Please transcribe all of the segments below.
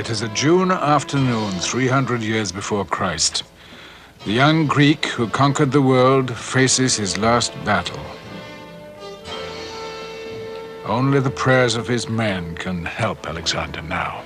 It is a June afternoon, 300 years before Christ. The young Greek who conquered the world faces his last battle. Only the prayers of his men can help Alexander now.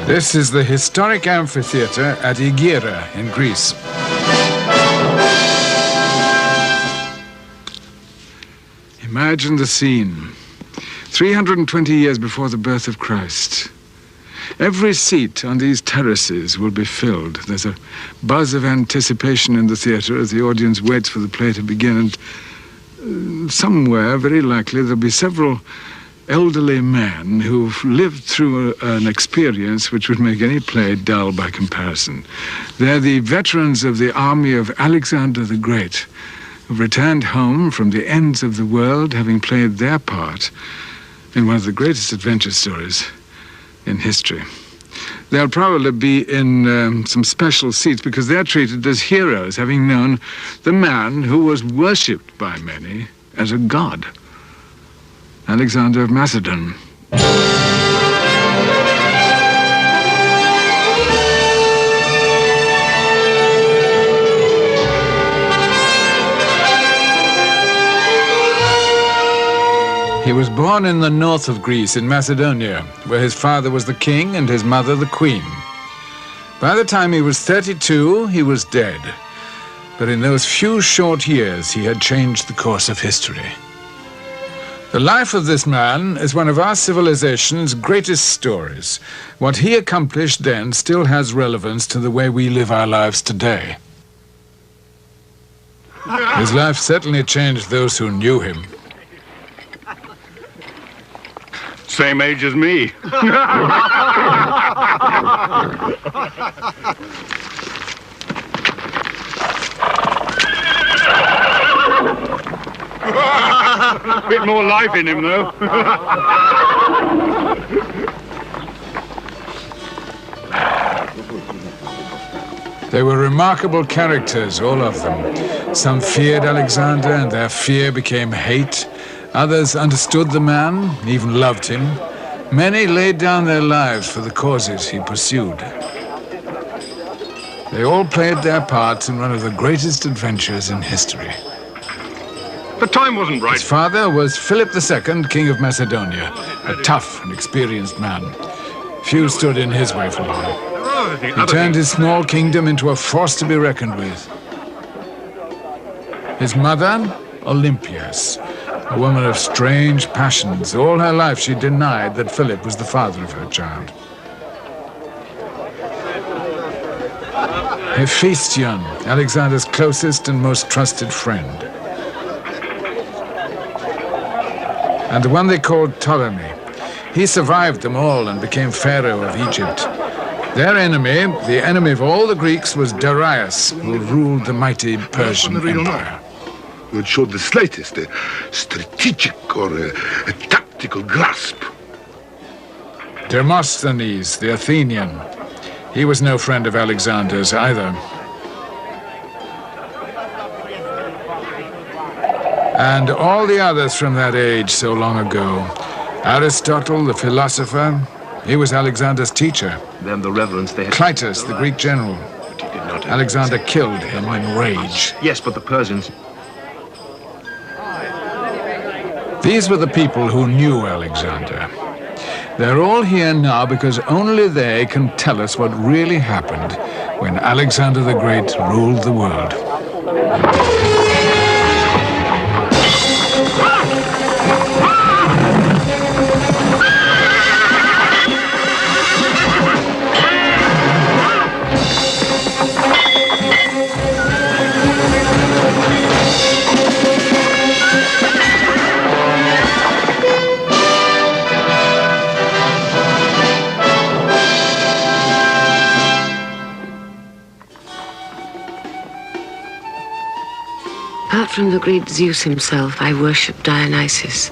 This is the historic amphitheater at Aegina in Greece. Imagine the scene. 320 years before the birth of Christ. Every seat on these terraces will be filled. There's a buzz of anticipation in the theater as the audience waits for the play to begin. And somewhere, very likely, there'll be several elderly men who've lived through an experience which would make any play dull by comparison. They're the veterans of the army of Alexander the Great, who've returned home from the ends of the world, having played their part in one of the greatest adventure stories in history. They'll probably be in some special seats because they're treated as heroes, having known the man who was worshipped by many as a god, Alexander of Macedon. He was born in the north of Greece, in Macedonia, where his father was the king and his mother the queen. By the time he was 32, he was dead. But in those few short years, he had changed the course of history. The life of this man is one of our civilization's greatest stories. What he accomplished then still has relevance to the way we live our lives today. His life certainly changed those who knew him. Same age as me. Bit more life in him, though. They were remarkable characters, all of them. Some feared Alexander, and their fear became hate. Others understood the man, even loved him. Many laid down their lives for the causes he pursued. They all played their parts in one of the greatest adventures in history. The time wasn't right. His father was Philip II, King of Macedonia, a tough and experienced man. Few stood in his way for long. He turned his small kingdom into a force to be reckoned with. His mother, Olympias, a woman of strange passions. All her life she denied that Philip was the father of her child. Hephaestion, Alexander's closest and most trusted friend. And the one they called Ptolemy. He survived them all and became pharaoh of Egypt. Their enemy, the enemy of all the Greeks, was Darius, who ruled the mighty Persian Empire. Who had showed the slightest strategic or a tactical grasp. Demosthenes, the Athenian. He was no friend of Alexander's either. And all the others from that age so long ago. Aristotle, the philosopher, he was Alexander's teacher. Then the reverence they had... Clytus, the Greek general. But he did not have... Alexander killed him in rage. Yes, but the Persians... These were the people who knew Alexander. They're all here now because only they can tell us what really happened when Alexander the Great ruled the world. Apart from the great Zeus himself, I worship Dionysus,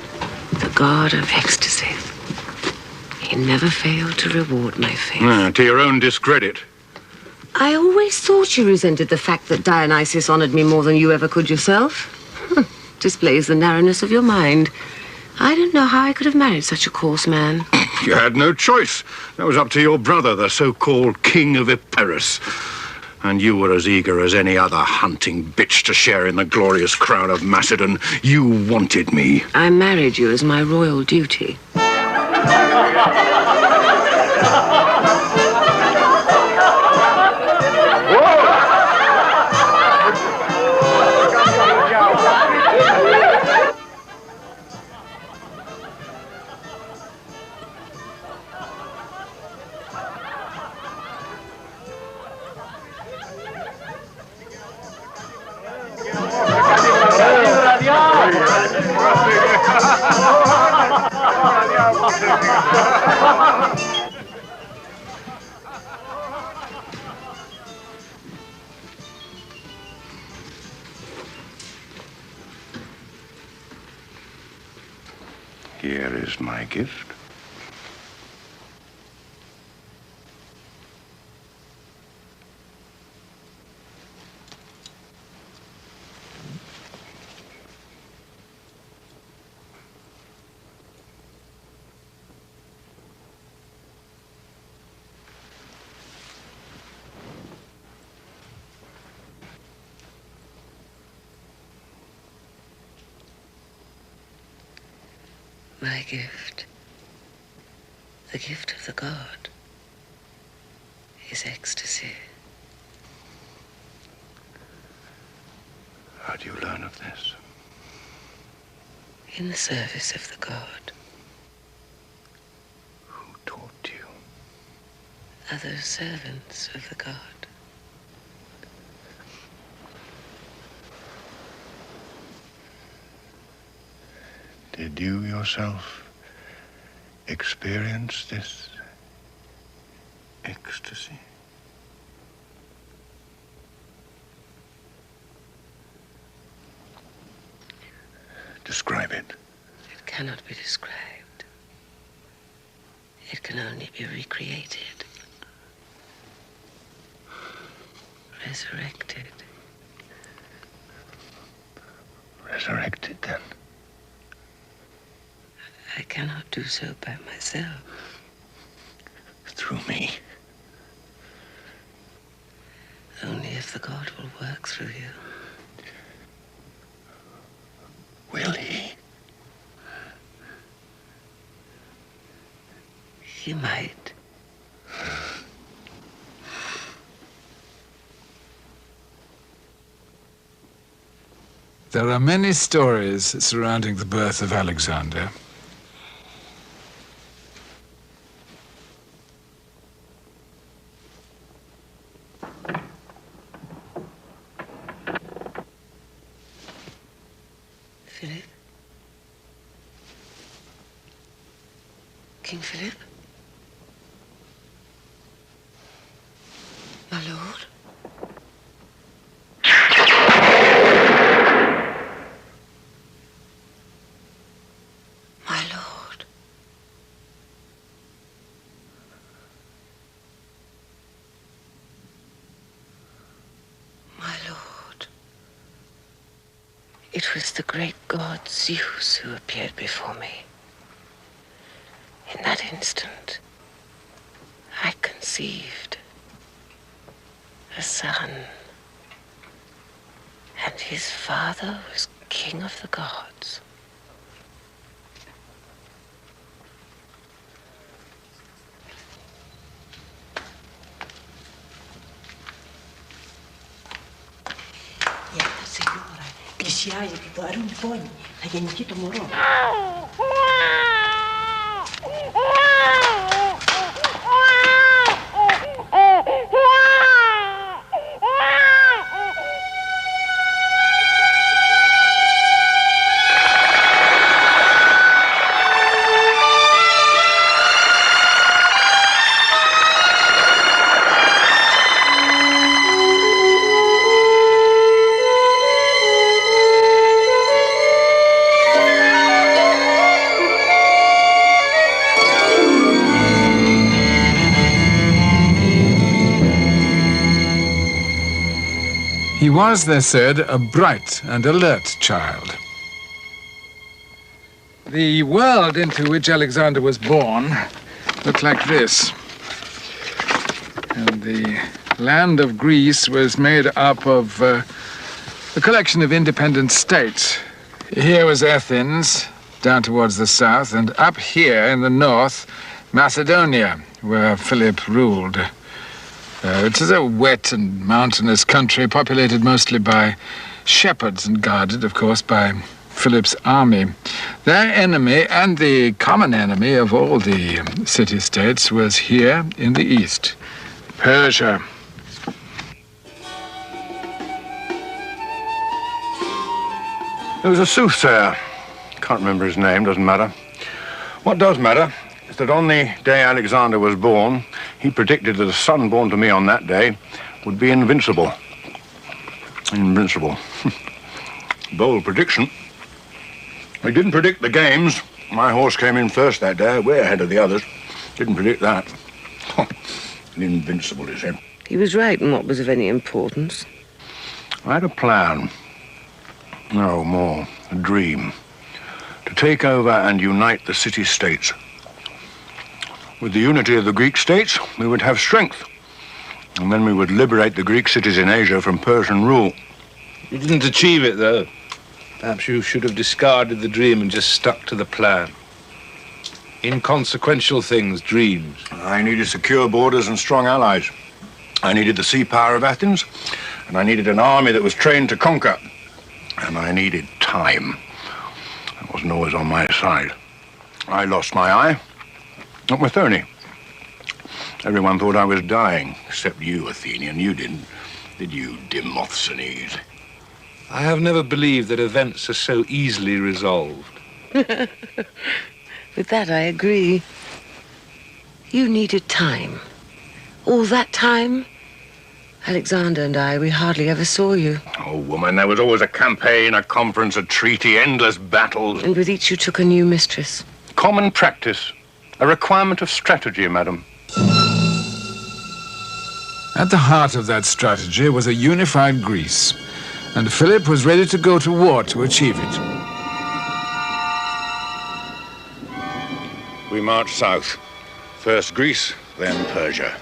the god of ecstasy. He never failed to reward my faith. To your own discredit. I always thought you resented the fact that Dionysus honored me more than you ever could yourself. Displays the narrowness of your mind. I don't know how I could have married such a coarse man. You had no choice. That was up to your brother, the so-called King of Epirus. And you were as eager as any other hunting bitch to share in the glorious crown of Macedon. You wanted me. I married you as my royal duty. Here is my gift. My gift, the gift of the god, is ecstasy. How do you learn of this? In the service of the god. Who taught you? Other servants of the god. Did you yourself experience this ecstasy? Describe it. It cannot be described. It can only be recreated. Resurrected. Resurrected, then? I cannot do so by myself. Through me? Only if the God will work through you. Will he? He might. There are many stories surrounding the birth of Alexander. Philip? King Philip? My lord? My lord. My lord. It was the great god Zeus who appeared before me. In that instant, I conceived a son, and his father was king of the gods. Яка сеньора, клещая, que arun pony, a genitito moro. He was, they said, a bright and alert child. The world into which Alexander was born looked like this. And the land of Greece was made up of a collection of independent states. Here was Athens, down towards the south, and up here in the north, Macedonia, where Philip ruled. It is a wet and mountainous country populated mostly by shepherds and guarded, of course, by Philip's army. Their enemy, and the common enemy of all the city-states, was here in the east, Persia. There was a soothsayer. Can't remember his name, doesn't matter. What does matter is that on the day Alexander was born, he predicted that a son born to me on that day would be invincible. Invincible. Bold prediction. He didn't predict the games. My horse came in first that day, way ahead of the others. Didn't predict that. Invincible, is he? He was right in what was of any importance. I had a plan. No, more, a dream. To take over and unite the city-states. With the unity of the Greek states, we would have strength. And then we would liberate the Greek cities in Asia from Persian rule. You didn't achieve it, though. Perhaps you should have discarded the dream and just stuck to the plan. Inconsequential things, dreams. I needed secure borders and strong allies. I needed the sea power of Athens, and I needed an army that was trained to conquer. And I needed time. That wasn't always on my side. I lost my eye. Not with Tony. Everyone thought I was dying, except you, Athenian. You didn't. Did you, Demosthenes? I have never believed that events are so easily resolved. With that, I agree. You needed time. All that time, Alexander and I, we hardly ever saw you. Oh, woman, there was always a campaign, a conference, a treaty, endless battles. And with each you took a new mistress. Common practice. A requirement of strategy, madam. At the heart of that strategy was a unified Greece, and Philip was ready to go to war to achieve it. We marched south. First Greece, then Persia.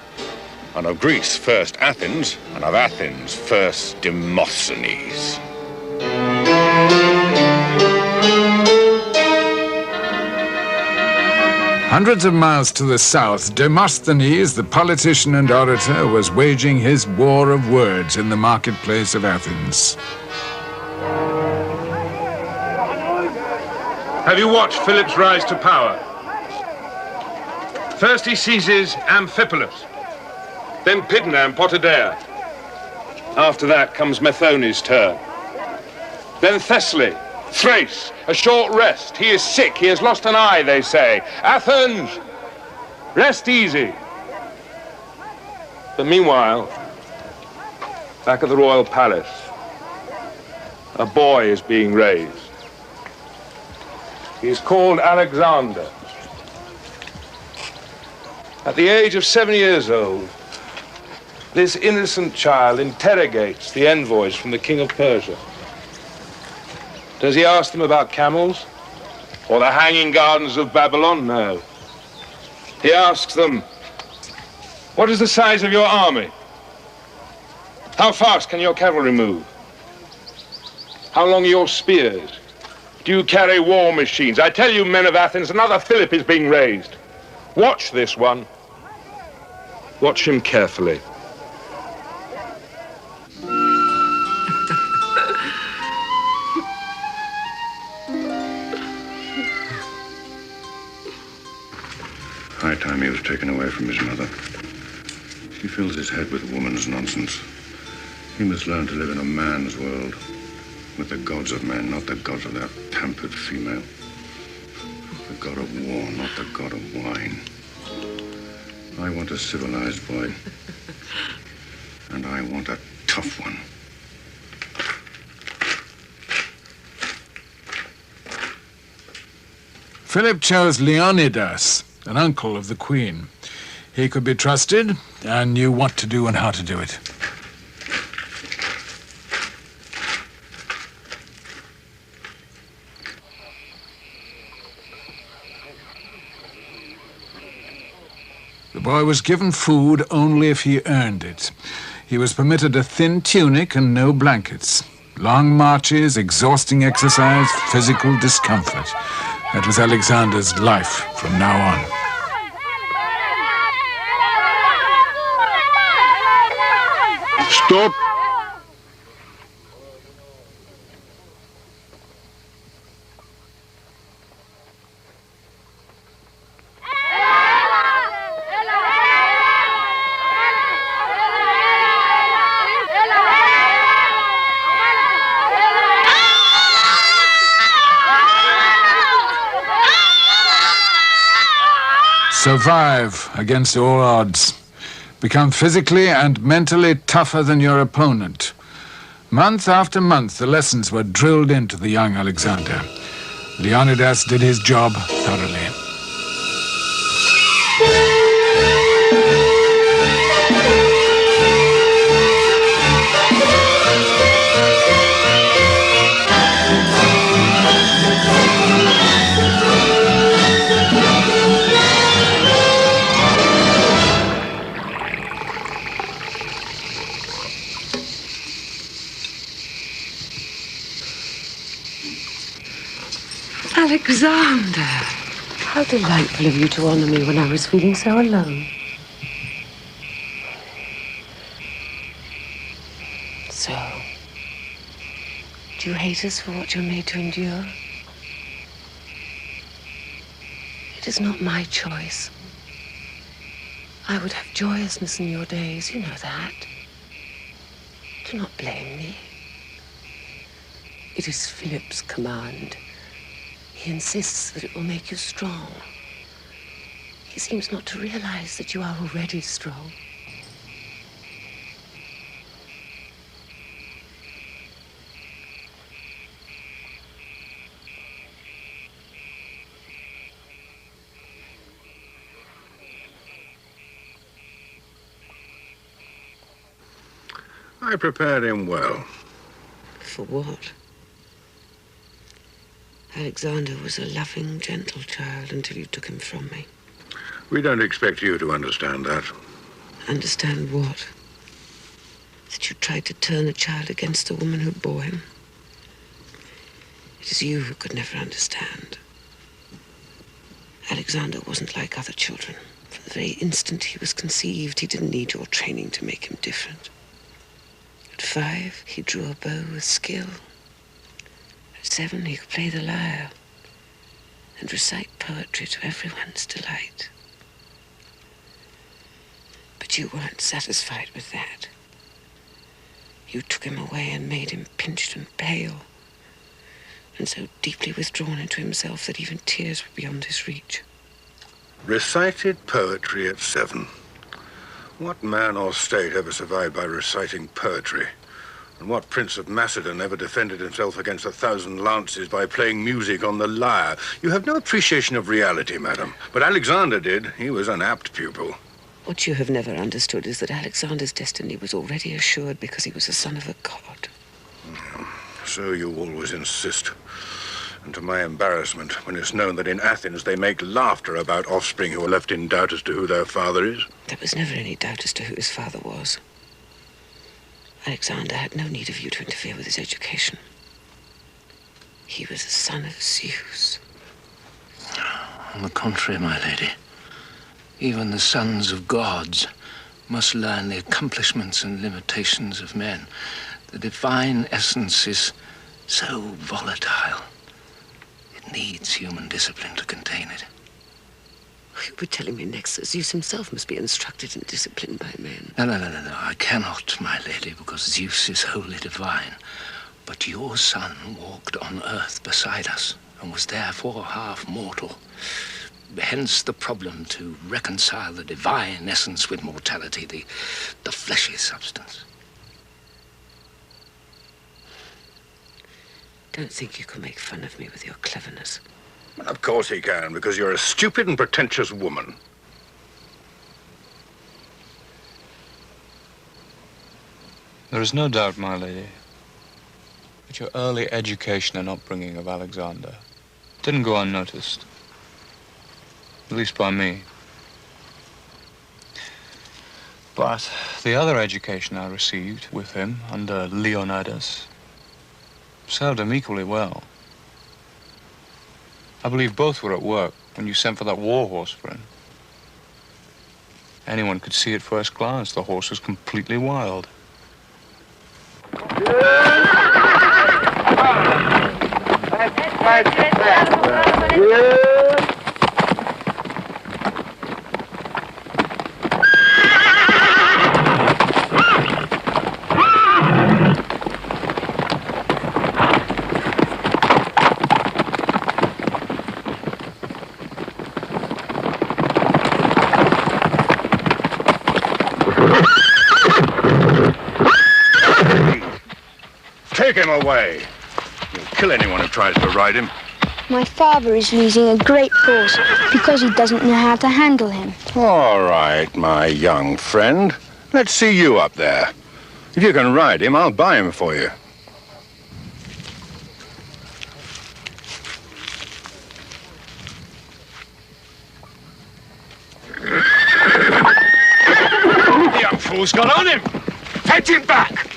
And of Greece, first Athens, and of Athens, first Demosthenes. Hundreds of miles to the south, Demosthenes, the politician and orator, was waging his war of words in the marketplace of Athens. Have you watched Philip's rise to power? First he seizes Amphipolis, then Pydna and Potidaea. After that comes Methoni's turn. Then Thessaly, Thrace, a short rest. He is sick, he has lost an eye, they say. Athens, rest easy. But meanwhile, back at the royal palace, a boy is being raised. He is called Alexander. At the age of 7 years old, this innocent child interrogates the envoys from the king of Persia. Does he ask them about camels or the hanging gardens of Babylon? No. He asks them, what is the size of your army? How fast can your cavalry move? How long are your spears? Do you carry war machines? I tell you, men of Athens, another Philip is being raised. Watch this one. Watch him carefully. High time he was taken away from his mother. She fills his head with woman's nonsense. He must learn to live in a man's world, with the gods of men, not the gods of that pampered female. The god of war, not the god of wine. I want a civilized boy. And I want a tough one. Philip chose Leonidas, an uncle of the queen. He could be trusted and knew what to do and how to do it. The boy was given food only if he earned it. He was permitted a thin tunic and no blankets. Long marches, exhausting exercise, physical discomfort. That was Alexander's life from now on. Stop! Survive against all odds. Become physically and mentally tougher than your opponent. Month after month, the lessons were drilled into the young Alexander. Leonidas did his job thoroughly. Alexander, how delightful of you to honor me when I was feeling so alone. So, do you hate us for what you're made to endure? It is not my choice. I would have joyousness in your days, you know that. Do not blame me. It is Philip's command. He insists that it will make you strong. He seems not to realize that you are already strong. I prepared him well. For what? Alexander was a loving, gentle child until you took him from me. We don't expect you to understand that. Understand what? That you tried to turn the child against the woman who bore him? It is you who could never understand. Alexander wasn't like other children. From the very instant he was conceived, he didn't need your training to make him different. At 5, he drew a bow with skill. At 7, he could play the lyre and recite poetry to everyone's delight. But you weren't satisfied with that. You took him away and made him pinched and pale, and so deeply withdrawn into himself that even tears were beyond his reach. Recited poetry at 7. What man or state ever survived by reciting poetry? And what prince of Macedon ever defended himself against 1,000 lances by playing music on the lyre? You have no appreciation of reality, madam. But Alexander did. He was an apt pupil. What you have never understood is that Alexander's destiny was already assured because he was the son of a god. So you always insist. And to my embarrassment, when it's known that in Athens they make laughter about offspring who are left in doubt as to who their father is. There was never any doubt as to who his father was. Alexander had no need of you to interfere with his education. He was the son of Zeus. On the contrary, my lady, even the sons of gods must learn the accomplishments and limitations of men. The divine essence is so volatile. It needs human discipline to contain it. You'll be telling me next that Zeus himself must be instructed and disciplined by men. No. I cannot, my lady, because Zeus is wholly divine. But your son walked on earth beside us and was therefore half mortal. Hence the problem to reconcile the divine essence with mortality, the fleshy substance. Don't think you can make fun of me with your cleverness. Well, of course he can, because you're a stupid and pretentious woman. There is no doubt, my lady, that your early education and upbringing of Alexander didn't go unnoticed. At least by me. But the other education I received with him under Leonidas served him equally well. I believe both were at work when you sent for that war horse for him. Anyone could see at first glance the horse was completely wild. Take him away. You'll kill anyone who tries to ride him. My father is losing a great horse because he doesn't know how to handle him. All right, my young friend. Let's see you up there. If you can ride him, I'll buy him for you. The young fool's got on him. Fetch him back.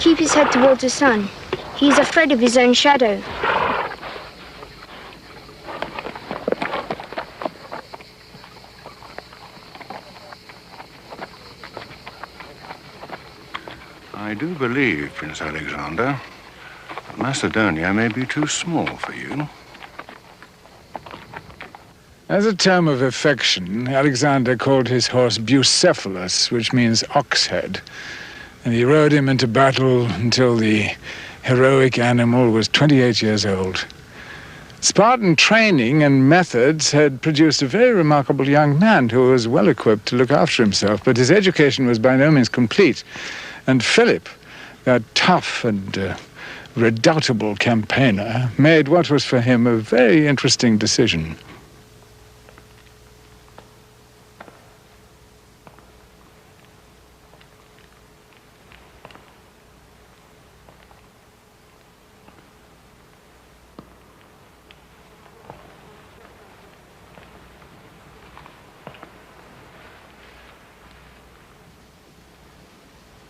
keep his head towards the sun. He's afraid of his own shadow. I do believe, Prince Alexander, that Macedonia may be too small for you. As a term of affection, Alexander called his horse Bucephalus, which means ox head, and he rode him into battle until the heroic animal was 28 years old. Spartan training and methods had produced a very remarkable young man who was well equipped to look after himself, but his education was by no means complete. And Philip, that tough and redoubtable campaigner, made what was for him a very interesting decision.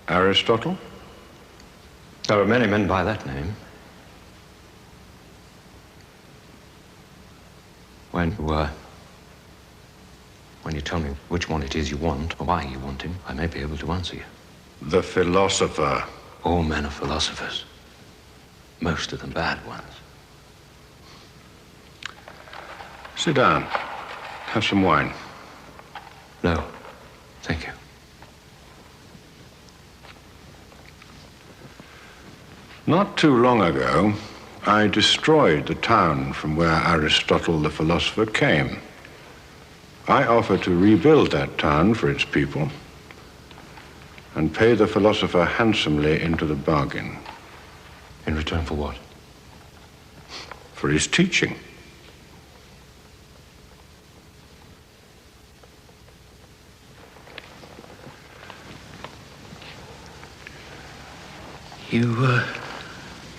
Aristotle? There are many men by that name. When you tell me which one it is you want, or why you want him, I may be able to answer you. The philosopher. All men are philosophers. Most of them bad ones. Sit down. Have some wine. No, thank you. Not too long ago, I destroyed the town from where Aristotle the philosopher came. I offer to rebuild that town for its people and pay the philosopher handsomely into the bargain. In return for what? For his teaching.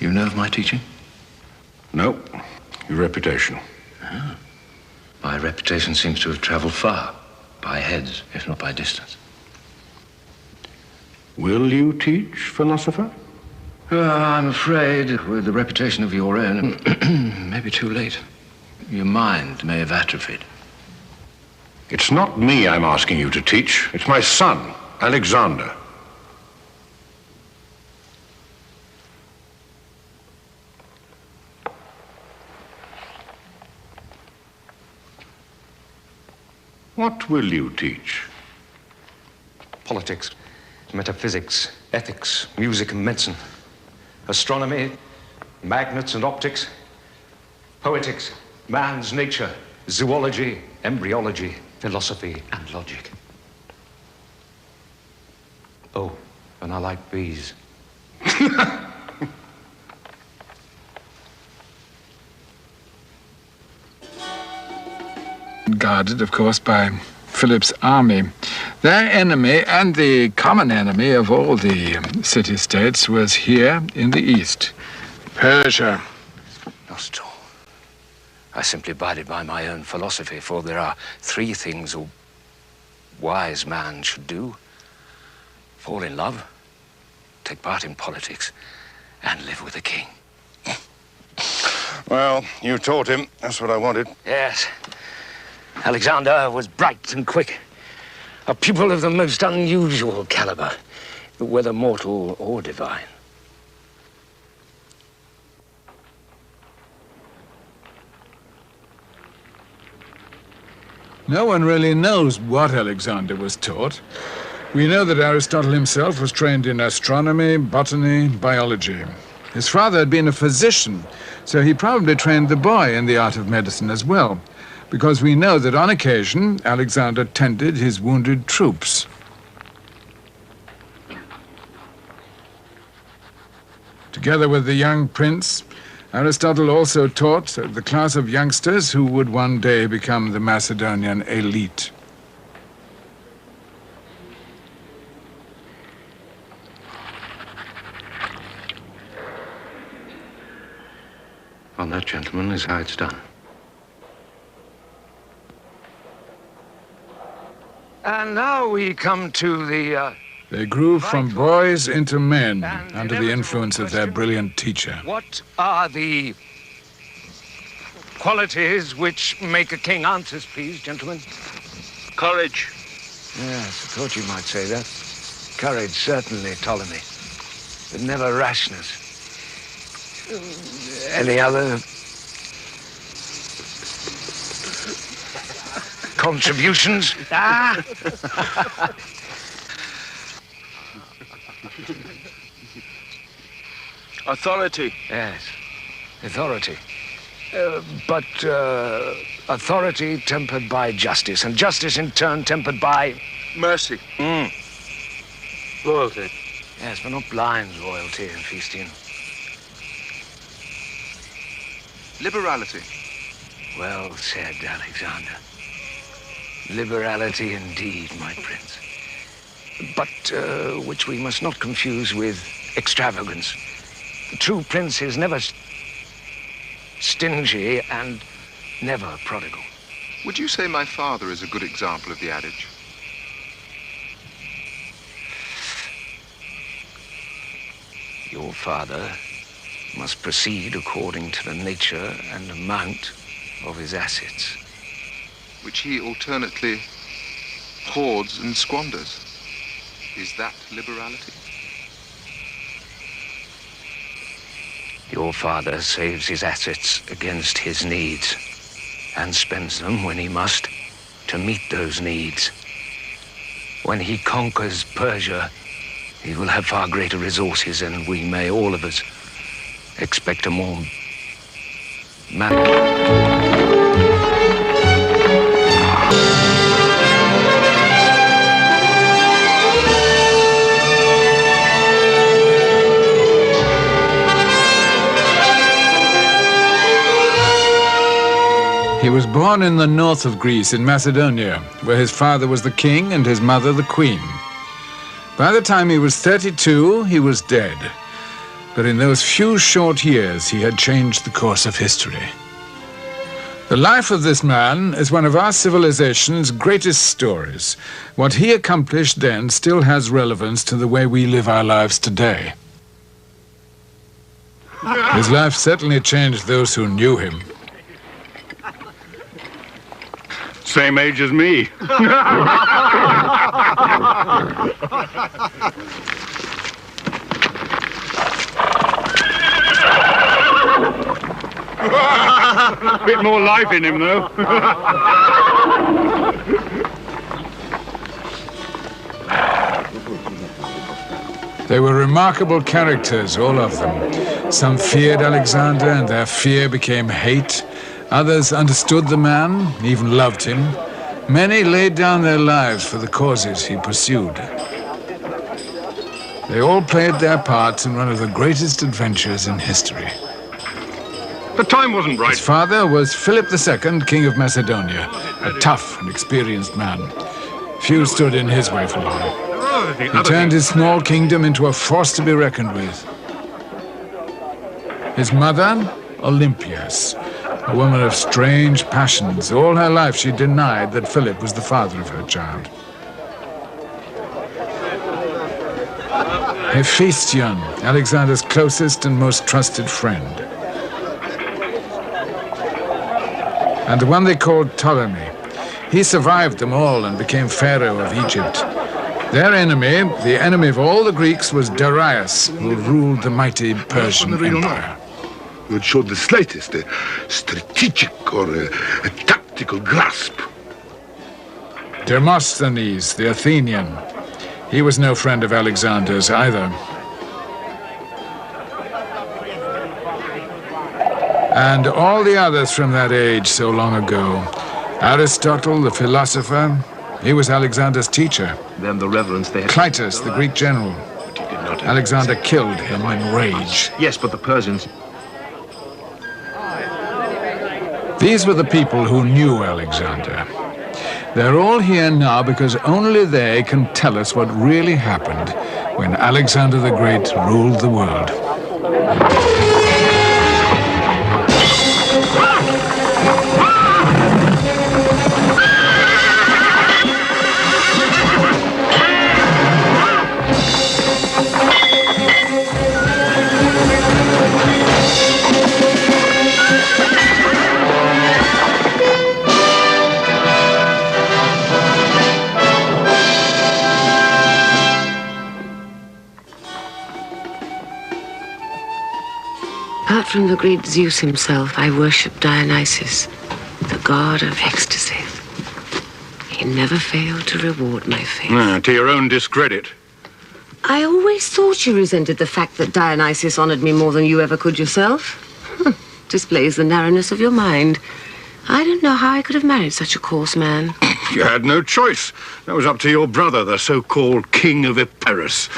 You know of my teaching? No, your reputation. Ah. My reputation seems to have traveled far, by heads, if not by distance. Will you teach, philosopher? I'm afraid, with the reputation of your own, maybe too late. Your mind may have atrophied. It's not me I'm asking you to teach. It's my son, Alexander. What will you teach? Politics, metaphysics, ethics, music and medicine, astronomy, magnets and optics, poetics, man's nature, zoology, embryology, philosophy and logic. Oh, and I like bees. Guarded, of course, by Philip's army. Their enemy, and the common enemy of all the city-states, was here in the east, Persia. Not at all. I simply abided by my own philosophy, for there are three things a wise man should do: fall in love, take part in politics, and live with a king. Well, you taught him. That's what I wanted. Yes. Alexander was bright and quick, a pupil of the most unusual caliber, whether mortal or divine. No one really knows what Alexander was taught. We know that Aristotle himself was trained in astronomy, botany, biology. His father had been a physician, so he probably trained the boy in the art of medicine as well, because we know that on occasion Alexander tended his wounded troops. Together with the young prince, Aristotle also taught the class of youngsters who would one day become the Macedonian elite. Well, that, gentlemen, is how it's done. And now we come to the They grew from boys into men under the influence of their brilliant teacher. What are the qualities which make a king? Answers, please, gentlemen. Courage. Yes, I thought you might say that. Courage, certainly, Ptolemy. But never rashness. Any other contributions? Authority. Yes, authority. But authority tempered by justice, and justice in turn tempered by... Mercy. Loyalty. Yes, but not blind loyalty and feasting. Liberality. Well said, Alexander. Liberality indeed, my prince. But which we must not confuse with extravagance. The true prince is never stingy and never prodigal. Would you say my father is a good example of the adage? Your father must proceed according to the nature and amount of his assets, Which he alternately hoards and squanders. Is that liberality? Your father saves his assets against his needs and spends them when he must to meet those needs. When he conquers Persia, he will have far greater resources, and we may all of us expect a more He was born in the north of Greece, in Macedonia, where his father was the king and his mother the queen. By the time he was 32, he was dead. But in those few short years, he had changed the course of history. The life of this man is one of our civilization's greatest stories. What he accomplished then still has relevance to the way we live our lives today. His life certainly changed those who knew him. Same age as me. Bit more life in him, though. They were remarkable characters, all of them. Some feared Alexander, and their fear became hate. Others understood the man, even loved him. Many laid down their lives for the causes he pursued. They all played their parts in one of the greatest adventures in history. The time wasn't right. His father was Philip II, King of Macedonia, a tough and experienced man. Few stood in his way for long. He turned his small kingdom into a force to be reckoned with. His mother, Olympias, a woman of strange passions. All her life she denied that Philip was the father of her child. Hephaestion, Alexander's closest and most trusted friend. And the one they called Ptolemy. He survived them all and became pharaoh of Egypt. Their enemy, the enemy of all the Greeks, was Darius, who ruled the mighty Persian Empire. Would show the slightest strategic or a tactical grasp. Demosthenes, the Athenian. He was no friend of Alexander's either. And all the others from that age so long ago. Aristotle, the philosopher, he was Alexander's teacher. Then the reverence they had... Clytus, the Greek general. Alexander killed him in rage. Yes, but the Persians... These were the people who knew Alexander. They're all here now because only they can tell us what really happened when Alexander the Great ruled the world. from the great Zeus himself, I worship Dionysus, the god of ecstasy. He never failed to reward my faith. To your own discredit. I always thought you resented the fact that Dionysus honored me more than you ever could yourself. Displays the narrowness of your mind. I don't know how I could have married such a coarse man. You had no choice. That was up to your brother, the so-called king of Epirus.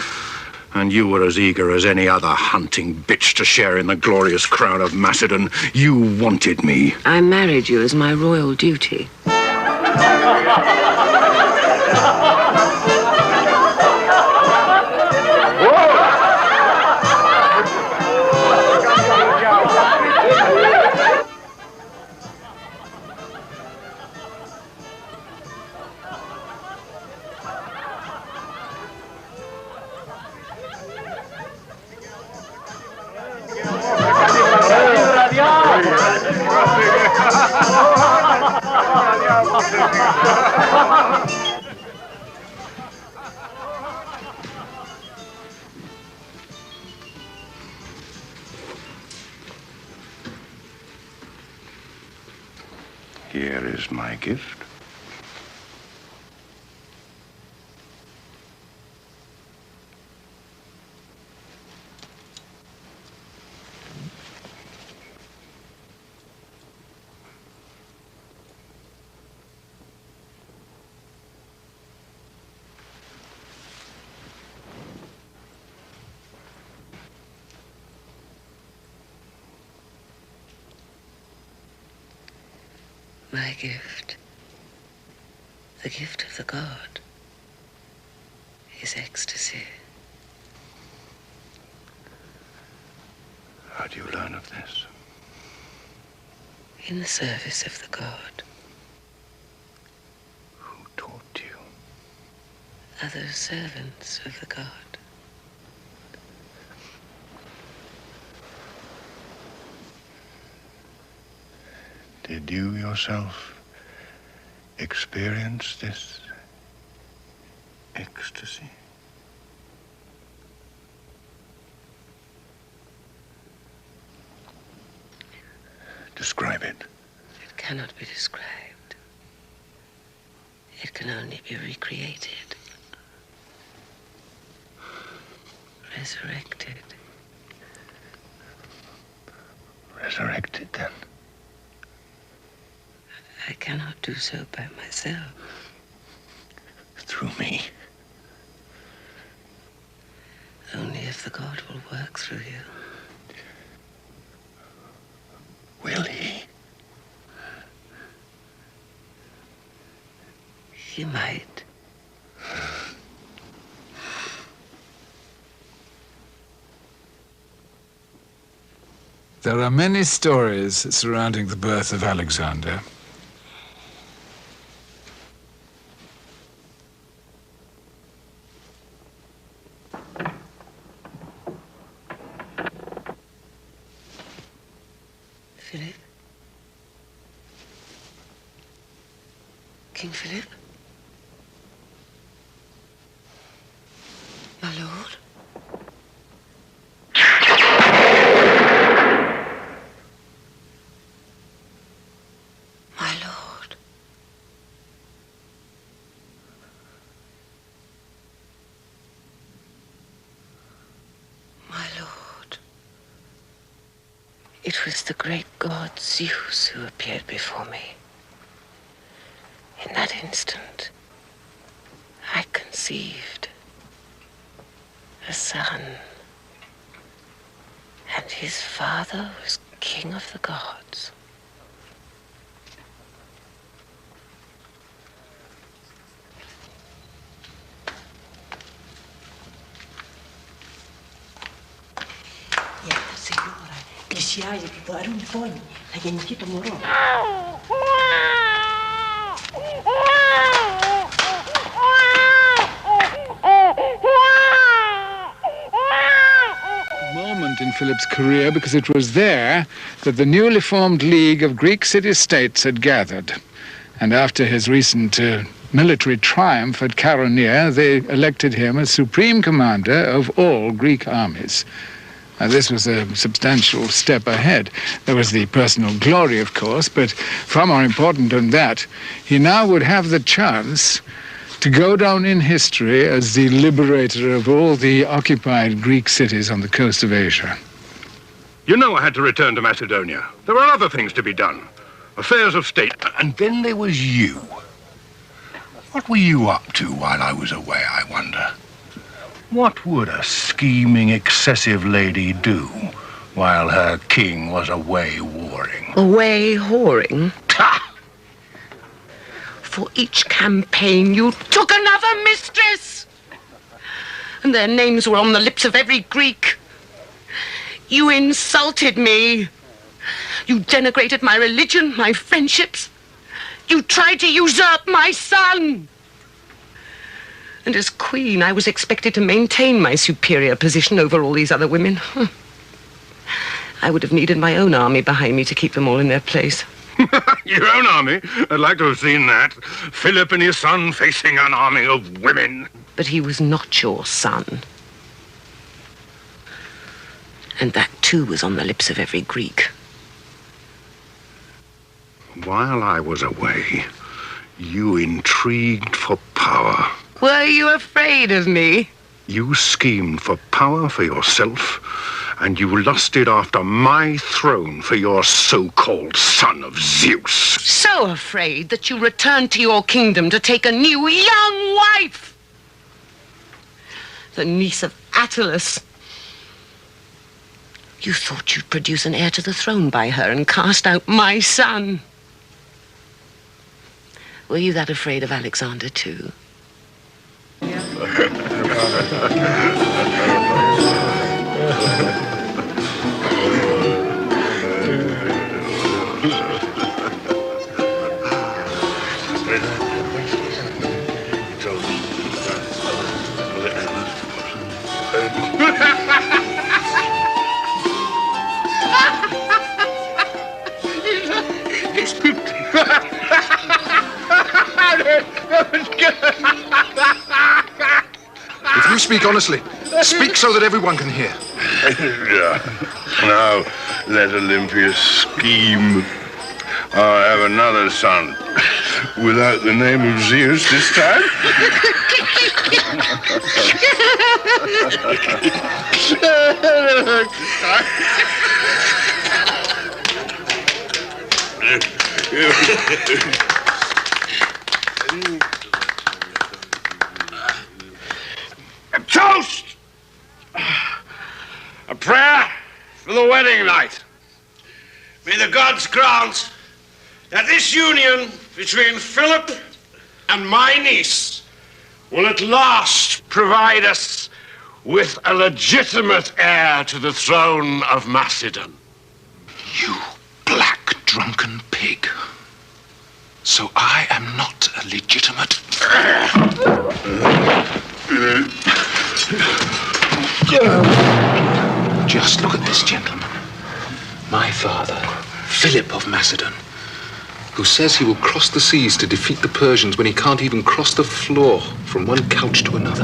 And you were as eager as any other hunting bitch to share in the glorious crown of Macedon. You wanted me. I married you as my royal duty. Here is my gift. My gift, the gift of the god, is ecstasy. How do you learn of this? In the service of the god. Who taught you? Other servants of the god. Did you yourself experience this ecstasy? Describe it. It cannot be described. It can only be recreated. Resurrected. Resurrected, then? I cannot do so by myself. Through me? Only if the god will work through you. Will he? He might. There are many stories surrounding the birth of Alexander. Philip? King Philip? My lord? My lord? My lord? It was the great god Zeus who appeared before me. In that instant, I conceived a son, and his father was king of the gods. Πλησιάζει και το αρούν φόνοι. Θα γεννηθεί το μωρό. Moment in Philip's career, because it was there that the newly formed League of Greek city-states had gathered. And after his recent military triumph at Chaeronea, they elected him as supreme commander of all Greek armies. This was a substantial step ahead. There was the personal glory, of course, but far more important than that, he now would have the chance to go down in history as the liberator of all the occupied Greek cities on the coast of Asia. You know I had to return to Macedonia. There were other things to be done. Affairs of state. And then there was you. What were you up to while I was away, I wonder? What would a scheming, excessive lady do while her king was away warring? Away whoring? For each campaign, you took another mistress. And their names were on the lips of every Greek. You insulted me. You denigrated my religion, my friendships. You tried to usurp my son. And as queen, I was expected to maintain my superior position over all these other women. I would have needed my own army behind me to keep them all in their place. Your own army? I'd like to have seen that. Philip and his son facing an army of women. But he was not your son. And that, too, was on the lips of every Greek. While I was away, you intrigued for power. Were you afraid of me? You schemed for power for yourself, and you lusted after my throne for your so-called son of Zeus. So afraid that you returned to your kingdom to take a new young wife. The niece of Attalus. You thought you'd produce an heir to the throne by her and cast out my son. Were you that afraid of Alexander, too? If you speak honestly, speak so that everyone can hear. Now, let Olympias scheme. I'll have another son. Without the name of Zeus this time? A toast! A prayer for the wedding night. May the gods grant that this union between Philip and my niece will at last provide us with a legitimate heir to the throne of Macedon. You black, drunken pig. So I am not a legitimate... Just look at this gentleman. My father, Philip of Macedon, who says he will cross the seas to defeat the Persians when he can't even cross the floor from one couch to another.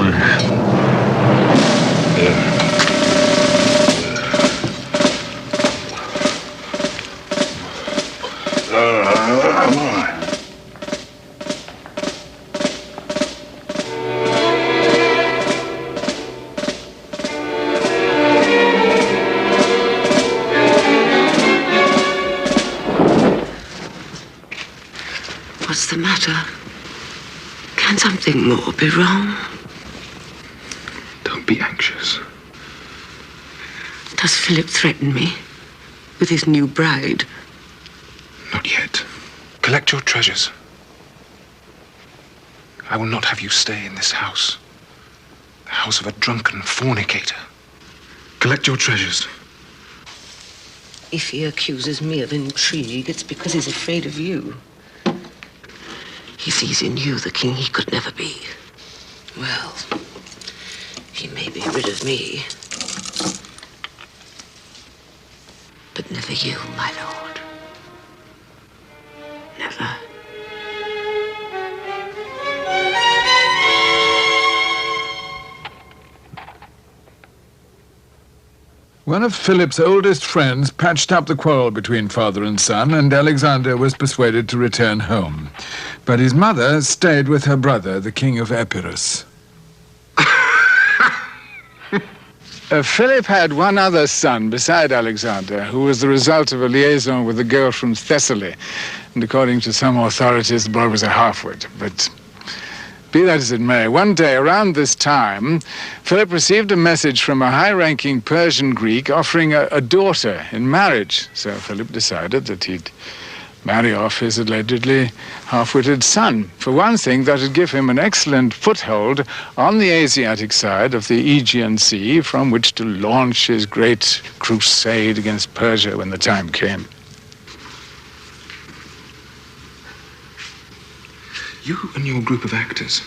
What's the matter? Can something more be wrong? Don't be anxious. Does Philip threaten me with his new bride? Not yet. Collect your treasures. I will not have you stay in this house. The house of a drunken fornicator. Collect your treasures. If he accuses me of intrigue, it's because he's afraid of you. He sees in you the king he could never be. Well, he may be rid of me, but never you, my lord. Never. One of Philip's oldest friends patched up the quarrel between father and son, and Alexander was persuaded to return home. But his mother stayed with her brother, the king of Epirus. Philip had one other son beside Alexander, who was the result of a liaison with a girl from Thessaly. And according to some authorities, the boy was a half-wit. But be that as it may, one day around this time, Philip received a message from a high-ranking Persian Greek offering a daughter in marriage. So Philip decided that he'd marry off his allegedly half-witted son. For one thing, that would give him an excellent foothold on the Asiatic side of the Aegean Sea from which to launch his great crusade against Persia when the time came. You and your group of actors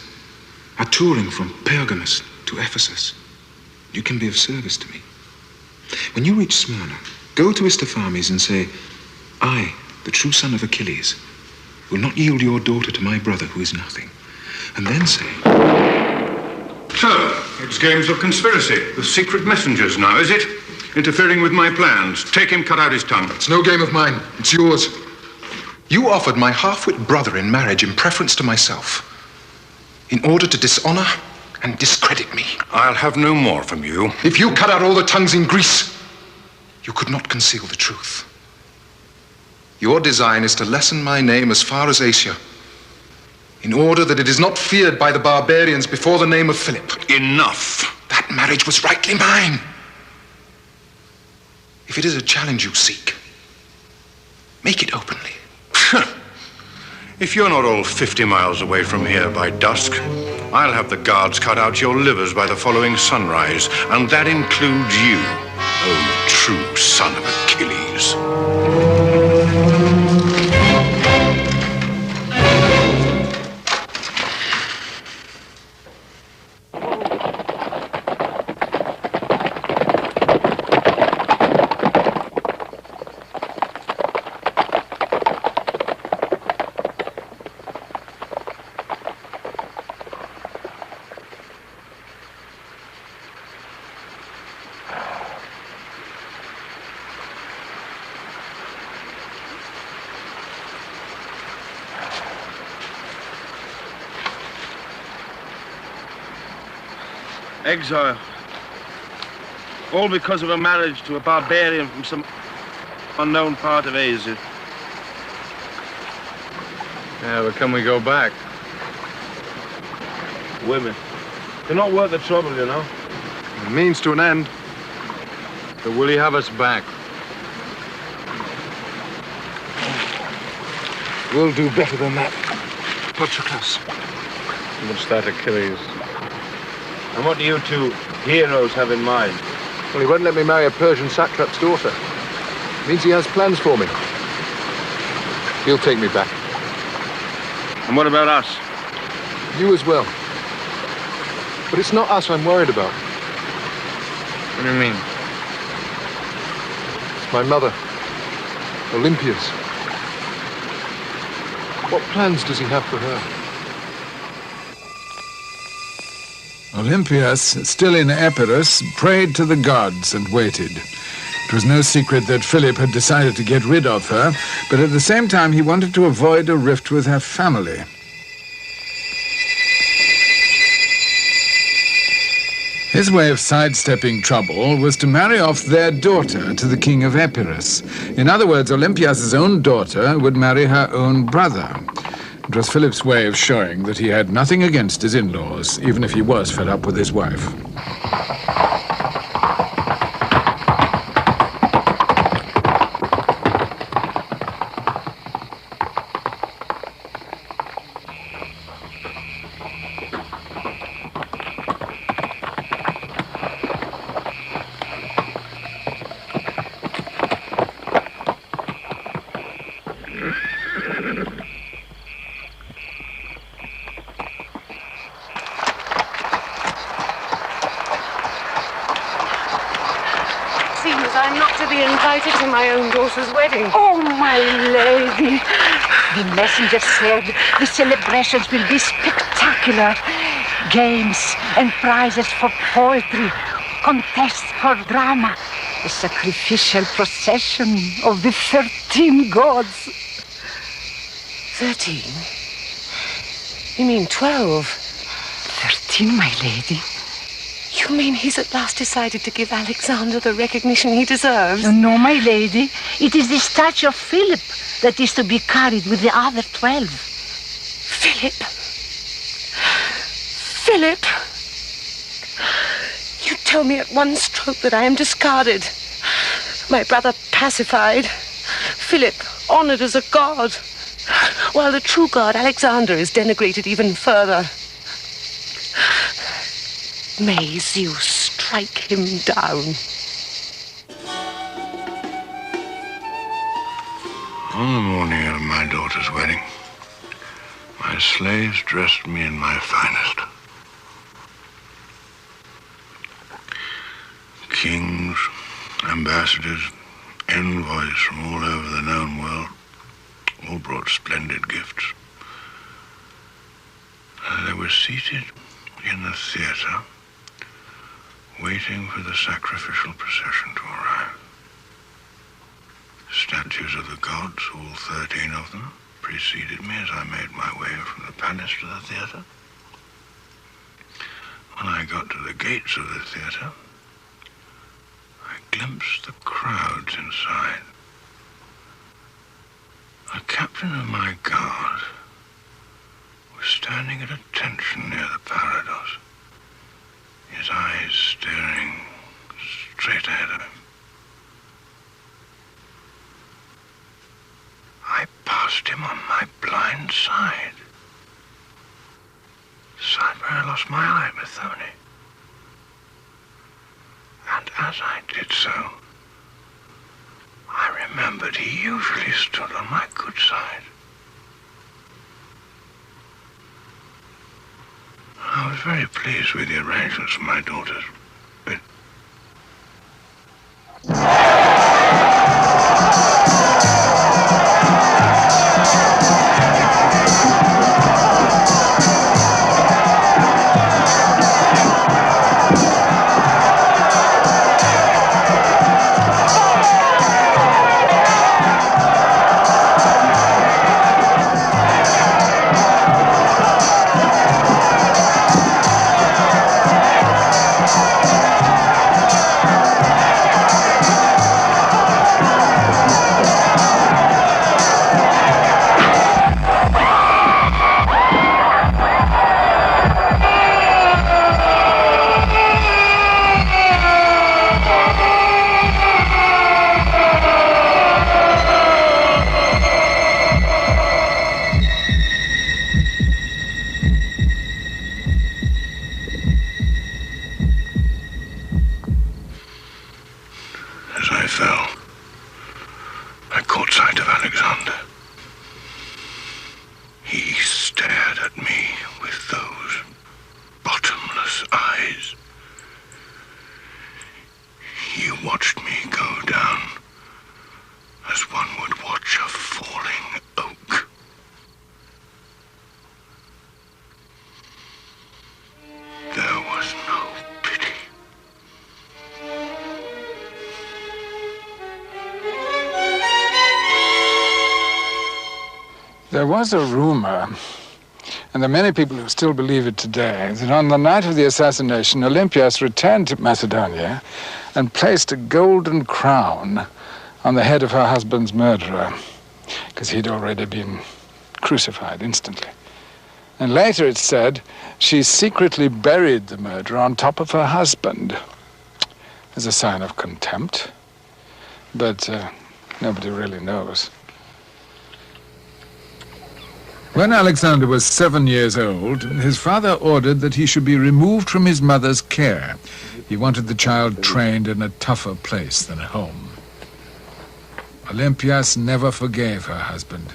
are touring from Pergamus to Ephesus. You can be of service to me. When you reach Smyrna, go to Istophanes and say, I, the true son of Achilles, will not yield your daughter to my brother who is nothing. And then say... So, it's games of conspiracy with secret messengers now, is it? Interfering with my plans. Take him, cut out his tongue. It's no game of mine. It's yours. You offered my half-wit brother in marriage in preference to myself, in order to dishonor and discredit me. I'll have no more from you. If you cut out all the tongues in Greece, you could not conceal the truth. Your design is to lessen my name as far as Asia, in order that it is not feared by the barbarians before the name of Philip. Enough. That marriage was rightly mine. If it is a challenge you seek, make it openly. If you're not all 50 miles away from here by dusk, I'll have the guards cut out your livers by the following sunrise, and that includes you, oh true son of Achilles. Exile. All because of a marriage to a barbarian from some unknown part of Asia. Yeah, but can we go back? Women. They're not worth the trouble, you know. It means to an end. But will he have us back? We'll do better than that. Patroclus. What's that, Achilles? And what do you two heroes have in mind? Well, he won't let me marry a Persian satrap's daughter. It means he has plans for me. He'll take me back. And what about us? You as well. But it's not us I'm worried about. What do you mean? It's my mother, Olympias. What plans does he have for her? Olympias, still in Epirus, prayed to the gods and waited. It was no secret that Philip had decided to get rid of her, but at the same time he wanted to avoid a rift with her family. His way of sidestepping trouble was to marry off their daughter to the king of Epirus. In other words, Olympias' own daughter would marry her own brother. It was Philip's way of showing that he had nothing against his in-laws, even if he was fed up with his wife. I'm not to be invited to my own daughter's wedding. Oh, my lady. The messenger said the celebrations will be spectacular. Games and prizes for poetry, contests for drama, The sacrificial procession of the 13 gods. 13? You mean 12? 13, my lady. You mean he's at last decided to give Alexander the recognition he deserves? No, my lady. It is the statue of Philip that is to be carried with the other 12. Philip? Philip? You tell me at one stroke that I am discarded. My brother pacified. Philip honored as a god. While the true god, Alexander, is denigrated even further. May Zeus strike him down. On the morning of my daughter's wedding, my slaves dressed me in my finest. Kings, ambassadors, envoys from all over the known world all brought splendid gifts. They were seated in the theater, waiting for the sacrificial procession to arrive. Statues of the gods, all 13 of them, preceded me as I made my way from the palace to the theater. When I got to the gates of the theater, I glimpsed the crowds inside. The captain of my guard was standing at attention near the parados, his eyes staring straight ahead of him. I passed him on my blind side. Side where I lost my eye, Methone. And as I did so, I remembered he usually stood on my good side. I was very pleased with the arrangements of my daughters. But there was a rumor, and there are many people who still believe it today, that on the night of the assassination, Olympias returned to Macedonia and placed a golden crown on the head of her husband's murderer, because he'd already been crucified instantly. And later, it's said, she secretly buried the murderer on top of her husband as a sign of contempt. But nobody really knows. When Alexander was 7 years old, his father ordered that he should be removed from his mother's care. He wanted the child trained in a tougher place than home. Olympias never forgave her husband.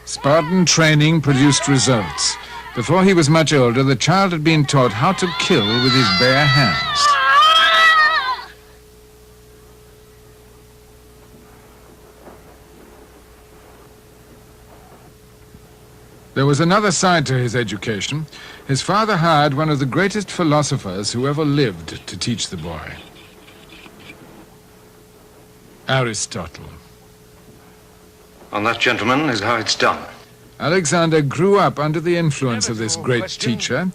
Spartan training produced results. Before he was much older, the child had been taught how to kill with his bare hands. There was another side to his education. His father hired one of the greatest philosophers who ever lived to teach the boy. Aristotle. And that, gentlemen, is how it's done. Alexander grew up under the influence of this great teacher,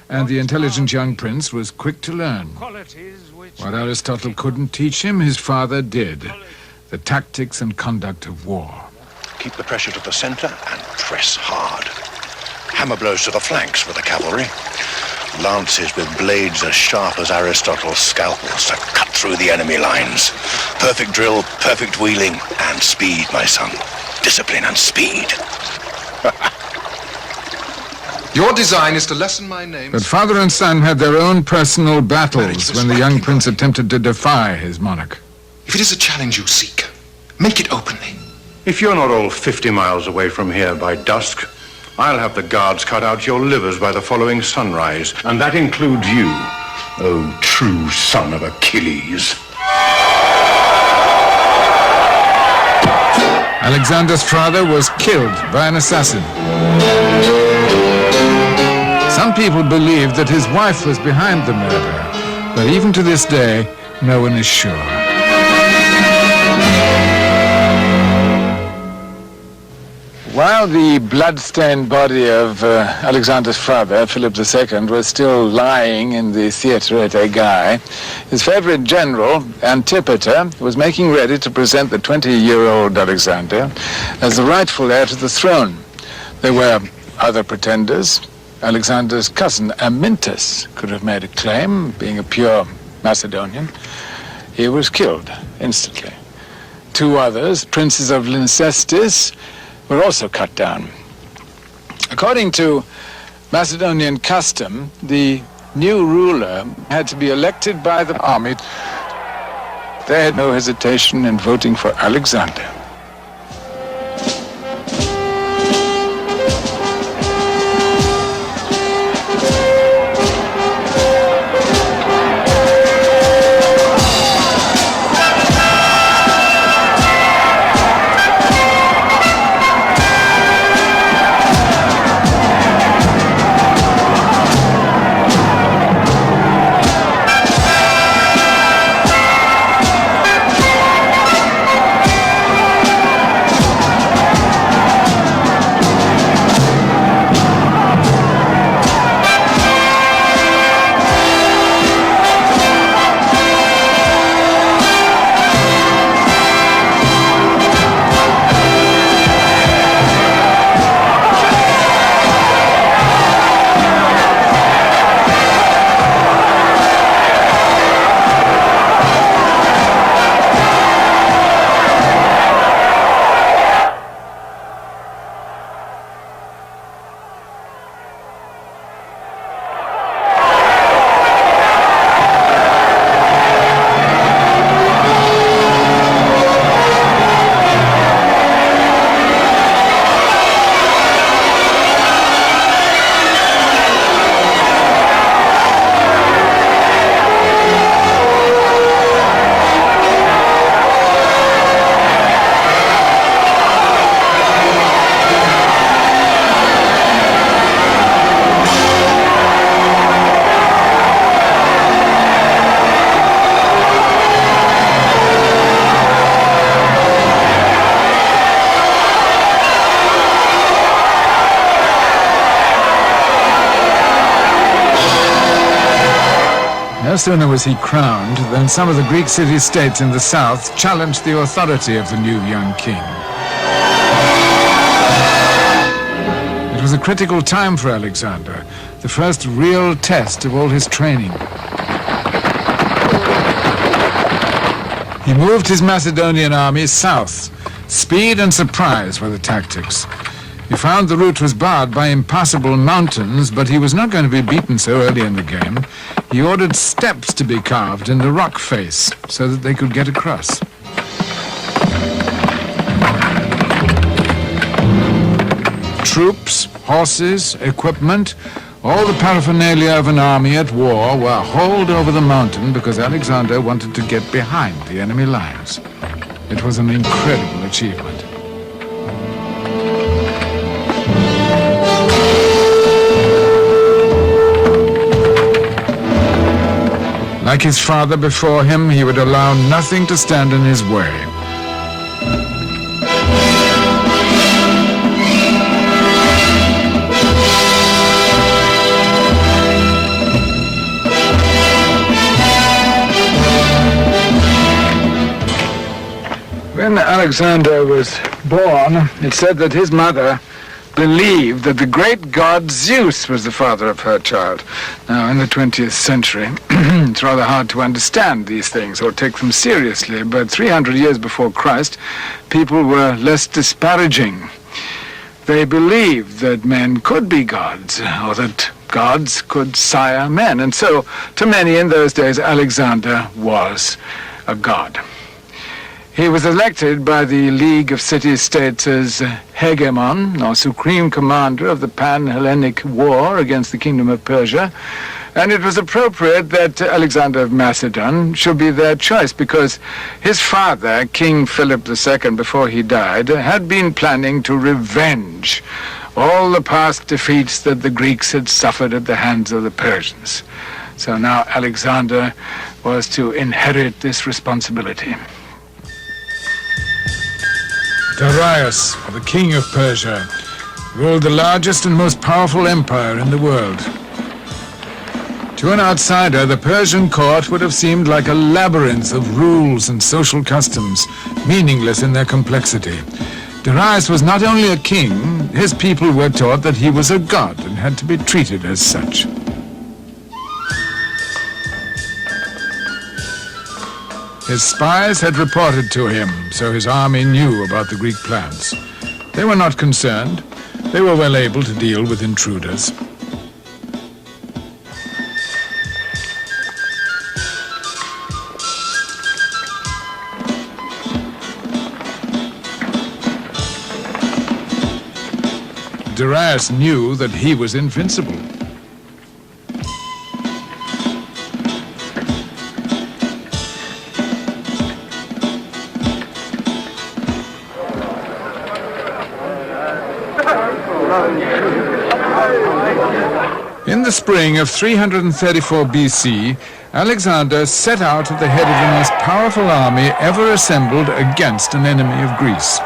and the intelligent young prince was quick to learn. What Aristotle couldn't teach him, his father did. The tactics and conduct of war. Keep the pressure to the center and press hard. Hammer blows to the flanks for the cavalry. Lances with blades as sharp as Aristotle's scalpels to cut through the enemy lines. Perfect drill, perfect wheeling, and speed, my son. Discipline and speed. Your design is to lessen my name. But father and son had their own personal battles when the young prince attempted to defy his monarch. If it is a challenge you seek, make it openly. If you're not all 50 miles away from here by dusk, I'll have the guards cut out your livers by the following sunrise, and that includes you, oh true son of Achilles. Alexander's father was killed by an assassin. Some people believe that his wife was behind the murder, but even to this day, no one is sure. While the blood-stained body of Alexander's father, Philip II, was still lying in the theatre at Aigai, his favorite general, Antipater, was making ready to present the 20-year-old Alexander as the rightful heir to the throne. There were other pretenders. Alexander's cousin, Amyntas, could have made a claim, being a pure Macedonian. He was killed instantly. Two others, princes of Lyncestis, were also cut down. According to Macedonian custom, the new ruler had to be elected by the army. They had no hesitation in voting for Alexander. No sooner was he crowned than some of the Greek city-states in the south challenged the authority of the new young king. It was a critical time for Alexander, the first real test of all his training. He moved his Macedonian army south. Speed and surprise were the tactics. He found the route was barred by impassable mountains, but he was not going to be beaten so early in the game. He ordered steps to be carved in the rock face so that they could get across. Troops, horses, equipment, all the paraphernalia of an army at war were hauled over the mountain because Alexander wanted to get behind the enemy lines. It was an incredible achievement. Like his father before him, he would allow nothing to stand in his way. Alexander was born, it said that his mother believed that the great god Zeus was the father of her child. Now, in the 20th century, it's rather hard to understand these things or take them seriously, but 300 years before Christ, people were less disparaging. They believed that men could be gods, or that gods could sire men. And so, to many in those days, Alexander was a god. He was elected by the League of City-States as hegemon, or supreme commander of the Pan-Hellenic War against the Kingdom of Persia, and it was appropriate that Alexander of Macedon should be their choice because his father, King Philip II, before he died, had been planning to revenge all the past defeats that the Greeks had suffered at the hands of the Persians. So now Alexander was to inherit this responsibility. Darius, the king of Persia, ruled the largest and most powerful empire in the world. To an outsider, the Persian court would have seemed like a labyrinth of rules and social customs, meaningless in their complexity. Darius was not only a king, his people were taught that he was a god and had to be treated as such. His spies had reported to him, so his army knew about the Greek plans. They were not concerned. They were well able to deal with intruders. Darius knew that he was invincible. In the spring of 334 BC, Alexander set out at the head of the most powerful army ever assembled against an enemy of Greece.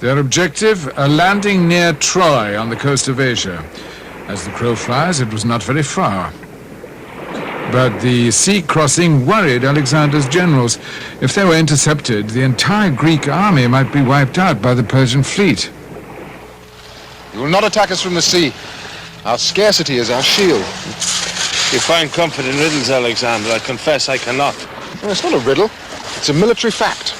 Their objective, a landing near Troy on the coast of Asia. As the crow flies, it was not very far. But the sea crossing worried Alexander's generals. If they were intercepted, the entire Greek army might be wiped out by the Persian fleet. You will not attack us from the sea. Our scarcity is our shield. You find comfort in riddles, Alexander. I confess I cannot. Well, it's not a riddle. It's a military fact.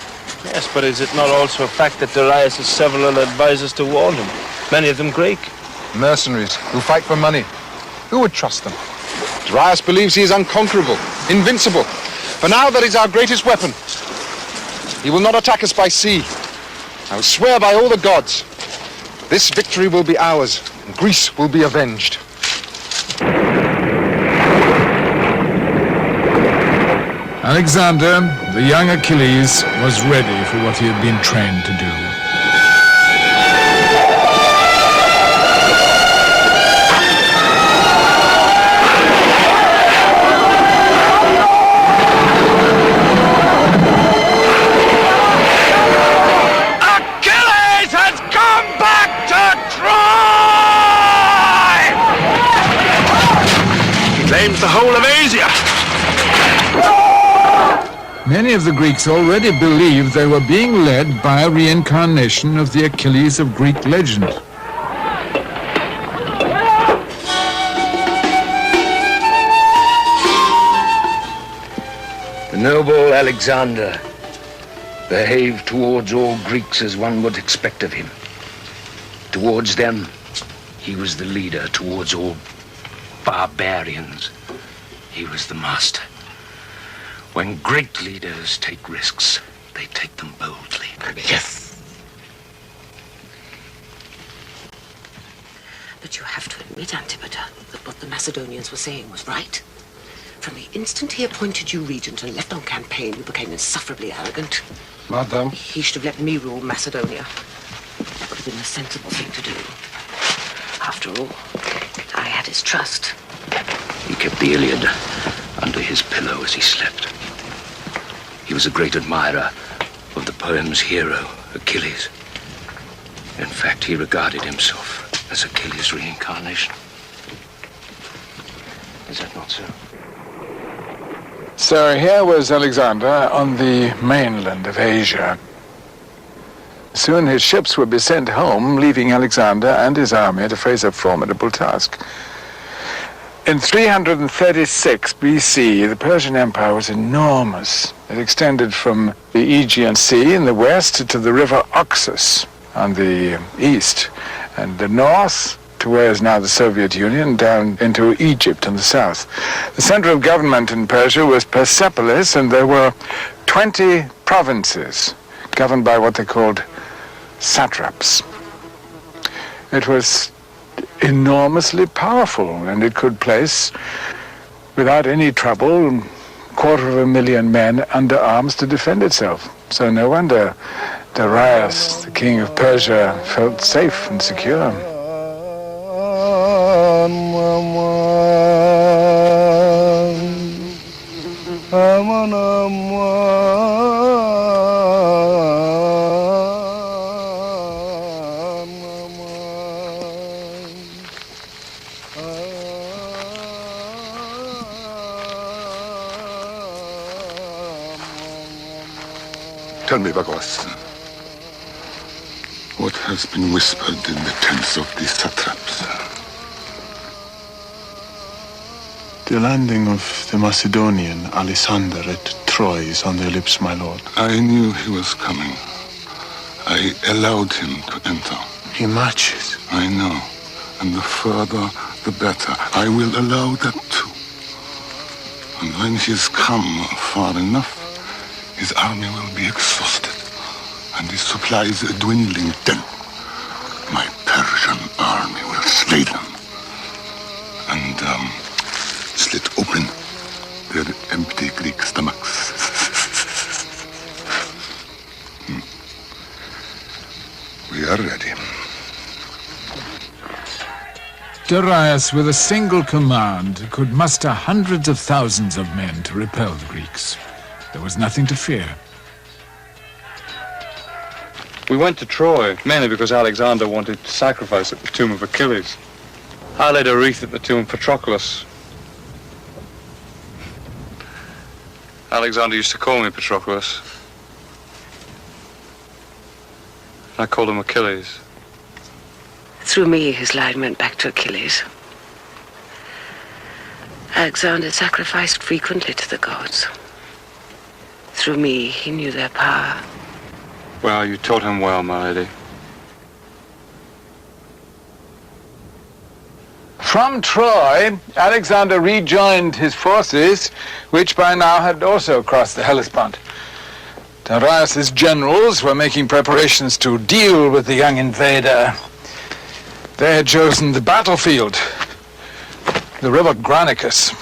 Yes, but is it not also a fact that Darius has several advisors to warn him, many of them Greek? Mercenaries who fight for money. Who would trust them? Darius believes he is unconquerable, invincible. For now, that is our greatest weapon. He will not attack us by sea. I will swear by all the gods. This victory will be ours, and Greece will be avenged. Alexander, the young Achilles, was ready for what he had been trained to do. Achilles has come back to Troy! He claims the whole of Asia. Many of the Greeks already believed they were being led by a reincarnation of the Achilles of Greek legend. The noble Alexander behaved towards all Greeks as one would expect of him. Towards them, he was the leader. Towards all barbarians, he was the master. When great leaders take risks, they take them boldly. Yes. But you have to admit, Antipater, that what the Macedonians were saying was right. From the instant he appointed you regent and left on campaign, you became insufferably arrogant. Madame. He should have let me rule Macedonia. That would have been the sensible thing to do. After all, I had his trust. He kept the Iliad under his pillow as he slept. He was a great admirer of the poem's hero, Achilles. In fact, he regarded himself as Achilles' reincarnation. Is that not so? So here was Alexander on the mainland of Asia. Soon his ships would be sent home, leaving Alexander and his army to face a formidable task. In 336 BC, the Persian Empire was enormous. It extended from the Aegean Sea in the west to the river Oxus on the east, and the north to where is now the Soviet Union, down into Egypt in the south. The center of government in Persia was Persepolis, and there were 20 provinces governed by what they called satraps. It was enormously powerful, and it could place, without any trouble, 250,000 men under arms to defend itself. So no wonder Darius, the king of Persia, felt safe and secure. Tell me, Bagos, what has been whispered in the tents of these satraps? The landing of the Macedonian Alexander at Troy is on their lips, my lord. I knew he was coming. I allowed him to enter. He marches. I know. And the further, the better. I will allow that too. And when he has come far enough, his army will be exhausted, and his supplies dwindling. Then my Persian army will slay them and slit open their empty Greek stomachs. We are ready. Darius, with a single command, could muster hundreds of thousands of men to repel the Greeks. There was nothing to fear. We went to Troy, mainly because Alexander wanted to sacrifice at the tomb of Achilles. I laid a wreath at the tomb of Patroclus. Alexander used to call me Patroclus. I called him Achilles. Through me, his line went back to Achilles. Alexander sacrificed frequently to the gods. Through me, he knew their power. Well, you taught him well, my lady. From Troy, Alexander rejoined his forces, which by now had also crossed the Hellespont. Darius's generals were making preparations to deal with the young invader. They had chosen the battlefield, the river Granicus.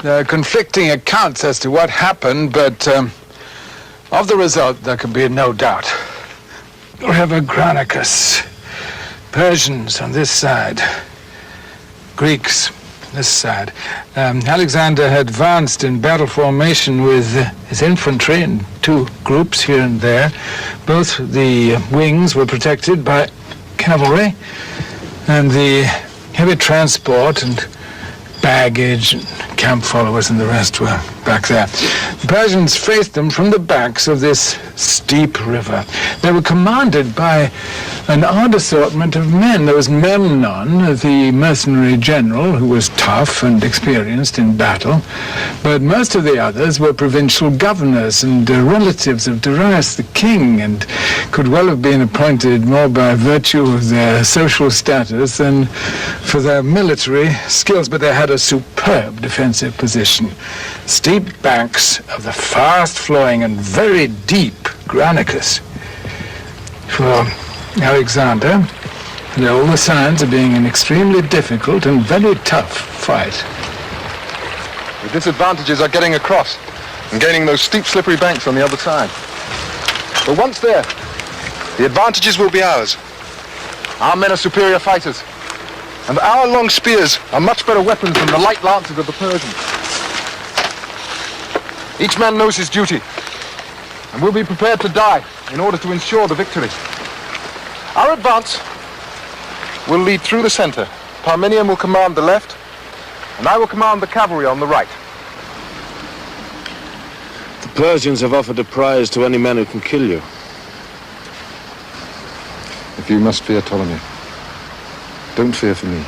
There are conflicting accounts as to what happened, but of the result there can be no doubt. River Granicus. Persians on this side, Greeks on this side. Alexander had advanced in battle formation with his infantry in two groups here and there. Both the wings were protected by cavalry, and the heavy transport and baggage and camp followers and the rest were back there. The Persians faced them from the banks of this steep river. They were commanded by an odd assortment of men. There was Memnon, the mercenary general, who was tough and experienced in battle, but most of the others were provincial governors and relatives of Darius the king, and could well have been appointed more by virtue of their social status than for their military skills, but they had a superb defensive position. Steep banks of the fast-flowing and very deep Granicus. For Alexander, there are all the signs of being an extremely difficult and very tough fight. The disadvantages are getting across and gaining those steep, slippery banks on the other side. But once there, the advantages will be ours. Our men are superior fighters, and our long spears are much better weapons than the light lances of the Persians. Each man knows his duty, and will be prepared to die in order to ensure the victory. Our advance will lead through the center. Parmenion will command the left, and I will command the cavalry on the right. The Persians have offered a prize to any man who can kill you. If you must fear Ptolemy, don't fear for me.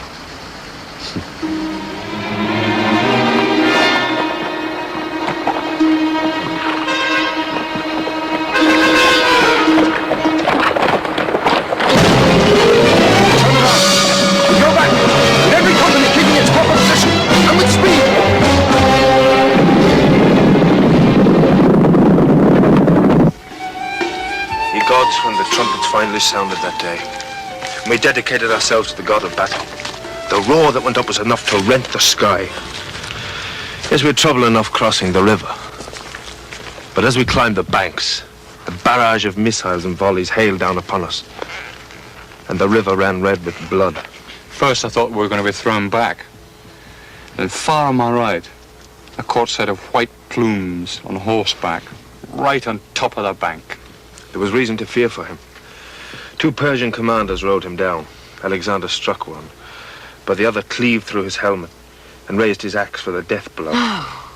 When the trumpets finally sounded that day, and we dedicated ourselves to the god of battle. The roar that went up was enough to rent the sky. Yes, we had trouble enough crossing the river. But as we climbed the banks, a barrage of missiles and volleys hailed down upon us, and the river ran red with blood. First I thought we were going to be thrown back. Then far on my right, I caught sight of white plumes on horseback, right on top of the bank. There was reason to fear for him. 2 Persian commanders rode him down. Alexander struck one, but the other cleaved through his helmet and raised his axe for the death blow.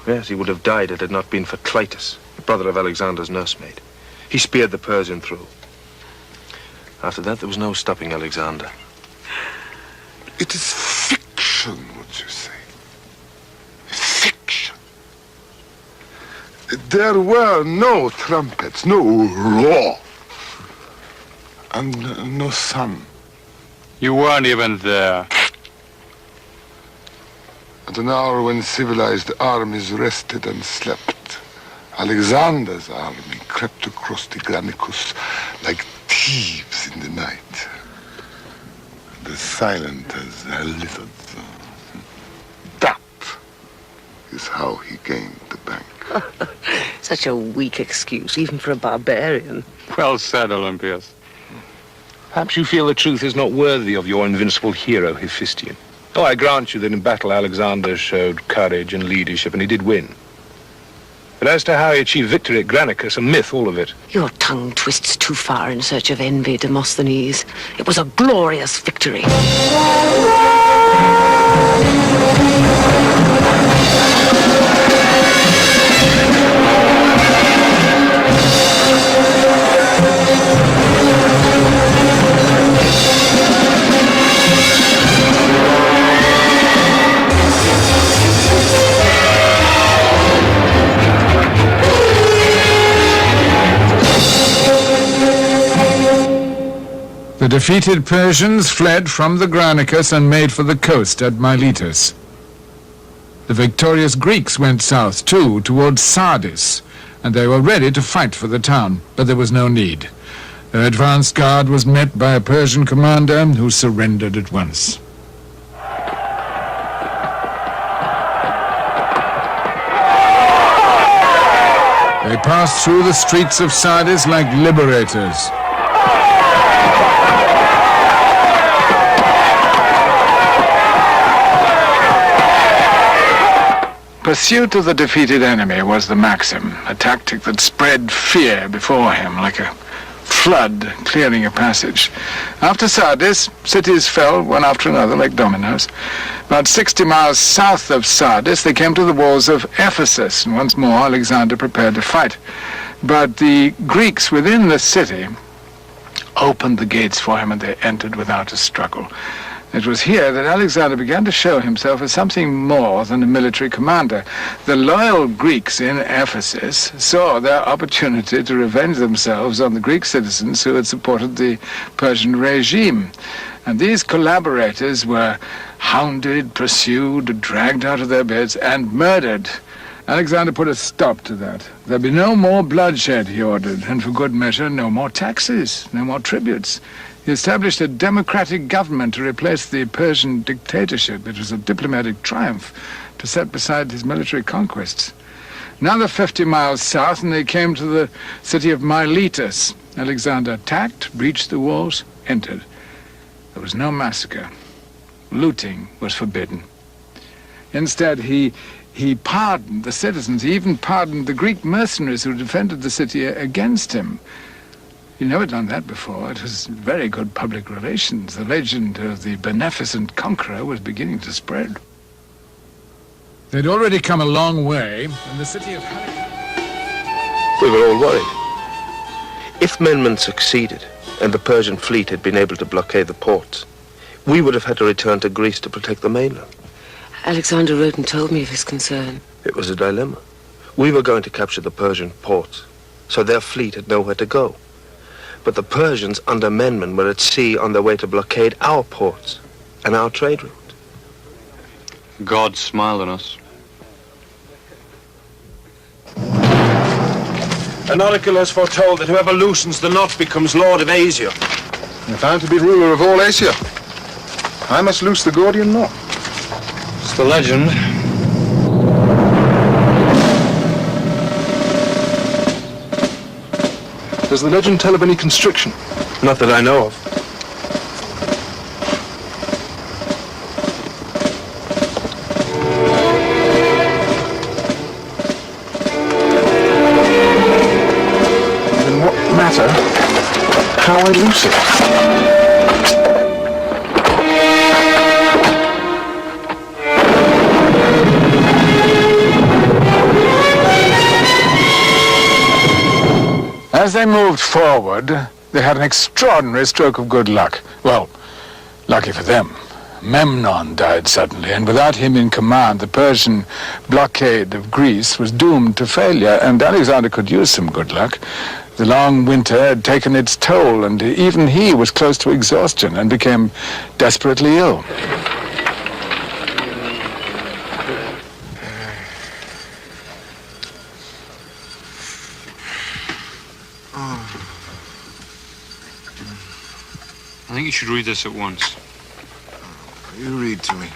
Yes, he would have died if it had not been for Clytus, the brother of Alexander's nursemaid. He speared the Persian through. After that, there was no stopping Alexander. It is fiction, what you say. Fiction. There were no trumpets, no roar, and no sun. You weren't even there. At an hour when civilized armies rested and slept, Alexander's army crept across the Granicus like thieves in the night. As silent as a lizard. That is how he gained the bank. Such a weak excuse, even for a barbarian. Well said, Olympias. Perhaps you feel the truth is not worthy of your invincible hero, Hephaestion. Oh, I grant you that in battle Alexander showed courage and leadership, and he did win. But as to how he achieved victory at Granicus, a myth, all of it. Your tongue twists too far in search of envy, Demosthenes. It was a glorious victory. The defeated Persians fled from the Granicus and made for the coast at Miletus. The victorious Greeks went south too, towards Sardis, and they were ready to fight for the town, but there was no need. Their advance guard was met by a Persian commander who surrendered at once. They passed through the streets of Sardis like liberators. Pursuit of the defeated enemy was the maxim, a tactic that spread fear before him like a flood clearing a passage. After Sardis, cities fell one after another like dominoes. About 60 miles south of Sardis, they came to the walls of Ephesus, and once more Alexander prepared to fight. But the Greeks within the city opened the gates for him, and they entered without a struggle. It was here that Alexander began to show himself as something more than a military commander. The loyal Greeks in Ephesus saw their opportunity to revenge themselves on the Greek citizens who had supported the Persian regime. And these collaborators were hounded, pursued, dragged out of their beds, and murdered. Alexander put a stop to that. There'd be no more bloodshed, he ordered, and for good measure, no more taxes, no more tributes. He established a democratic government to replace the Persian dictatorship. It was a diplomatic triumph to set beside his military conquests. Another 50 miles south, and they came to the city of Miletus. Alexander attacked, breached the walls, entered. There was no massacre. Looting was forbidden. Instead, he pardoned the citizens. He even pardoned the Greek mercenaries who defended the city against him. You've never done that before. It was very good public relations. The legend of the beneficent conqueror was beginning to spread. They'd already come a long way, and the city of We were all worried. If Memnon succeeded, and the Persian fleet had been able to blockade the ports, we would have had to return to Greece to protect the mainland. Alexander wrote and told me of his concern. It was a dilemma. We were going to capture the Persian ports, so their fleet had nowhere to go. But the Persians under Memnon were at sea on their way to blockade our ports and our trade route. God smiled on us. An oracle has foretold that whoever loosens the knot becomes Lord of Asia. If I'm to be ruler of all Asia, I must loose the Gordian knot. It's the legend. Does the legend tell of any constriction? Not that I know of. Then what matter how I loose it? As they moved forward, they had an extraordinary stroke of good luck. Well, lucky for them. Memnon died suddenly, and without him in command, the Persian blockade of Greece was doomed to failure, and Alexander could use some good luck. The long winter had taken its toll, and even he was close to exhaustion and became desperately ill. I think you should read this at once. You read to me.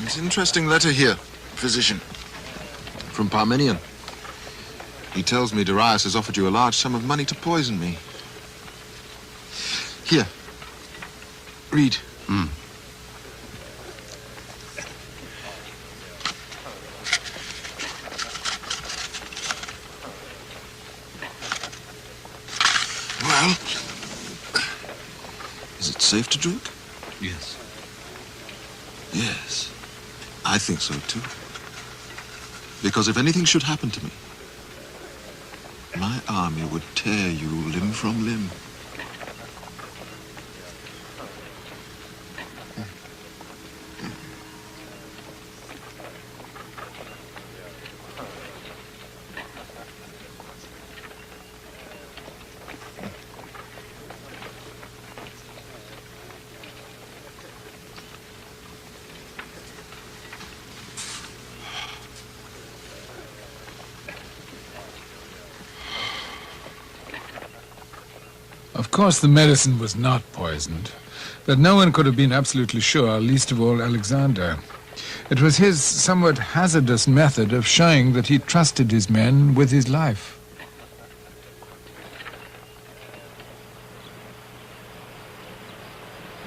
It's an interesting letter here, physician. From Parmenion. He tells me Darius has offered you a large sum of money to poison me. Here. Read. Well, is it safe to drink? Yes. Yes, I think so too. Because if anything should happen to me, my army would tear you limb from limb. Of course, the medicine was not poisoned, but no one could have been absolutely sure, least of all Alexander. It was his somewhat hazardous method of showing that he trusted his men with his life.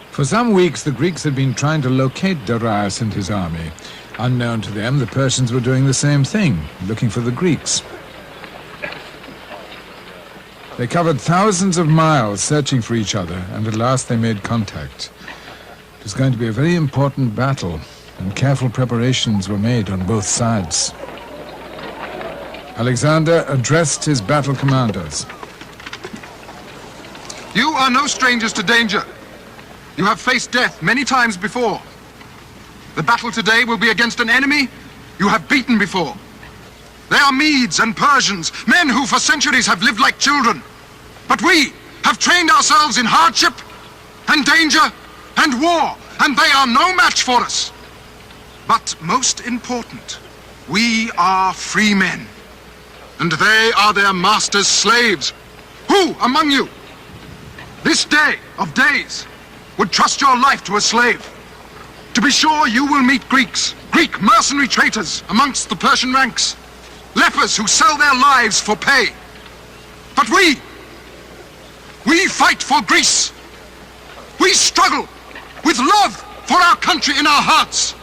For some weeks, the Greeks had been trying to locate Darius and his army. Unknown to them, the Persians were doing the same thing, looking for the Greeks. They covered thousands of miles searching for each other, and at last they made contact. It was going to be a very important battle, and careful preparations were made on both sides. Alexander addressed his battle commanders. You are no strangers to danger. You have faced death many times before. The battle today will be against an enemy you have beaten before. They are Medes and Persians, men who for centuries have lived like children. But we have trained ourselves in hardship and danger and war, and they are no match for us. But most important, we are free men, and they are their masters' slaves. Who among you, this day of days, would trust your life to a slave? To be sure, you will meet Greeks, Greek mercenary traitors amongst the Persian ranks, lepers who sell their lives for pay. But we We fight for Greece. We struggle with love for our country in our hearts.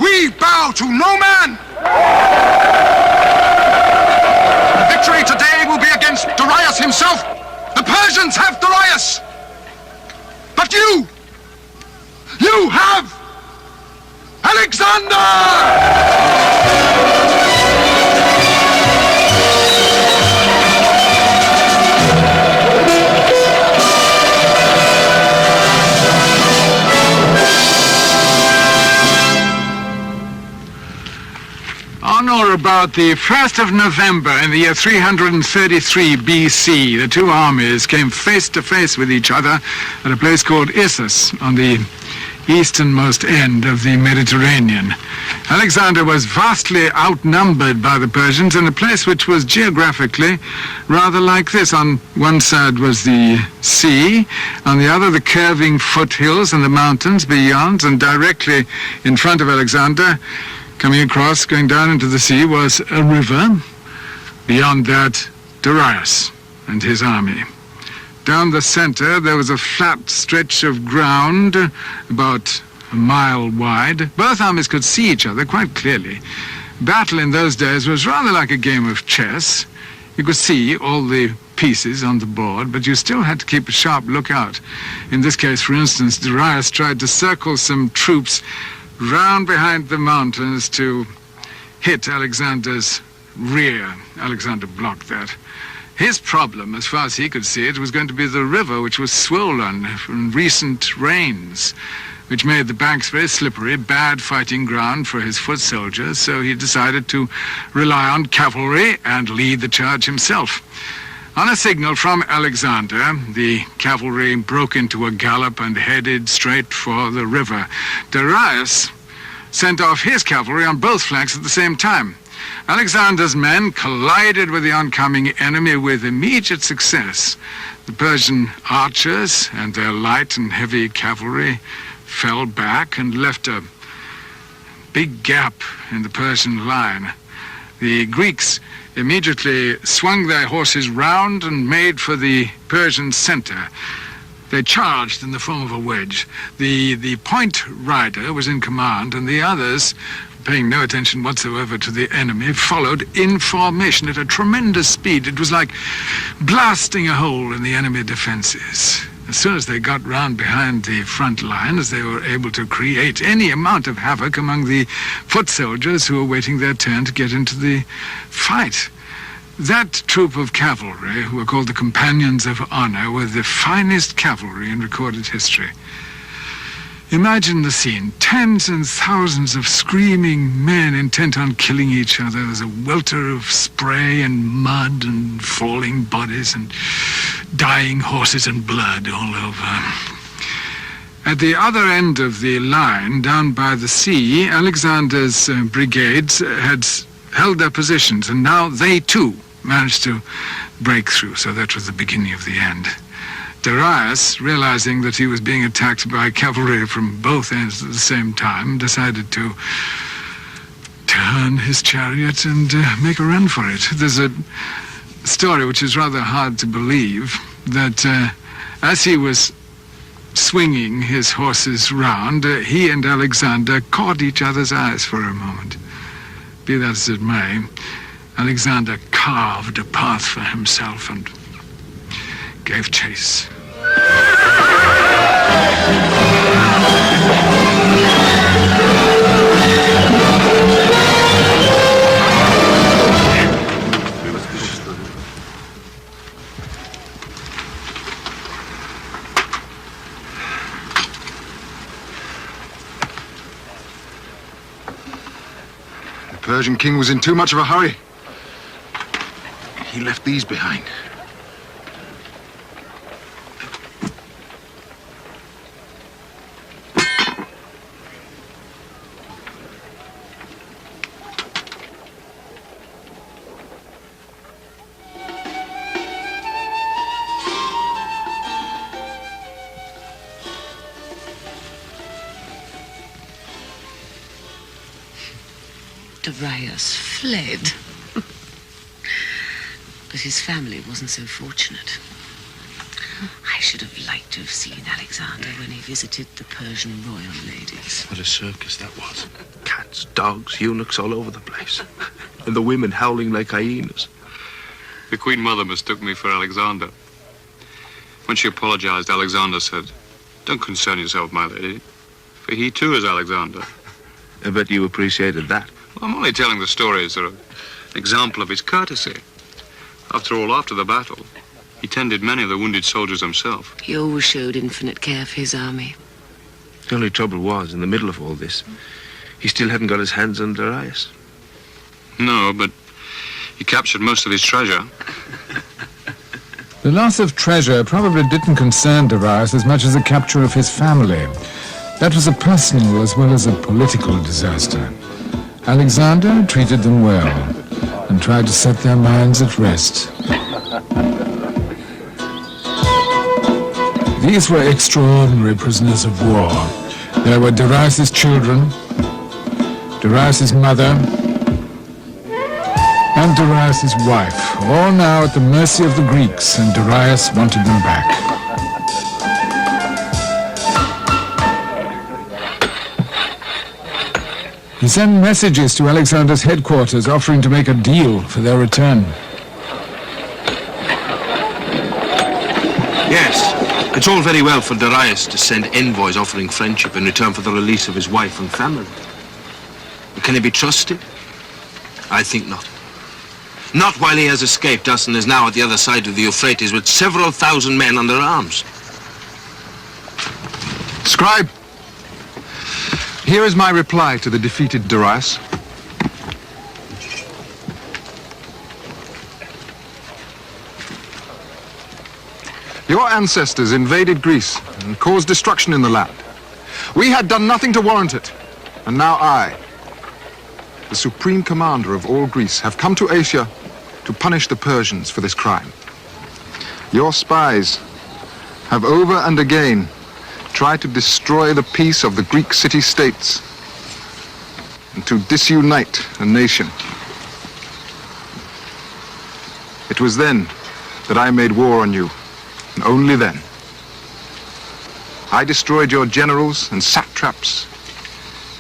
We bow to no man. The victory today will be against Darius himself. The Persians have Darius. But you have Alexander! On or about the 1st of November in the year 333 BC, the two armies came face to face with each other at a place called Issus on the easternmost end of the Mediterranean. Alexander was vastly outnumbered by the Persians in a place which was geographically rather like this. On one side was the sea, on the other the curving foothills and the mountains beyond, and directly in front of Alexander, coming across, going down into the sea, was a river. Beyond that, Darius and his army. Down the center, there was a flat stretch of ground about a mile wide. Both armies could see each other quite clearly. Battle in those days was rather like a game of chess. You could see all the pieces on the board, but you still had to keep a sharp lookout. In this case, for instance, Darius tried to circle some troops round behind the mountains to hit Alexander's rear. Alexander blocked that. His problem, as far as he could see it, was going to be the river, which was swollen from recent rains, which made the banks very slippery, bad fighting ground for his foot soldiers, so he decided to rely on cavalry and lead the charge himself. On a signal from Alexander, the cavalry broke into a gallop and headed straight for the river. Darius sent off his cavalry on both flanks at the same time. Alexander's men collided with the oncoming enemy with immediate success. The Persian archers and their light and heavy cavalry fell back and left a big gap in the Persian line. The Greeks immediately swung their horses round and made for the Persian center. They charged in the form of a wedge. The point rider was in command, and the others, paying no attention whatsoever to the enemy, followed in formation at a tremendous speed. It was like blasting a hole in the enemy defenses. As soon as they got round behind the front lines, they were able to create any amount of havoc among the foot soldiers who were waiting their turn to get into the fight. That troop of cavalry, who were called the Companions of Honor, were the finest cavalry in recorded history. Imagine the scene. Tens and thousands of screaming men intent on killing each other. There's a welter of spray and mud and falling bodies and dying horses and blood all over. At the other end of the line, down by the sea, Alexander's brigades had held their positions, and now they too managed to break through. So that was the beginning of the end. Darius, realizing that he was being attacked by cavalry from both ends at the same time, decided to turn his chariot and make a run for it. There's a story which is rather hard to believe, that as he was swinging his horses round, he and Alexander caught each other's eyes for a moment. Be that as it may, Alexander carved a path for himself and gave chase. The Persian king was in too much of a hurry. He left these behind. Darius fled. But his family wasn't so fortunate. should have liked to have seen Alexander when he visited the Persian royal ladies. What a circus that was. Cats, dogs, eunuchs all over the place. And the women howling like hyenas. The Queen Mother mistook me for Alexander. When she apologized, Alexander said, "Don't concern yourself, my lady, for he too is Alexander." I bet you appreciated that. Well, I'm only telling the story as an example of his courtesy. After all, after the battle, he tended many of the wounded soldiers himself. He always showed infinite care for his army. The only trouble was, in the middle of all this, he still hadn't got his hands on Darius. No, but he captured most of his treasure. The loss of treasure probably didn't concern Darius as much as the capture of his family. That was a personal as well as a political disaster. Alexander treated them well and tried to set their minds at rest. These were extraordinary prisoners of war. There were Darius' children, Darius' mother, and Darius' wife, all now at the mercy of the Greeks, and Darius wanted them back. He sent messages to Alexander's headquarters offering to make a deal for their return. Yes, it's all very well for Darius to send envoys offering friendship in return for the release of his wife and family. But can he be trusted? I think not. Not while he has escaped us and is now at the other side of the Euphrates with several thousand men under arms. Scribe, here is my reply to the defeated Darius. Your ancestors invaded Greece and caused destruction in the land. We had done nothing to warrant it, and now I, the supreme commander of all Greece, have come to Asia to punish the Persians for this crime. Your spies have over and again tried to destroy the peace of the Greek city-states and to disunite a nation. It was then that I made war on you, and only then. I destroyed your generals and satraps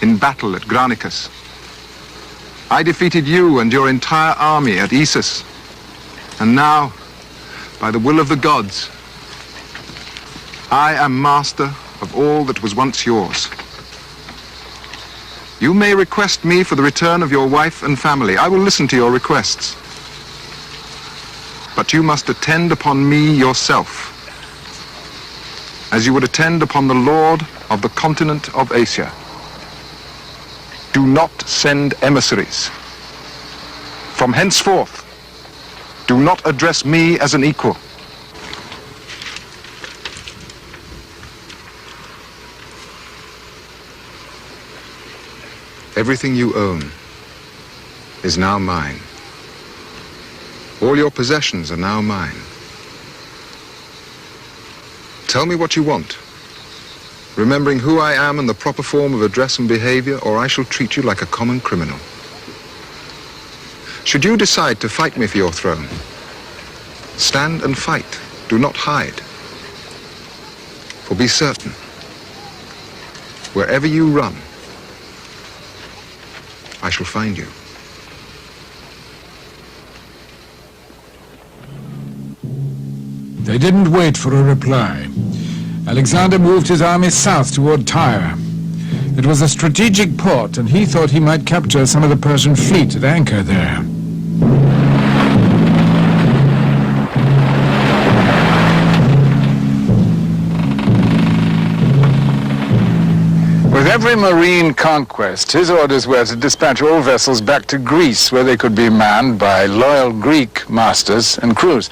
in battle at Granicus. I defeated you and your entire army at Issus. And now, by the will of the gods, I am master of all that was once yours. You may request me for the return of your wife and family. I will listen to your requests. But you must attend upon me yourself, as you would attend upon the Lord of the continent of Asia. Do not send emissaries. From henceforth, do not address me as an equal. Everything you own is now mine. All your possessions are now mine. Tell me what you want, remembering who I am and the proper form of address and behavior, or I shall treat you like a common criminal. Should you decide to fight me for your throne, stand and fight. Do not hide. For be certain, wherever you run, I shall find you. They didn't wait for a reply. Alexander moved his army south toward Tyre. It was a strategic port, and he thought he might capture some of the Persian fleet at anchor there. With every marine conquest, his orders were to dispatch all vessels back to Greece, where they could be manned by loyal Greek masters and crews.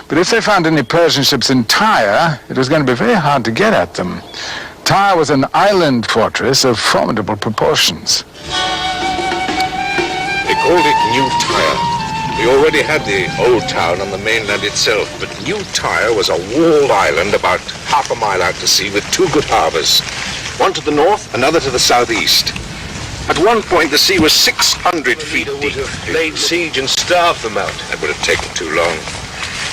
But if they found any Persian ships in Tyre, it was going to be very hard to get at them. Tyre was an island fortress of formidable proportions. They called it New Tyre. We already had the old town on the mainland itself, but New Tyre was a walled island about half a mile out to sea with two good harbors. One to the north, another to the southeast. At one point, the sea was 600 feet deep. Laid siege and starved them out. That would have taken too long.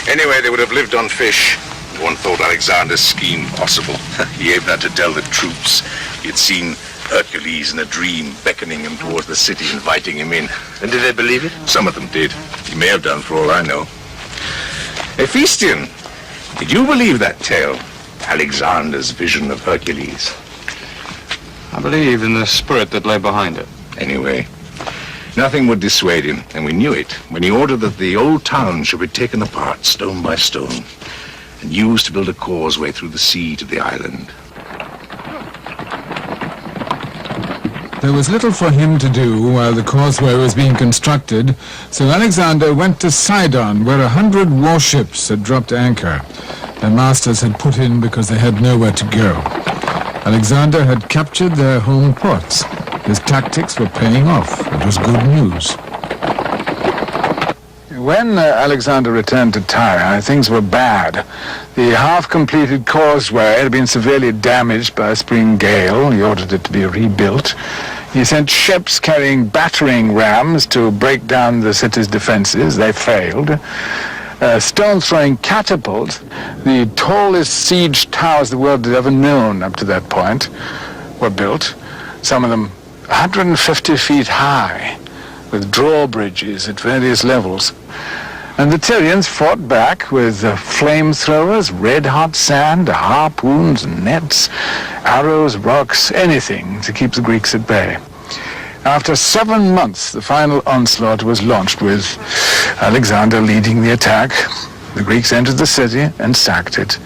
Anyway, they would have lived on fish. One thought Alexander's scheme possible. He even had to tell the troops he had seen Hercules in a dream beckoning him towards the city, inviting him in. And did they believe it? Some of them did. He may have done, for all I know. Hephaestion, did you believe that tale? Alexander's vision of Hercules? I believe in the spirit that lay behind it. Anyway, nothing would dissuade him, and we knew it when he ordered that the old town should be taken apart, stone by stone, and used to build a causeway through the sea to the island. There was little for him to do while the causeway was being constructed, so Alexander went to Sidon, where 100 warships had dropped anchor. Their masters had put in because they had nowhere to go. Alexander had captured their home ports. His tactics were paying off. It was good news. When Alexander returned to Tyre, things were bad. The half-completed causeway had been severely damaged by a spring gale. He ordered it to be rebuilt. He sent ships carrying battering rams to break down the city's defenses. They failed. Stone-throwing catapults, the tallest siege towers the world had ever known up to that point, were built. Some of them 150 feet high, with drawbridges at various levels. And the Tyrians fought back with flamethrowers, red-hot sand, harpoons, nets, arrows, rocks, anything to keep the Greeks at bay. After 7 months, the final onslaught was launched, with Alexander leading the attack. The Greeks entered the city and sacked it.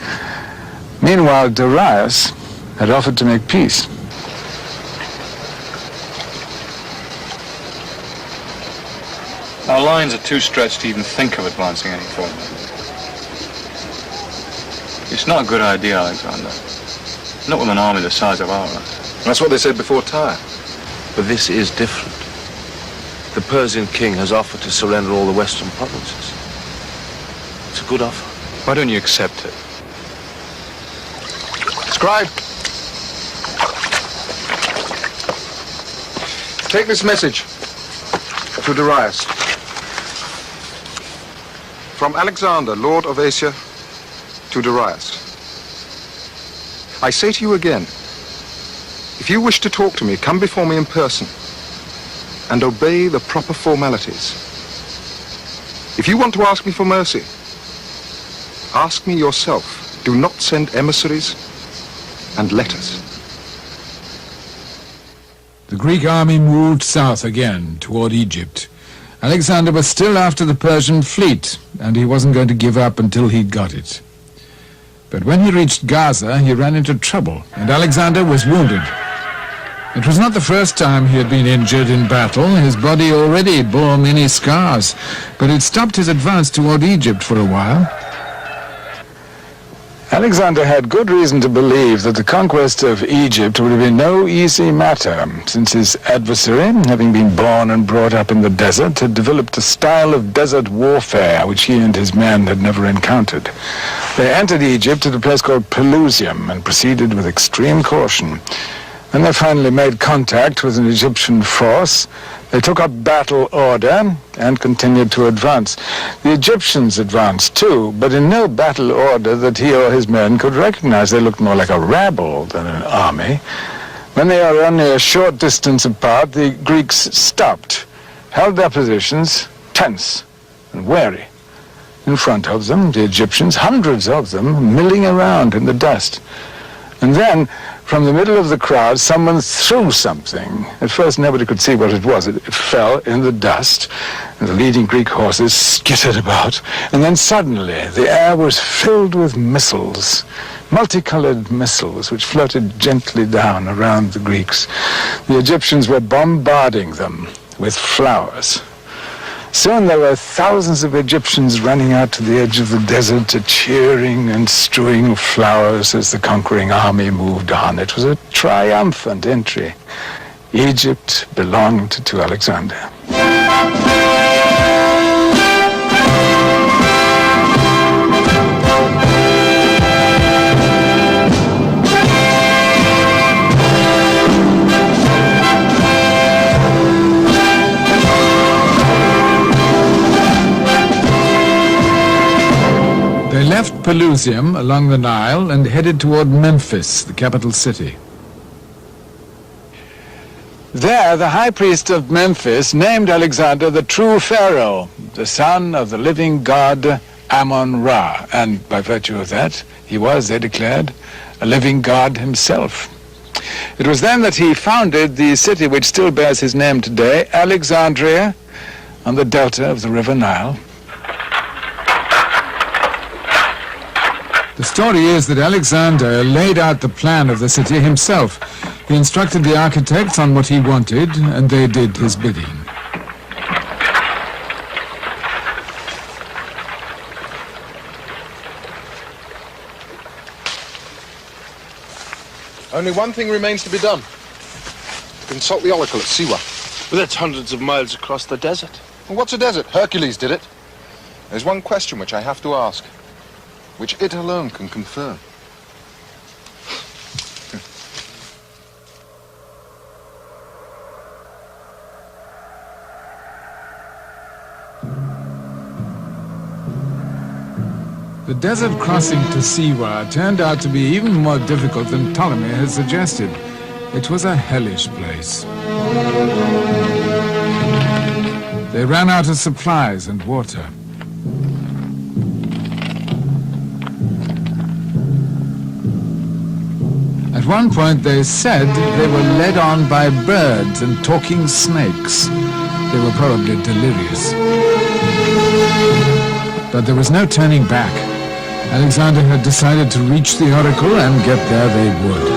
Meanwhile, Darius had offered to make peace. Our lines are too stretched to even think of advancing any further. It's not a good idea, Alexander. Not with an army the size of ours. That's what they said before Tyre. But this is different. The Persian king has offered to surrender all the western provinces. It's a good offer. Why don't you accept it? Scribe, take this message to Darius. From Alexander, Lord of Asia, to Darius. I say to you again, if you wish to talk to me, come before me in person and obey the proper formalities. If you want to ask me for mercy, ask me yourself. Do not send emissaries and letters. The Greek army moved south again toward Egypt. Alexander was still after the Persian fleet, and he wasn't going to give up until he'd got it. But when he reached Gaza, he ran into trouble, and Alexander was wounded. It was not the first time he had been injured in battle. His body already bore many scars, but it stopped his advance toward Egypt for a while. Alexander had good reason to believe that the conquest of Egypt would have been no easy matter, since his adversary, having been born and brought up in the desert, had developed a style of desert warfare which he and his men had never encountered. They entered Egypt at a place called Pelusium and proceeded with extreme caution. When they finally made contact with an Egyptian force, they took up battle order and continued to advance. The Egyptians advanced too, but in no battle order that he or his men could recognize. They looked more like a rabble than an army. When they were only a short distance apart, the Greeks stopped, held their positions, tense and wary. In front of them, the Egyptians, hundreds of them, milling around in the dust. And then, from the middle of the crowd, someone threw something. At first, nobody could see what it was. It fell in the dust, and the leading Greek horses skittered about. And then suddenly, the air was filled with missiles, multicolored missiles, which floated gently down around the Greeks. The Egyptians were bombarding them with flowers. Soon there were thousands of Egyptians running out to the edge of the desert, cheering and strewing flowers as the conquering army moved on. It was a triumphant entry. Egypt belonged to Alexander. They left Pelusium along the Nile and headed toward Memphis, the capital city. There, the high priest of Memphis named Alexander the true pharaoh, the son of the living god Ammon-Ra, and by virtue of that, he was, they declared, a living god himself. It was then that he founded the city which still bears his name today, Alexandria, on the delta of the River Nile. The story is that Alexander laid out the plan of the city himself. He instructed the architects on what he wanted, and they did his bidding. Only one thing remains to be done. Consult the oracle at Siwa. But that's hundreds of miles across the desert. Well, what's a desert? Hercules did it. There's one question which I have to ask, which it alone can confirm. The desert crossing to Siwa turned out to be even more difficult than Ptolemy had suggested. It was a hellish place. They ran out of supplies and water. At one point they said they were led on by birds and talking snakes. They were probably delirious. But there was no turning back. Alexander had decided to reach the oracle, and get there they would.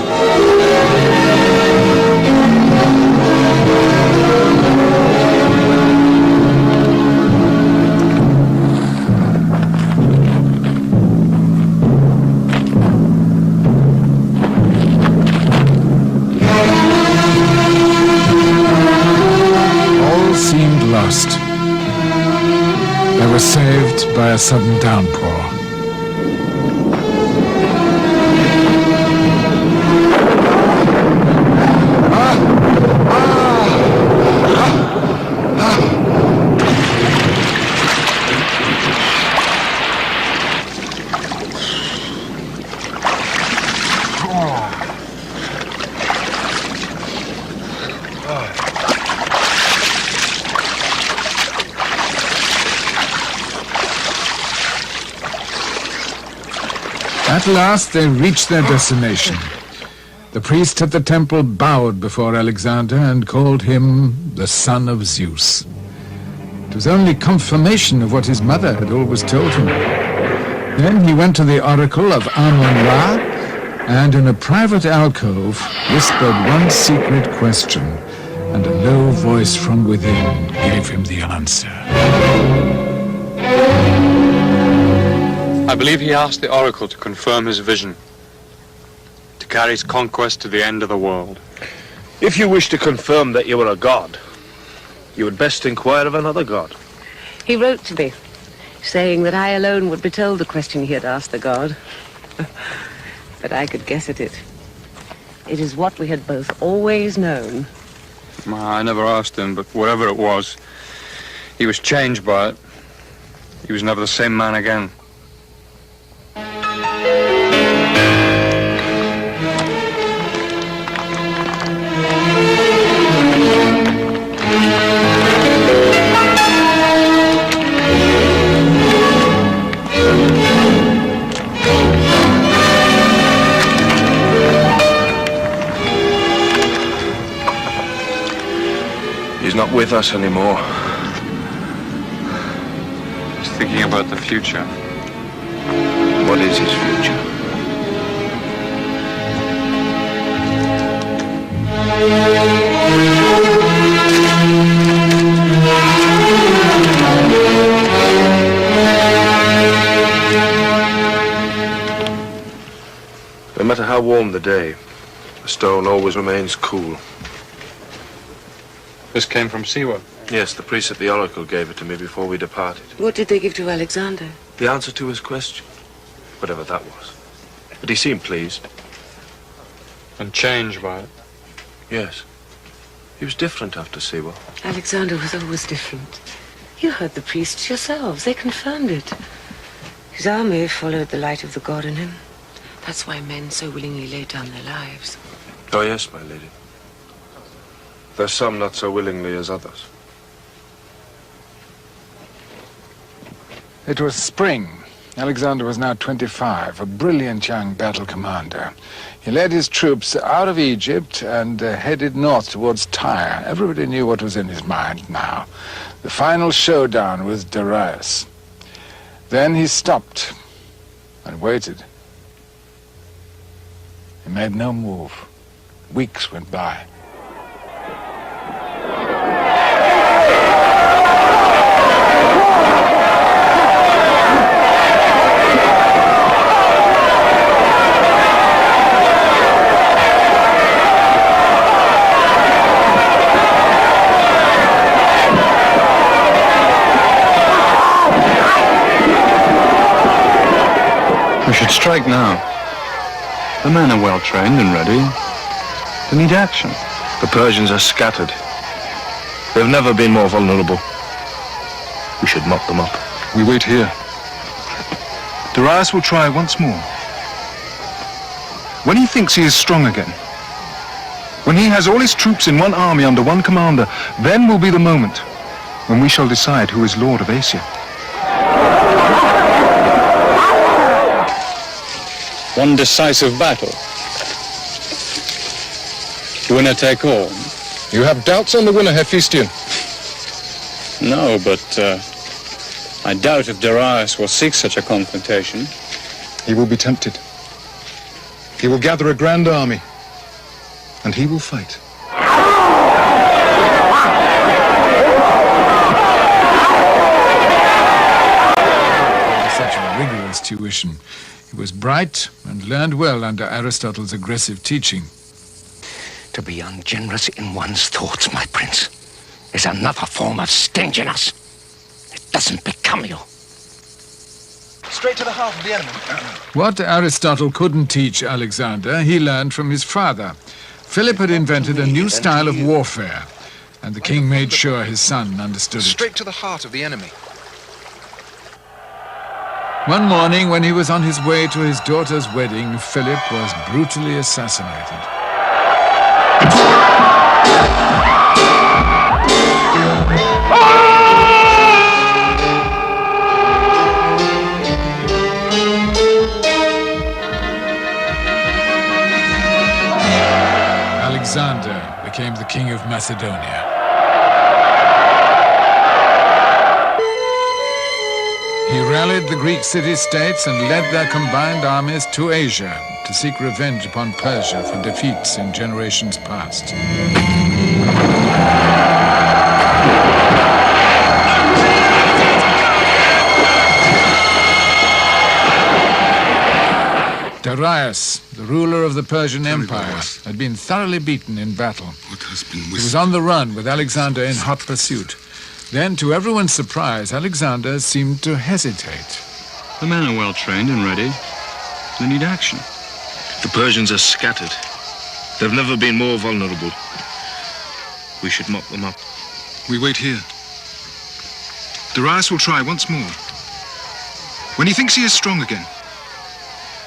All seemed lost. They were saved by a sudden downpour. At last they reached their destination. The priest at the temple bowed before Alexander and called him the son of Zeus. It was only confirmation of what his mother had always told him. Then he went to the oracle of Ammon-Ra and in a private alcove whispered one secret question, and a low voice from within gave him the answer. I believe he asked the oracle to confirm his vision, to carry his conquest to the end of the world. If you wish to confirm that you are a god, you would best inquire of another god. He wrote to me, saying that I alone would be told the question he had asked the god. But I could guess at it. It is what we had both always known. I never asked him, but whatever it was, he was changed by it. He was never the same man again. He's not with us anymore. He's thinking about the future. What is his future? No matter how warm the day, the stone always remains cool. This came from Siwa? Yes, the priest at the oracle gave it to me before we departed. What did they give to Alexander? The answer to his question, whatever that was. But he seemed pleased. And changed by it? Yes. He was different after Siwa. Alexander was always different. You heard the priests yourselves. They confirmed it. His army followed the light of the god in him. That's why men so willingly laid down their lives. Oh, yes, my lady. There's some not so willingly as others. It was spring. Alexander was now 25, a brilliant young battle commander. He led his troops out of Egypt and headed north towards Tyre. Everybody knew what was in his mind now. The final showdown with Darius. Then he stopped and waited. He made no move. Weeks went by. We should strike now. The men are well trained and ready. They need action. The Persians are scattered. They've never been more vulnerable. We should mop them up. We wait here. Darius will try once more. When he thinks he is strong again, when he has all his troops in one army under one commander, then will be the moment when we shall decide who is Lord of Asia. One decisive battle. Winner take all. You have doubts on the winner, Hephaestion? No, but I doubt if Darius will seek such a confrontation. He will be tempted. He will gather a grand army, and he will fight. Such a rigorous tuition. He was bright and learned well under Aristotle's aggressive teaching. To be ungenerous in one's thoughts, my prince, is another form of stinginess. It doesn't become you. Straight to the heart of the enemy. What Aristotle couldn't teach Alexander, he learned from his father. Philip had invented a new style of warfare, and the king made sure his son understood it. Straight to the heart of the enemy. One morning, when he was on his way to his daughter's wedding, Philip was brutally assassinated. Alexander became the king of Macedonia. He rallied the Greek city-states and led their combined armies to Asia to seek revenge upon Persia for defeats in generations past. Darius, the ruler of the Persian Empire, had been thoroughly beaten in battle. He was on the run with Alexander in hot pursuit. Then, to everyone's surprise, Alexander seemed to hesitate. The men are well trained and ready. They need action. The Persians are scattered. They've never been more vulnerable. We should mop them up. We wait here. Darius will try once more. When he thinks he is strong again,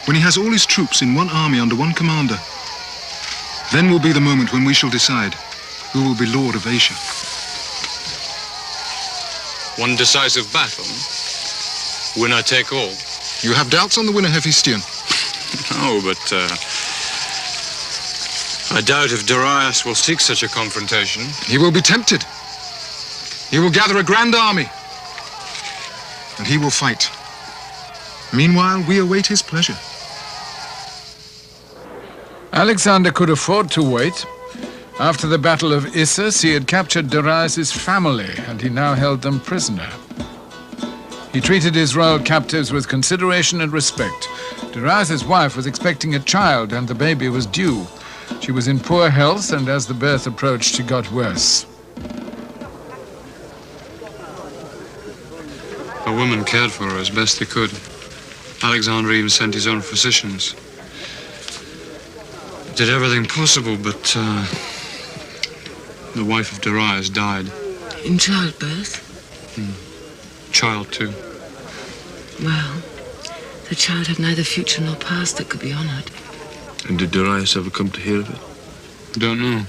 when he has all his troops in one army under one commander, then will be the moment when we shall decide who will be Lord of Asia. One decisive battle. Winner take all. You have doubts on the winner, Hephaestion? No, but I doubt if Darius will seek such a confrontation. He will be tempted. He will gather a grand army, and he will fight. Meanwhile, we await his pleasure. Alexander could afford to wait. After the Battle of Issus, he had captured Darius's family, and he now held them prisoner. He treated his royal captives with consideration and respect. Darius's wife was expecting a child, and the baby was due. She was in poor health, and as the birth approached, she got worse. The women cared for her as best they could. Alexander even sent his own physicians. Did everything possible, but the wife of Darius died. In childbirth? Child, too. Well, The child had neither future nor past that could be honored. And did Darius ever come to hear of it? Don't know.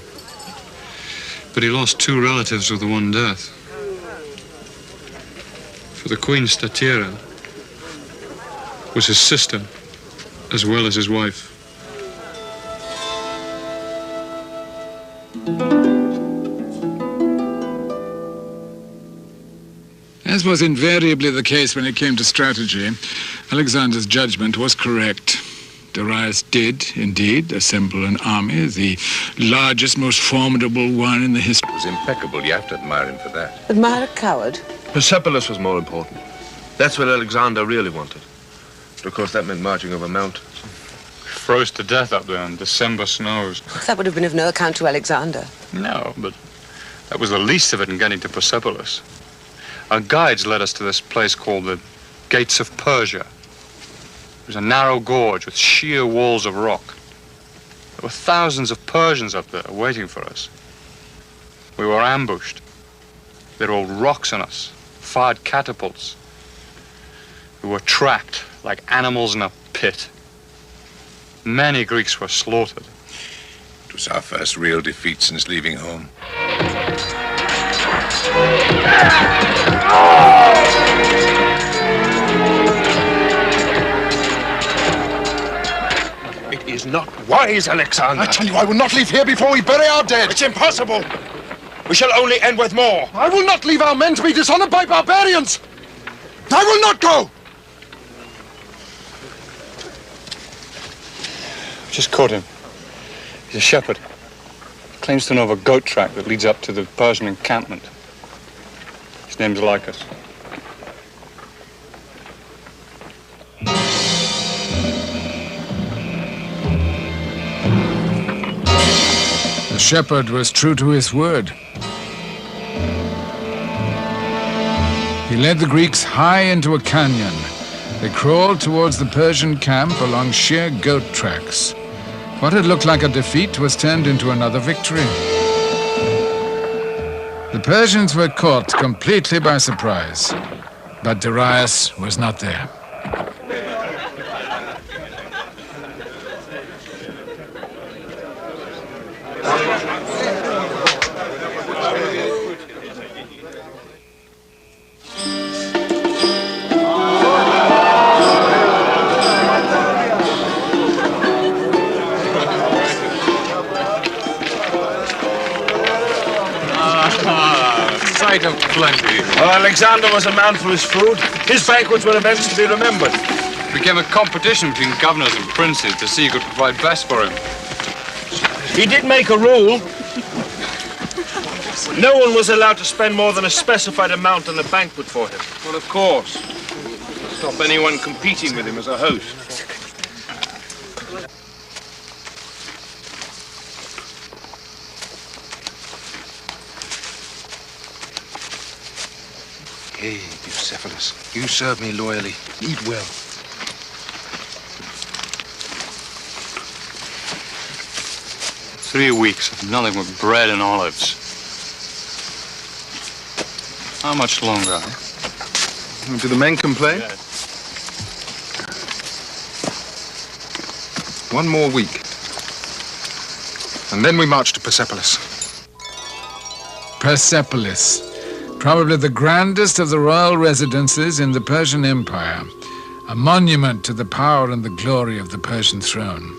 But he lost 2 relatives with the one death. For the Queen Statira was his sister, as well as his wife. As was invariably the case when it came to strategy, Alexander's judgment was correct. Darius did, indeed, assemble an army, the largest, most formidable one in the history. It was impeccable. You have to admire him for that. Admire a coward? Persepolis was more important. That's what Alexander really wanted. But of course, that meant marching over mountains. Froze to death up there in December snows. That would have been of no account to Alexander. No, but that was the least of it in getting to Persepolis. Our guides led us to this place called the Gates of Persia. It was a narrow gorge with sheer walls of rock. There were thousands of Persians up there waiting for us. We were ambushed. They rolled rocks on us, fired catapults. We were tracked like animals in a pit. Many Greeks were slaughtered. It was our first real defeat since leaving home. It is not wise, Alexander. I tell you, I will not leave here before we bury our dead. It's impossible. We shall only end with more. I will not leave our men to be dishonored by barbarians. I will not go. Just caught him. He's a shepherd. Claims to know of a goat track that leads up to the Persian encampment. His name's Lycus. The shepherd was true to his word. He led the Greeks high into a canyon. They crawled towards the Persian camp along sheer goat tracks. What had looked like a defeat was turned into another victory. The Persians were caught completely by surprise, but Darius was not there. Sight of plenty. Well, Alexander was a man for his food. His banquets were events to be remembered. It became a competition between governors and princes to see who could provide best for him. He did make a rule. No one was allowed to spend more than a specified amount on the banquet for him. Well, of course. Stop anyone competing with him as a host. Hey, Bucephalus, you serve me loyally. Eat well. Three weeks of nothing but bread and olives. How much longer? Do the men complain? Yeah. One more week. And then we march to Persepolis. Persepolis, probably the grandest of the royal residences in the Persian Empire, a monument to the power and the glory of the Persian throne.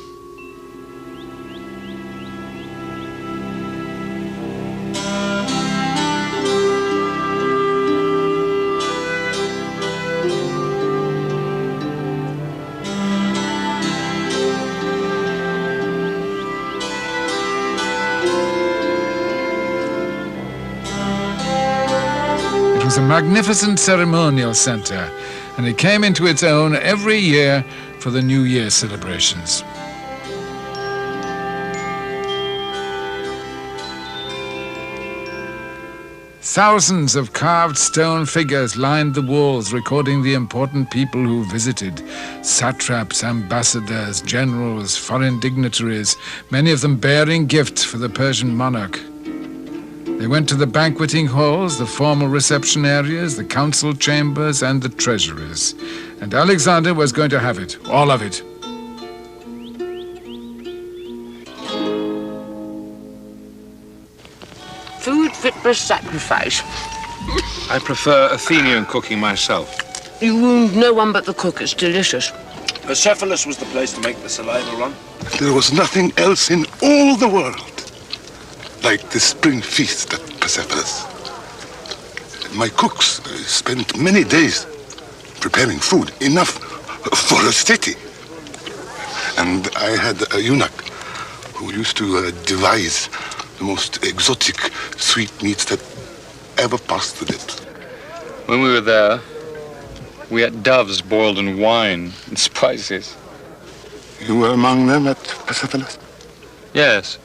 It was a magnificent ceremonial center, and it came into its own every year for the New Year celebrations. Thousands of carved stone figures lined the walls, recording the important people who visited: satraps, ambassadors, generals, foreign dignitaries, many of them bearing gifts for the Persian monarch. They went to the banqueting halls, the formal reception areas, the council chambers, and the treasuries. And Alexander was going to have it, all of it. Food fit for sacrifice. I prefer Athenian cooking myself. You wound no one but the cook. It's delicious. Persepolis was the place to make the saliva run. There was nothing else in all the world like the spring feast at Persepolis. My cooks spent many days preparing food, enough for a city. And I had a eunuch who used to devise the most exotic sweetmeats that ever passed the lips. When we were there, we ate doves boiled in wine and spices. You were among them at Persepolis? Yes.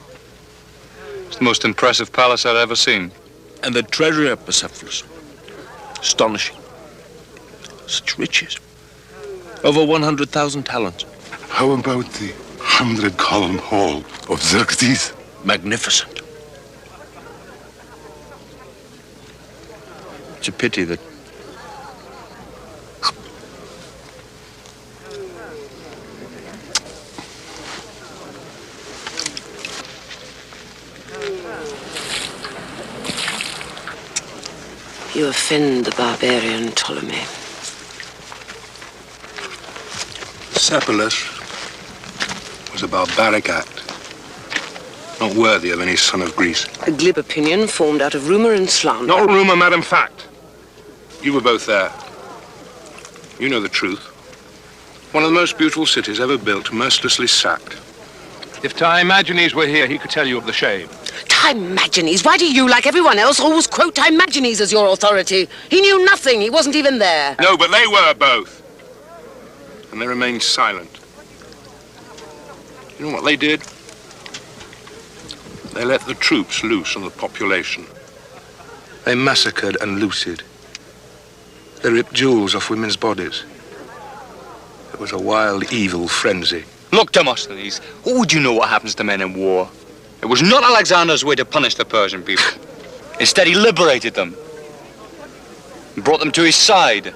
It's the most impressive palace I'd ever seen. And the treasury at Persepolis. Astonishing. Such riches. Over 100,000 talents. How about the 100-column hall of Xerxes? Magnificent. It's a pity that You offend the barbarian Ptolemy. Persepolis was a barbaric act, not worthy of any son of Greece. A glib opinion formed out of rumor and slander. Not rumor, madam, fact. You were both there. You know the truth. One of the most beautiful cities ever built, mercilessly sacked. if Timagenes were here, he could tell you of the shame. Timagenes? Why do you, like everyone else, always quote Timagenes as your authority? He knew nothing. He wasn't even there. No, but they were both. And they remained silent. You know what they did? They let the troops loose on the population. They massacred and looted. They ripped jewels off women's bodies. It was a wild, evil frenzy. Look, Demosthenes, who would you know what happens to men in war? It was not Alexander's way to punish the Persian people. Instead, he liberated them. He brought them to his side.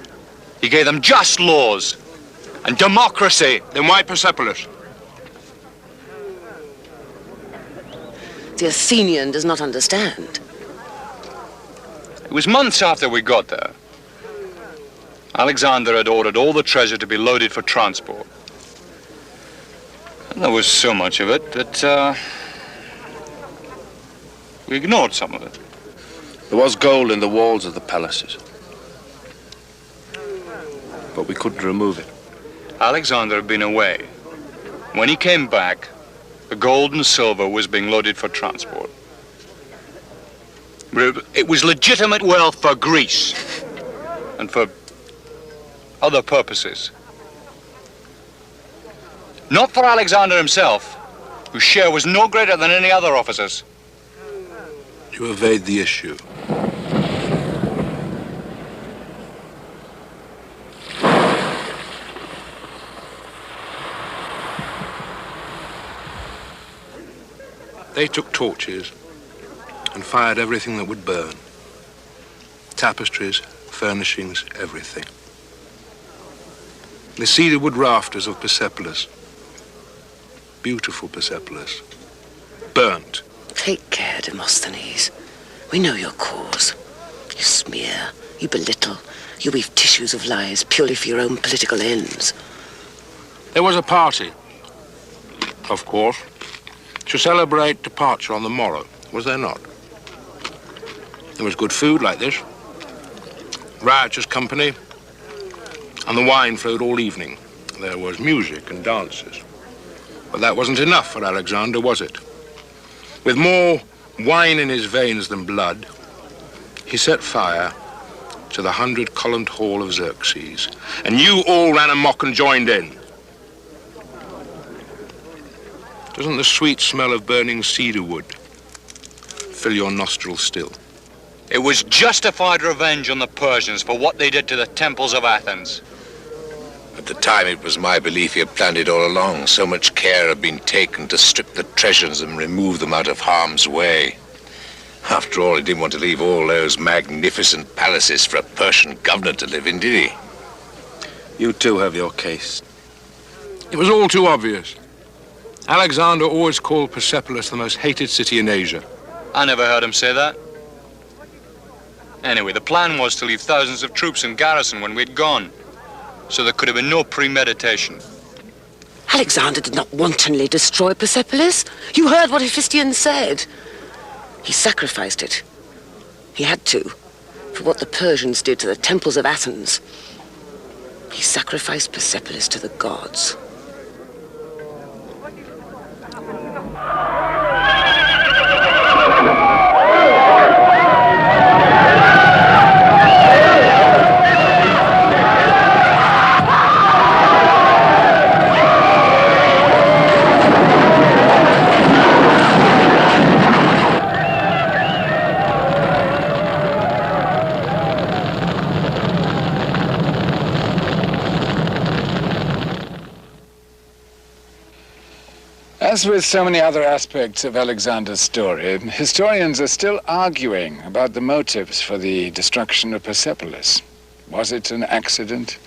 He gave them just laws and democracy. Then why Persepolis? The Athenian does not understand. It was months after we got there. Alexander had ordered all the treasure to be loaded for transport. And there was so much of it that we ignored some of it. There was gold in the walls of the palaces. But we couldn't remove it. Alexander had been away. When he came back, the gold and silver was being loaded for transport. It was legitimate wealth for Greece and for other purposes. Not for Alexander himself, whose share was no greater than any other officer's. You evade the issue. They took torches and fired everything that would burn. Tapestries, furnishings, everything. The cedar wood rafters of Persepolis, beautiful Persepolis, burnt. Take care, Demosthenes. We know your cause. You smear, you belittle, you weave tissues of lies purely for your own political ends. There was a party, of course, to celebrate departure on the morrow, was there not? There was good food like this, riotous company, and the wine flowed all evening. There was music and dances. But that wasn't enough for Alexander, was it? With more wine in his veins than blood, he set fire to the 100-columned hall of Xerxes, and you all ran amok and joined in. Doesn't the sweet smell of burning cedar wood fill your nostrils still? It was justified revenge on the Persians for what they did to the temples of Athens. At the time, it was my belief he had planned it all along. So much care had been taken to strip the treasures and remove them out of harm's way. After all, he didn't want to leave all those magnificent palaces for a Persian governor to live in, did he? You too have your case. It was all too obvious. Alexander always called Persepolis the most hated city in Asia. I never heard him say that. Anyway, the plan was to leave thousands of troops in garrison when we'd gone, so there could have been no premeditation. Alexander did not wantonly destroy Persepolis. You heard what Hephaestion said. He sacrificed it. He had to, for what the Persians did to the temples of Athens. He sacrificed Persepolis to the gods. As with so many other aspects of Alexander's story, historians are still arguing about the motives for the destruction of Persepolis. Was it an accident?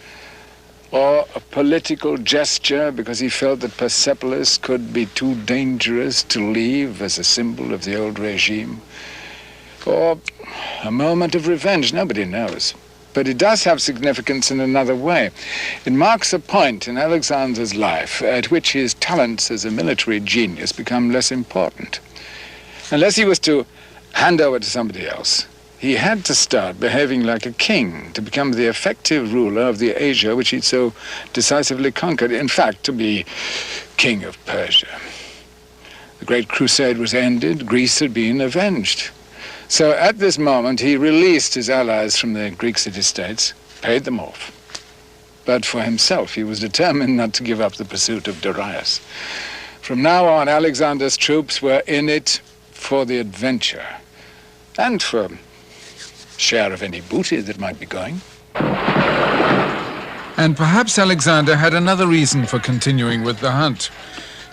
Or a political gesture because he felt that Persepolis could be too dangerous to leave as a symbol of the old regime? Or a moment of revenge? Nobody knows. But it does have significance in another way. It marks a point in Alexander's life at which his talents as a military genius become less important. Unless he was to hand over to somebody else, he had to start behaving like a king to become the effective ruler of the Asia which he'd so decisively conquered. In fact, to be king of Persia. The Great Crusade was ended. Greece had been avenged. So at this moment, he released his allies from the Greek city-states, paid them off. But for himself, he was determined not to give up the pursuit of Darius. From now on, Alexander's troops were in it for the adventure and for share of any booty that might be going. And perhaps Alexander had another reason for continuing with the hunt.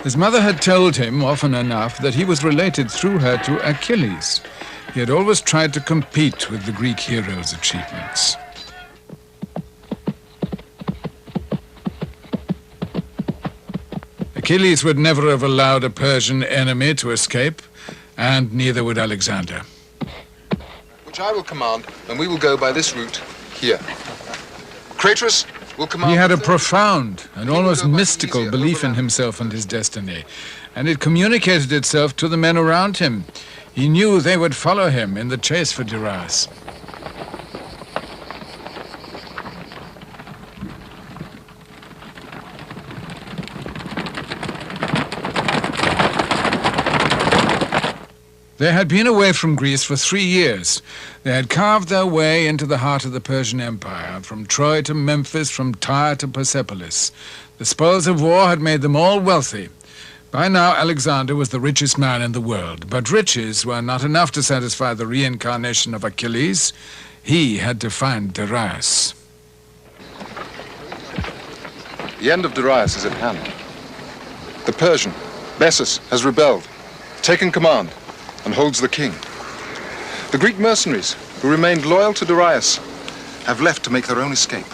His mother had told him often enough that he was related through her to Achilles. He had always tried to compete with the Greek heroes' achievements. Achilles would never have allowed a Persian enemy to escape, and neither would Alexander. Which I will command, and we will go by this route here. Craterus will command... He had a profound and almost mystical belief in himself and his destiny, and it communicated itself to the men around him. He knew they would follow him in the chase for Darius. They had been away from Greece for 3 years. They had carved their way into the heart of the Persian Empire, from Troy to Memphis, from Tyre to Persepolis. The spoils of war had made them all wealthy. By now, Alexander was the richest man in the world, but riches were not enough to satisfy the reincarnation of Achilles. He had to find Darius. The end of Darius is at hand. The Persian, Bessus, has rebelled, taken command, and holds the king. The Greek mercenaries, who remained loyal to Darius, have left to make their own escape.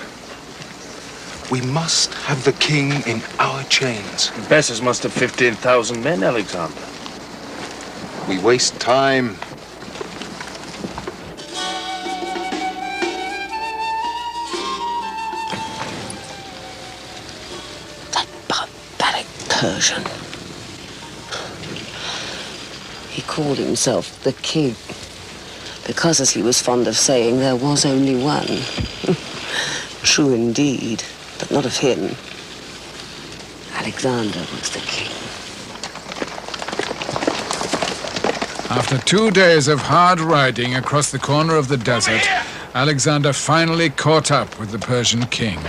We must have the king in our chains. Bessus must have 15,000 men, Alexander. We waste time. That barbaric Persian. He called himself the king, because, as he was fond of saying, there was only one. True indeed. But not of him. Alexander was the king. After 2 days of hard riding across the corner of the desert, Alexander finally caught up with the Persian king.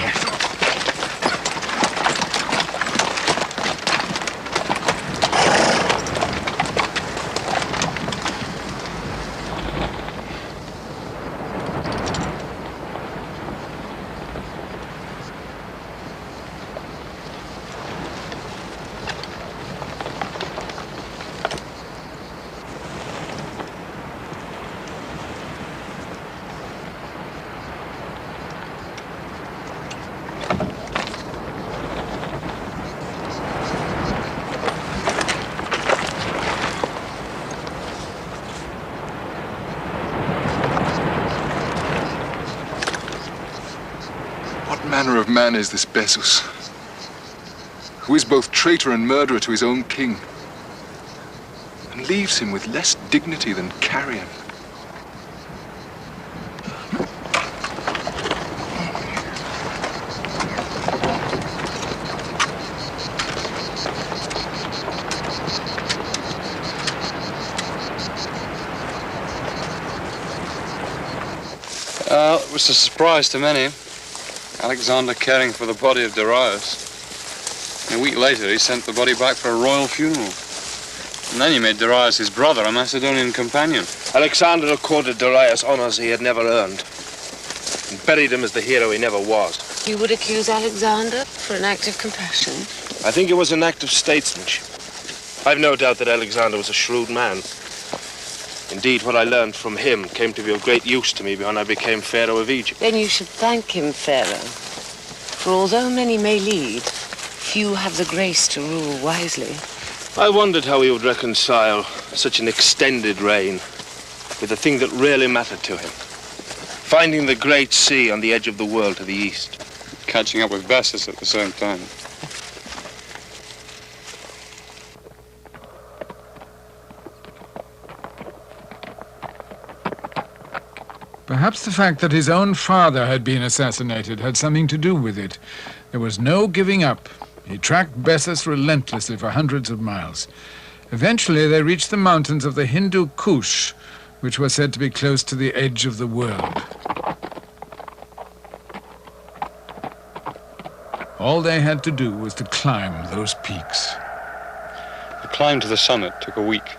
manner of man is this Bessus, who is both traitor and murderer to his own king, and leaves him with less dignity than carrion? It was a surprise to many. Alexander caring for the body of Darius. And a week later, he sent the body back for a royal funeral. And then he made Darius his brother, a Macedonian companion. Alexander accorded Darius honors he had never earned, and buried him as the hero he never was. You would accuse Alexander for an act of compassion? I think it was an act of statesmanship. I've no doubt that Alexander was a shrewd man. Indeed, what I learned from him came to be of great use to me when I became Pharaoh of Egypt. Then you should thank him, Pharaoh. For although many may lead, few have the grace to rule wisely. I wondered how he would reconcile such an extended reign with the thing that really mattered to him. Finding the great sea on the edge of the world to the east. Catching up with Bessus at the same time. Perhaps the fact that his own father had been assassinated had something to do with it. There was no giving up. He tracked Bessus relentlessly for hundreds of miles. Eventually, they reached the mountains of the Hindu Kush, which were said to be close to the edge of the world. All they had to do was to climb those peaks. The climb to the summit took a week.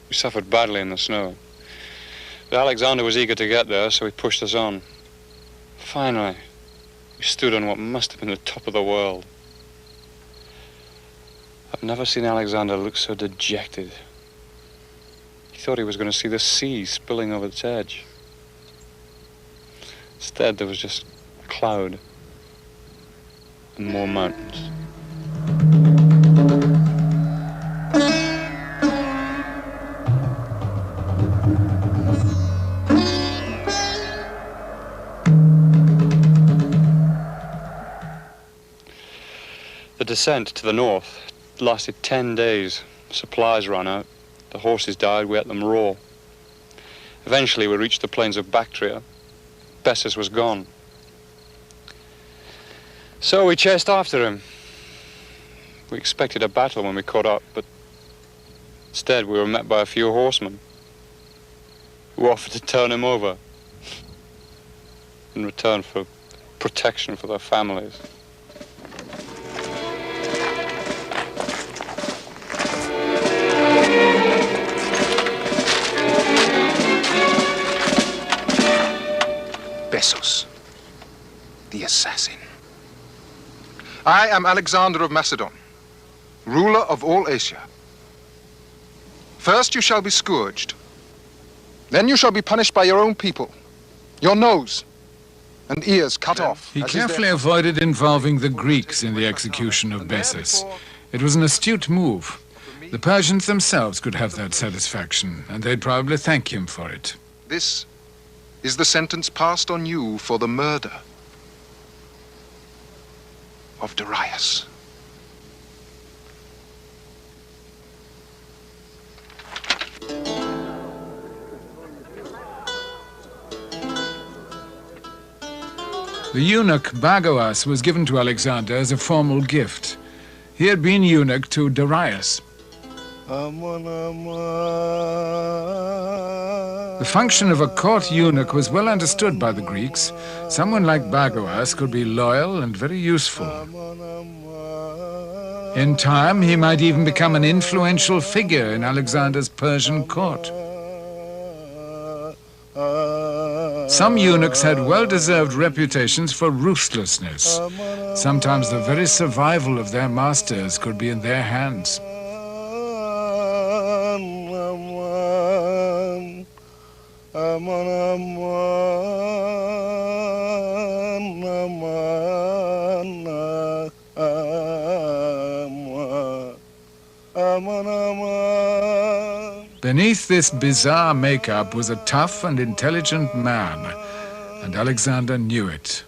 We suffered badly in the snow. But Alexander was eager to get there, so he pushed us on. Finally, we stood on what must have been the top of the world. I've never seen Alexander look so dejected. He thought he was going to see the sea spilling over its edge. Instead, there was just a cloud and more mountains. The descent to the north lasted 10 days. Supplies ran out. The horses died. We ate them raw. Eventually, we reached the plains of Bactria. Bessus was gone. So we chased after him. We expected a battle when we caught up, but instead we were met by a few horsemen who offered to turn him over in return for protection for their families. Bessus, the assassin. I am Alexander of Macedon, ruler of all Asia. First you shall be scourged. Then you shall be punished by your own people. Your nose and ears cut off. He carefully avoided involving the Greeks in the execution of Bessus. It was an astute move. The Persians themselves could have that satisfaction, and they'd probably thank him for it. This is the sentence passed on you for the murder of Darius. The eunuch Bagoas was given to Alexander as a formal gift. He had been eunuch to Darius. The function of a court eunuch was well understood by the Greeks. Someone like Bagoas could be loyal and very useful. In time, he might even become an influential figure in Alexander's Persian court. Some eunuchs had well-deserved reputations for ruthlessness. Sometimes the very survival of their masters could be in their hands. Beneath this bizarre makeup was a tough and intelligent man, and Alexander knew it.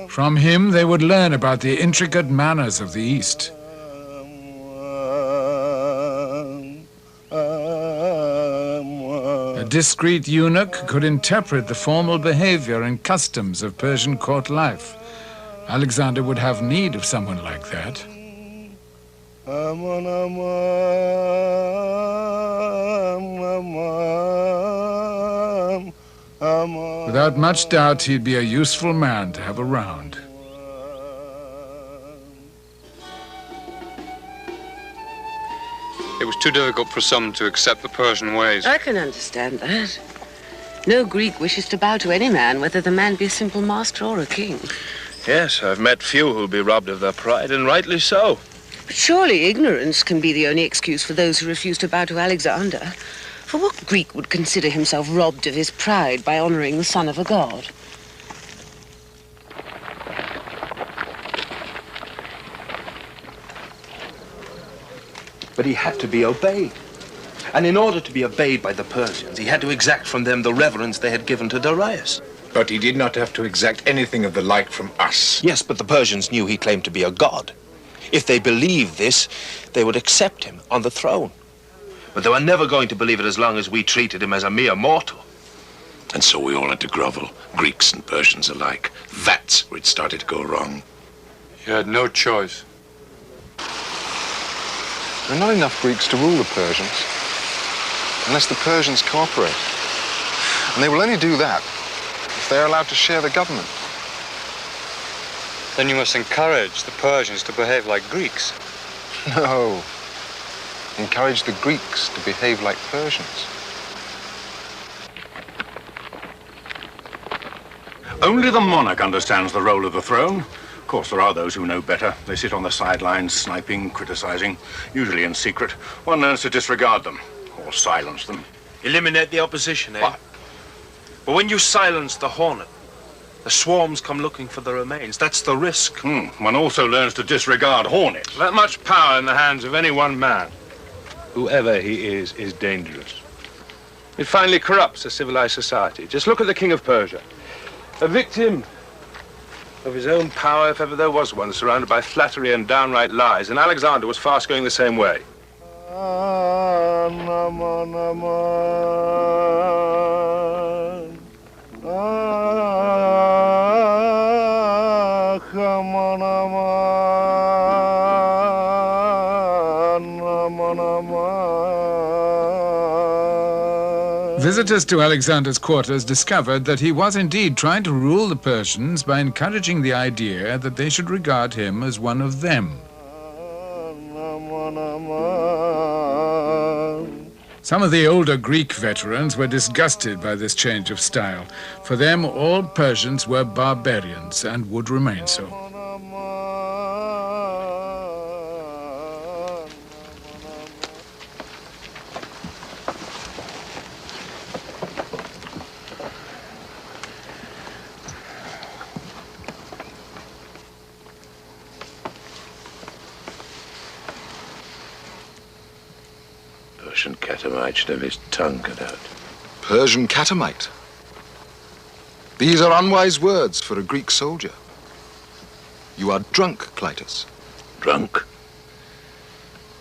From him they would learn about the intricate manners of the East. A discreet eunuch could interpret the formal behavior and customs of Persian court life. Alexander would have need of someone like that. Without much doubt, he'd be a useful man to have around. It was too difficult for some to accept the Persian ways. I can understand that. No Greek wishes to bow to any man, whether the man be a simple master or a king. Yes, I've met few who'll be robbed of their pride, and rightly so. But surely ignorance can be the only excuse for those who refuse to bow to Alexander. For what Greek would consider himself robbed of his pride by honoring the son of a god? But he had to be obeyed. And in order to be obeyed by the Persians, he had to exact from them the reverence they had given to Darius. But he did not have to exact anything of the like from us. Yes, but the Persians knew he claimed to be a god. If they believed this, they would accept him on the throne. But they were never going to believe it as long as we treated him as a mere mortal. And so we all had to grovel, Greeks and Persians alike. That's where it started to go wrong. You had no choice. There are not enough Greeks to rule the Persians unless the Persians cooperate. And they will only do that if they're allowed to share the government. Then you must encourage the Persians to behave like Greeks. No. Encourage the Greeks to behave like Persians. Only the monarch understands the role of the throne. Of course, there are those who know better. They sit on the sidelines, sniping, criticizing, usually in secret. One learns to disregard them, or silence them. Eliminate the opposition, eh? What? But when you silence the hornet, the swarms come looking for the remains. That's the risk. One also learns to disregard hornets. That much power in the hands of any one man, whoever he is dangerous. It finally corrupts a civilized society. Just look at the King of Persia. A victim of his own power, if ever there was one, surrounded by flattery and downright lies. And Alexander was fast going the same way. Visitors to Alexander's quarters discovered that he was indeed trying to rule the Persians by encouraging the idea that they should regard him as one of them. Some of the older Greek veterans were disgusted by this change of style. For them, all Persians were barbarians and would remain so. Persian catamite should have his tongue cut out. Persian catamite. These are unwise words for a Greek soldier. You are drunk, Clytus. Drunk?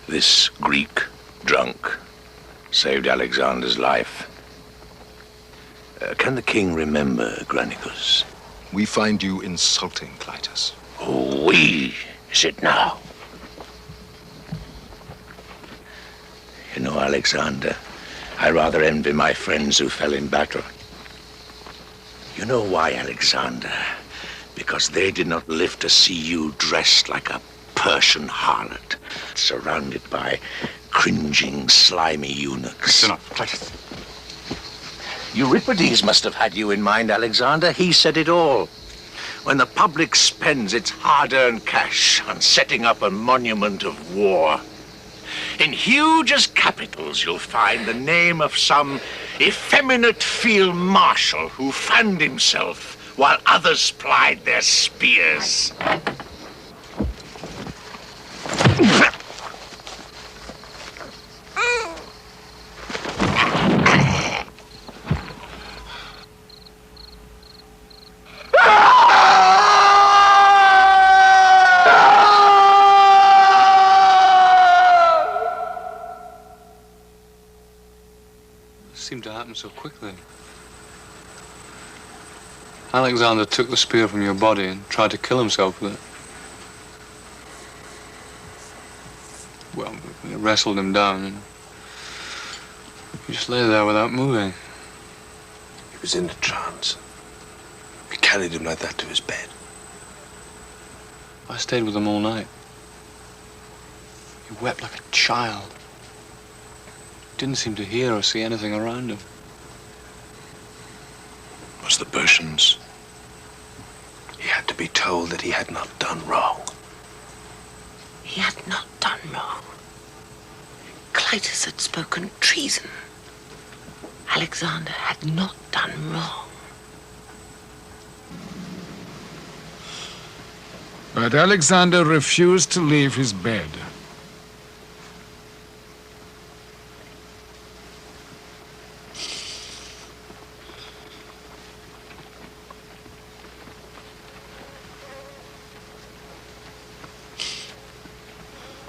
This Greek drunk saved Alexander's life. Can the king remember Granicus? We find you insulting, Clytus. Oh, we is it now? You know, Alexander, I rather envy my friends who fell in battle. You know why, Alexander? Because they did not live to see you dressed like a Persian harlot, surrounded by cringing, slimy eunuchs. Enough. Euripides must have had you in mind, Alexander. He said it all. When the public spends its hard-earned cash on setting up a monument of war, in hugest capitals, you'll find the name of some effeminate field marshal who fanned himself while others plied their spears. so quickly. Alexander took the spear from your body and tried to kill himself with it. Well, we wrestled him down and he just lay there without moving. He was in a trance. We carried him like that to his bed. I stayed with him all night. He wept like a child. Didn't seem to hear or see anything around him. Was the Persians. He had to be told that he had not done wrong. He had not done wrong. Clitus had spoken treason. Alexander had not done wrong. But Alexander refused to leave his bed.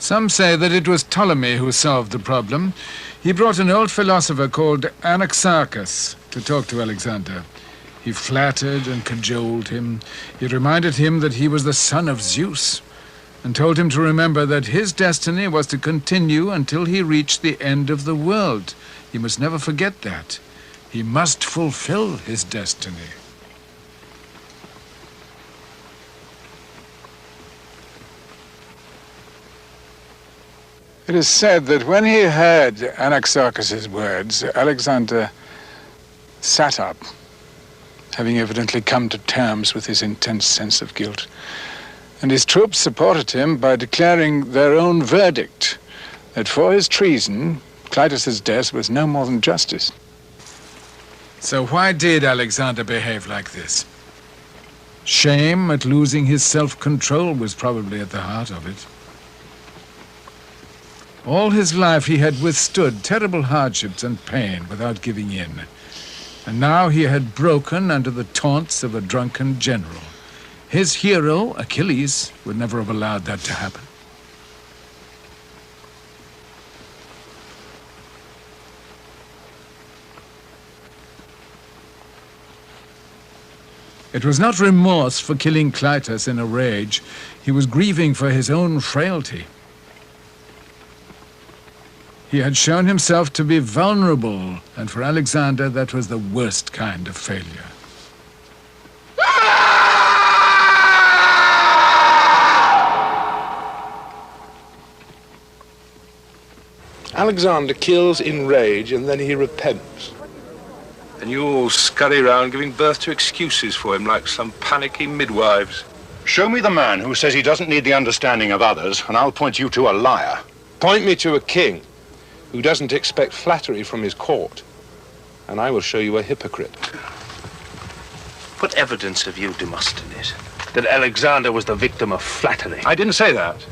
Some say that it was Ptolemy who solved the problem. He brought an old philosopher called Anaxarchus to talk to Alexander. He flattered and cajoled him. He reminded him that he was the son of Zeus and told him to remember that his destiny was to continue until he reached the end of the world. He must never forget that. He must fulfill his destiny. It is said that when he heard Anaxarchus' words, Alexander sat up, having evidently come to terms with his intense sense of guilt. And his troops supported him by declaring their own verdict, that for his treason, Clitus's death was no more than justice. So why did Alexander behave like this? Shame at losing his self-control was probably at the heart of it. All his life he had withstood terrible hardships and pain without giving in. And now he had broken under the taunts of a drunken general. His hero, Achilles, would never have allowed that to happen. It was not remorse for killing Clitus in a rage. He was grieving for his own frailty. He had shown himself to be vulnerable, and for Alexander that was the worst kind of failure. Alexander kills in rage and then he repents. And you all scurry around giving birth to excuses for him like some panicky midwives. Show me the man who says he doesn't need the understanding of others, and I'll point you to a liar. Point me to a king who doesn't expect flattery from his court, and I will show you a hypocrite. What evidence have you, Demosthenes, that Alexander was the victim of flattery? I didn't say that.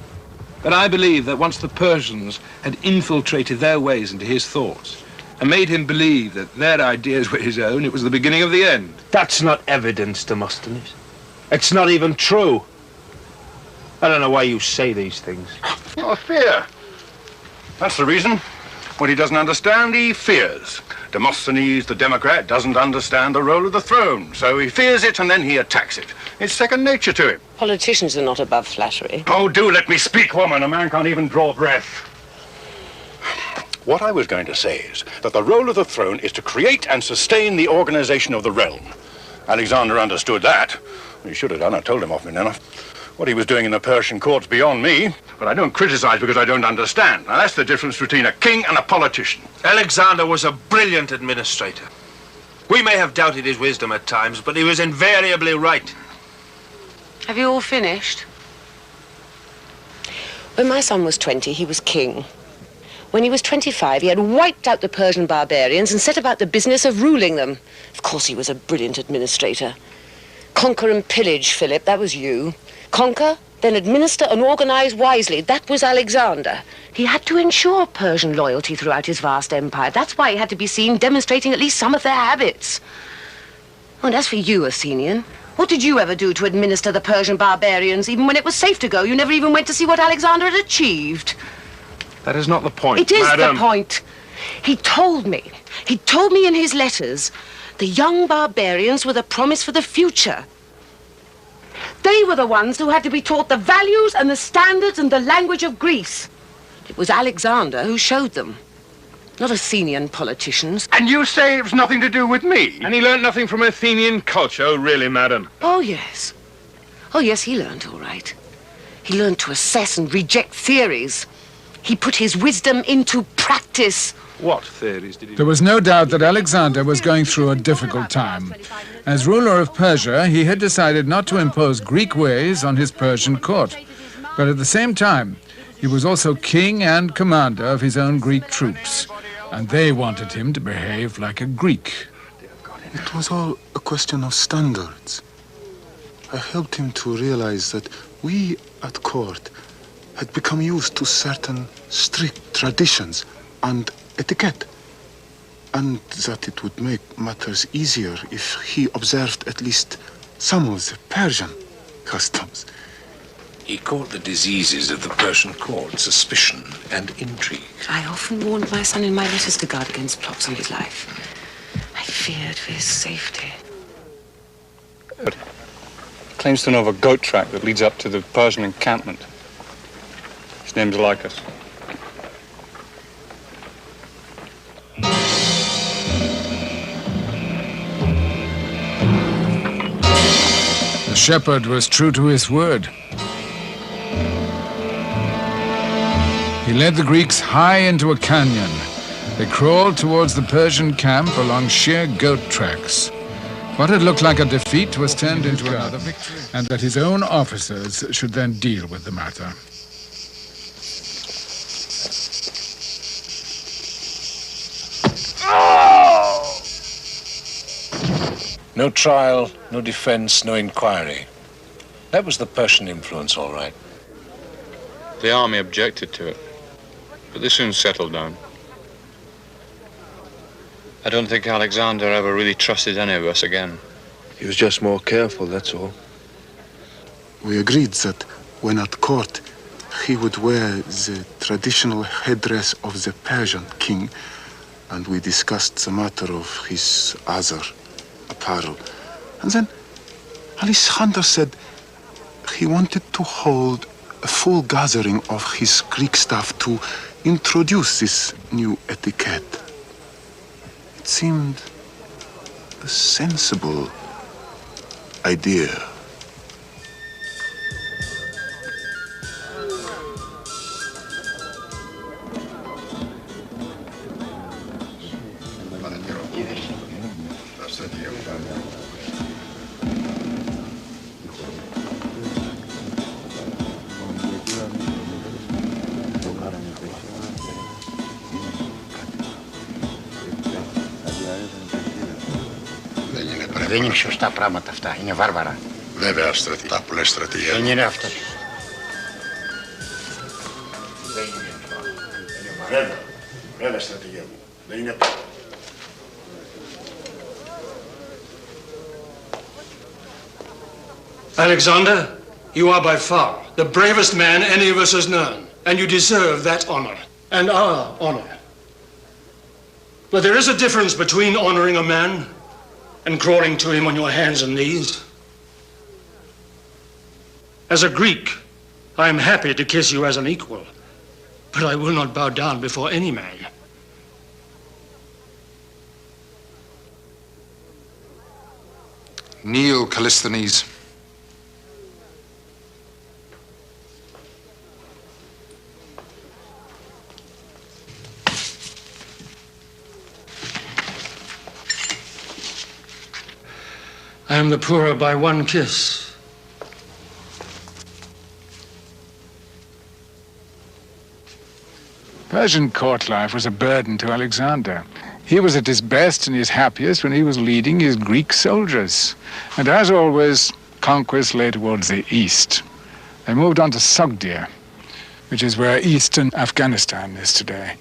But I believe that once the Persians had infiltrated their ways into his thoughts and made him believe that their ideas were his own, it was the beginning of the end. That's not evidence, Demosthenes. It's not even true. I don't know why you say these things. Oh, fear. That's the reason. What he doesn't understand, he fears. Demosthenes, the Democrat, doesn't understand the role of the throne, so he fears it and then he attacks it. It's second nature to him. Politicians are not above flattery. Oh, do let me speak, woman. A man can't even draw breath. What I was going to say is that the role of the throne is to create and sustain the organization of the realm. Alexander understood that. He should have done. I told him often enough. What he was doing in the Persian court's beyond me, but I don't criticize because I don't understand. Now, that's the difference between a king and a politician. Alexander was a brilliant administrator. We may have doubted his wisdom at times, but he was invariably right. Have you all finished? When my son was 20, he was king. When he was 25, he had wiped out the Persian barbarians and set about the business of ruling them. Of course, he was a brilliant administrator. Conquer and pillage, Philip, that was you. Conquer, then administer and organize wisely. That was Alexander. He had to ensure Persian loyalty throughout his vast empire. That's why he had to be seen demonstrating at least some of their habits. Oh, and as for you, Athenian, what did you ever do to administer the Persian barbarians? Even when it was safe to go, you never even went to see what Alexander had achieved. That is not the point, It is madam. the point. He told me He told me in his letters the young barbarians were the promise for the future. They were the ones who had to be taught the values and the standards and the language of Greece. It was Alexander who showed them, not Athenian politicians. And you say it was nothing to do with me? And he learnt nothing from Athenian culture, oh, really, madam? Oh, yes. Oh, yes, he learned all right. He learned to assess and reject theories. He put his wisdom into practice. What theories did he... There was no doubt that Alexander was going through a difficult time. As ruler of Persia, he had decided not to impose Greek ways on his Persian court. But at the same time, he was also king and commander of his own Greek troops, and they wanted him to behave like a Greek. It was all a question of standards. I helped him to realize that we at court had become used to certain strict traditions and etiquette, and that it would make matters easier if he observed at least some of the Persian customs. He called the diseases of the Persian court suspicion and intrigue. I often warned my son in my letters to guard against plots on his life. I feared for his safety. But he claims to know of a goat track that leads up to the Persian encampment. His name's Lycus. The shepherd was true to his word. He led the Greeks high into a canyon. They crawled towards the Persian camp along sheer goat tracks. What had looked like a defeat was turned into another victory, and that his own officers should then deal with the matter. No trial, no defense, no inquiry. That was the Persian influence, all right. The army objected to it, but they soon settled down. I don't think Alexander ever really trusted any of us again. He was just more careful, that's all. We agreed that when at court, he would wear the traditional headdress of the Persian king, and we discussed the matter of his other apparel. And then Alexander said he wanted to hold a full gathering of his Greek staff to introduce this new etiquette. It seemed a sensible idea. Δεν είναι σωστά πράγματα αυτά, είναι βάρβαρα. Βέβαια, στρατηγέ. Που λες στρατηγέ. Δεν είναι αυτό. Βέβαια, στρατηγέ μου. Δεν είναι αυτό. Alexander, you are by far the bravest man any of us has known, and you deserve that honor, and our honor. But there is a difference between honoring a man and crawling to him on your hands and knees. As a Greek, I am happy to kiss you as an equal, but I will not bow down before any man. Kneel, Callisthenes. I am the poorer by one kiss. Persian court life was a burden to Alexander. He was at his best and his happiest when he was leading his Greek soldiers. And as always, conquest lay towards the east. They moved on to Sogdia, which is where eastern Afghanistan is today.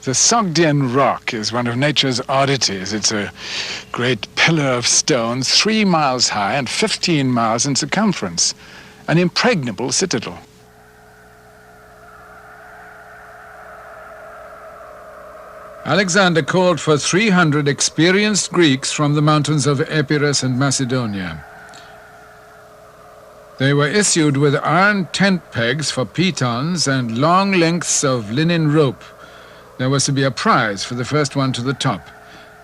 The Sogdian rock is one of nature's oddities. It's a great pillar of stone, 3 miles high and 15 miles in circumference, an impregnable citadel. Alexander called for 300 experienced Greeks from the mountains of Epirus and Macedonia. They were issued with iron tent pegs for pitons and long lengths of linen rope. There was to be a prize for the first one to the top,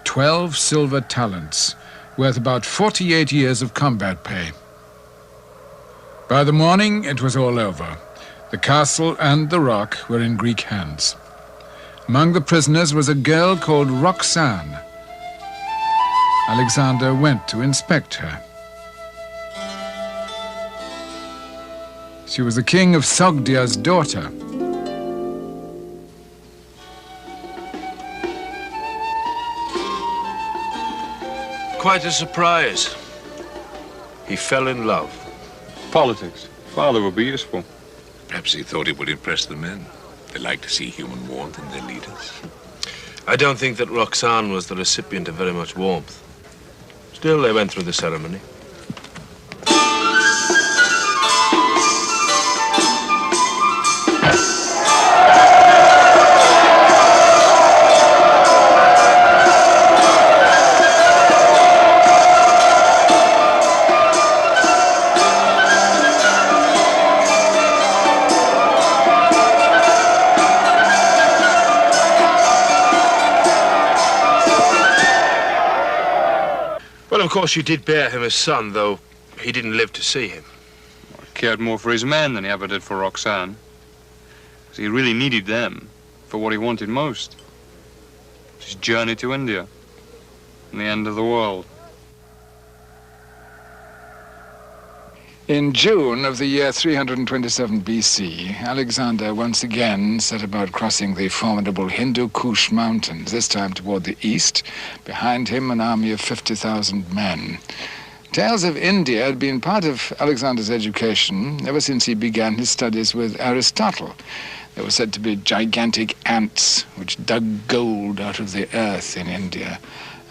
12 silver talents, worth about 48 years of combat pay. By the morning, it was all over. The castle and the rock were in Greek hands. Among the prisoners was a girl called Roxanne. Alexander went to inspect her. She was the king of Sogdia's daughter. Quite a surprise. He fell in love. Politics. Father would be useful. Perhaps he thought it would impress the men. They like to see human warmth in their leaders. I don't think that Roxanne was the recipient of very much warmth. Still, they went through the ceremony. Well, of course, you did bear him a son, though he didn't live to see him. He cared more for his men than he ever did for Roxanne. Because he really needed them for what he wanted most. His journey to India and the end of the world. In June of the year 327 BC, Alexander once again set about crossing the formidable Hindu Kush mountains, this time toward the east. Behind him, an army of 50,000 men. Tales of India had been part of Alexander's education ever since he began his studies with Aristotle. There were said to be gigantic ants which dug gold out of the earth in India.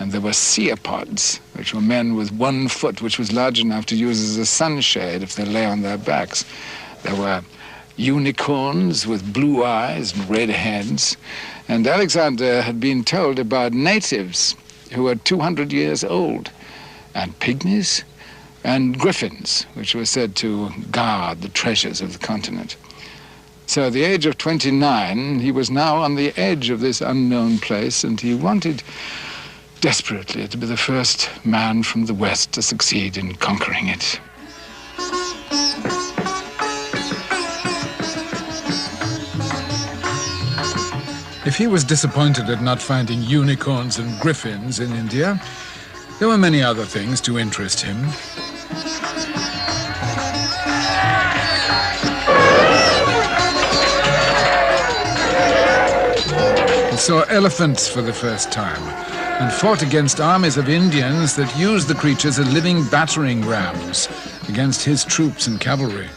And there were ceopods, which were men with 1 foot, which was large enough to use as a sunshade if they lay on their backs. There were unicorns with blue eyes and red heads. And Alexander had been told about natives who were 200 years old, and pygmies, and griffins, which were said to guard the treasures of the continent. So at the age of 29, he was now on the edge of this unknown place, and he wanted desperately to be the first man from the West to succeed in conquering it. If he was disappointed at not finding unicorns and griffins in India, there were many other things to interest him. He saw elephants for the first time, and fought against armies of Indians that used the creatures as living battering rams against his troops and cavalry.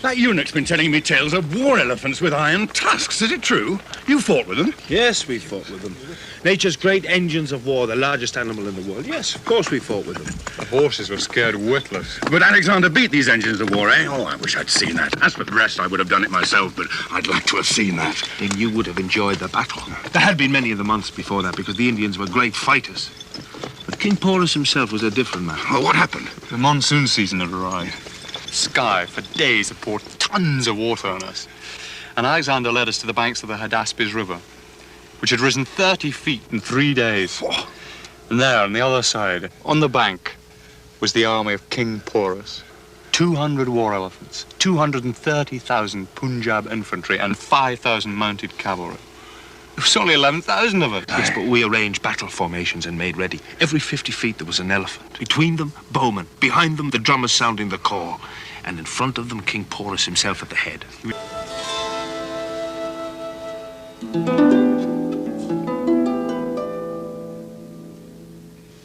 That eunuch's been telling me tales of war elephants with iron tusks. Is it true? You fought with them? Yes, we fought with them. Nature's great engines of war, the largest animal in the world. Yes, of course we fought with them. The horses were scared witless. But Alexander beat these engines of war, eh? Oh, I wish I'd seen that. As for the rest, I would have done it myself, but I'd like to have seen that. Then you would have enjoyed the battle. There had been many of the months before that because the Indians were great fighters. But King Porus himself was a different man. Oh, what happened? The monsoon season had arrived. Sky for days had poured tons of water on us. And Alexander led us to the banks of the Hydaspes River, which had risen 30 feet in 3 days. Oh. And there, on the other side, on the bank, was the army of King Porus. 200 war elephants, 230,000 Punjab infantry, and 5,000 mounted cavalry. There was only 11,000 of us. Yes, but we arranged battle formations and made ready. Every 50 feet there was an elephant. Between them, bowmen. Behind them, the drummers sounding the call. and in front of them King Porus himself at the head.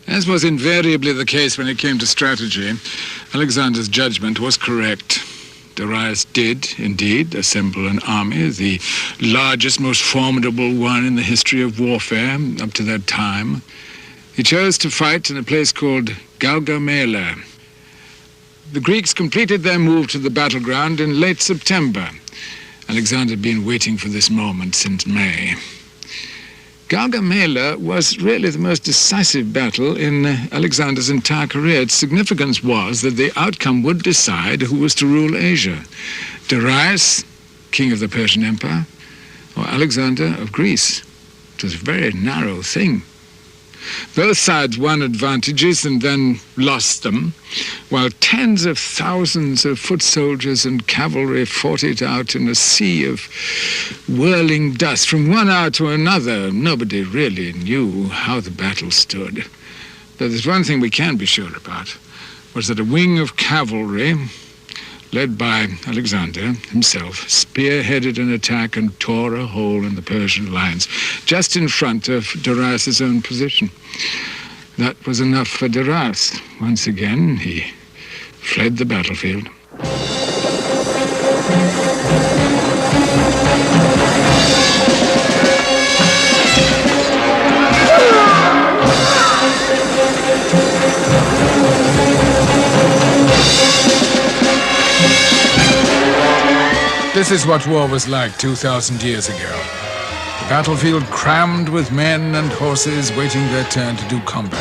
As was invariably the case when it came to strategy, Alexander's judgment was correct. Darius did, indeed, assemble an army, the largest, most formidable one in the history of warfare up to that time. He chose to fight in a place called Gaugamela. The Greeks completed their move to the battleground in late September. Alexander had been waiting for this moment since May. Gaugamela was really the most decisive battle in Alexander's entire career. Its significance was that the outcome would decide who was to rule Asia. Darius, king of the Persian Empire, or Alexander of Greece. It was a very narrow thing. Both sides won advantages and then lost them, while tens of thousands of foot soldiers and cavalry fought it out in a sea of whirling dust. From one hour to another, nobody really knew how the battle stood. But there's one thing we can be sure about, was that a wing of cavalry, led by Alexander himself, spearheaded an attack and tore a hole in the Persian lines, just in front of Darius's own position. That was enough for Darius. Once again, he fled the battlefield. This is what war was like 2,000 years ago. The battlefield crammed with men and horses waiting their turn to do combat.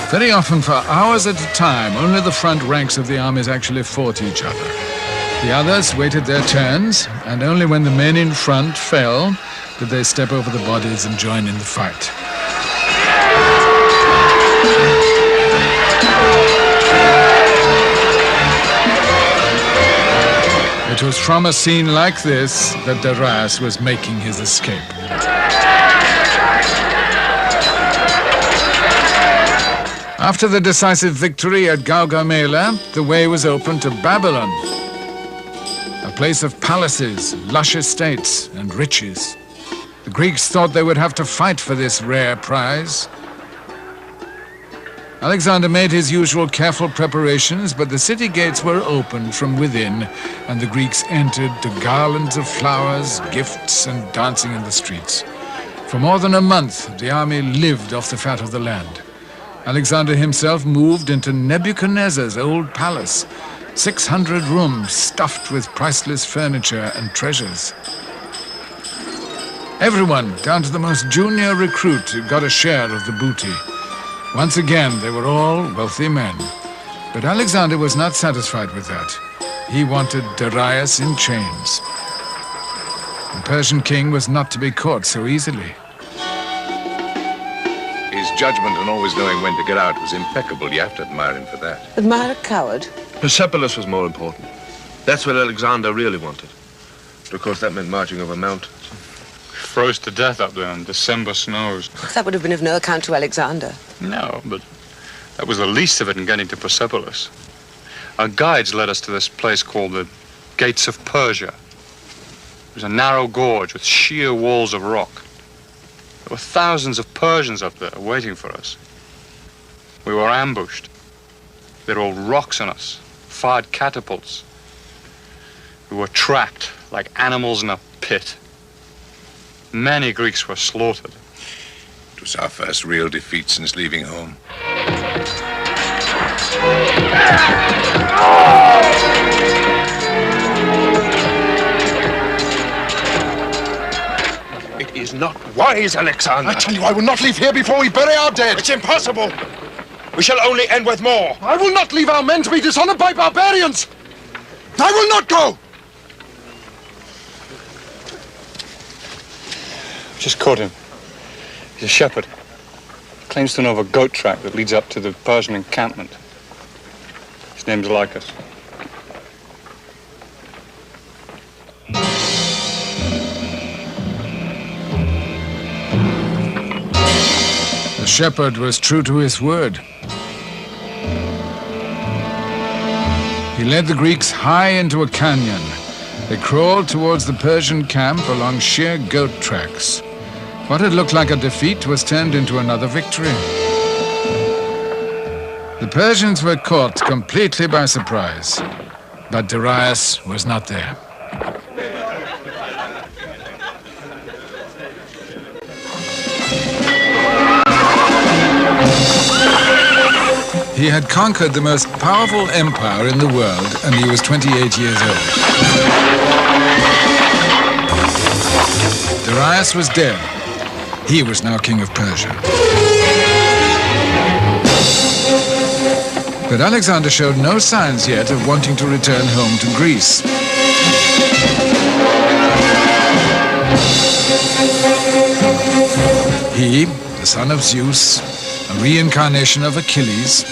Very often, for hours at a time, only the front ranks of the armies actually fought each other. The others waited their turns, and only when the men in front fell did they step over the bodies and join in the fight. It was from a scene like this that Darius was making his escape. After the decisive victory at Gaugamela, the way was open to Babylon, a place of palaces, lush estates, and riches. The Greeks thought they would have to fight for this rare prize. Alexander made his usual careful preparations, but the city gates were opened from within, and the Greeks entered to garlands of flowers, gifts, and dancing in the streets. For more than a month, the army lived off the fat of the land. Alexander himself moved into Nebuchadnezzar's old palace, 600 rooms stuffed with priceless furniture and treasures. Everyone, down to the most junior recruit, got a share of the booty. Once again, they were all wealthy men. But Alexander was not satisfied with that. He wanted Darius in chains. The Persian king was not to be caught so easily. His judgment and always knowing when to get out was impeccable. You have to admire him for that. Admire a coward? Persepolis was more important. That's what Alexander really wanted. But of course, that meant marching over mountains. Froze to death up there in December snows. That would have been of no account to Alexander. No, but that was the least of it in getting to Persepolis. Our guides led us to this place called the Gates of Persia. It was a narrow gorge with sheer walls of rock. There were thousands of Persians up there waiting for us. We were ambushed. They rolled rocks on us, fired catapults. We were trapped like animals in a pit. Many Greeks were slaughtered. It was our first real defeat since leaving home. It is not wise, Alexander. I tell you, I will not leave here before we bury our dead. It's impossible. We shall only end with more. I will not leave our men to be dishonored by barbarians. I will not go. Just caught him. He's a shepherd. Claims to know of a goat track that leads up to the Persian encampment. name's like us. The shepherd was true to his word. He led the Greeks high into a canyon. They crawled towards the Persian camp along sheer goat tracks. What had looked like a defeat was turned into another victory. The Persians were caught completely by surprise, but Darius was not there. He had conquered the most powerful empire in the world, and he was 28 years old. Darius was dead. He was now king of Persia. But Alexander showed no signs yet of wanting to return home to Greece. He, the son of Zeus, a reincarnation of Achilles,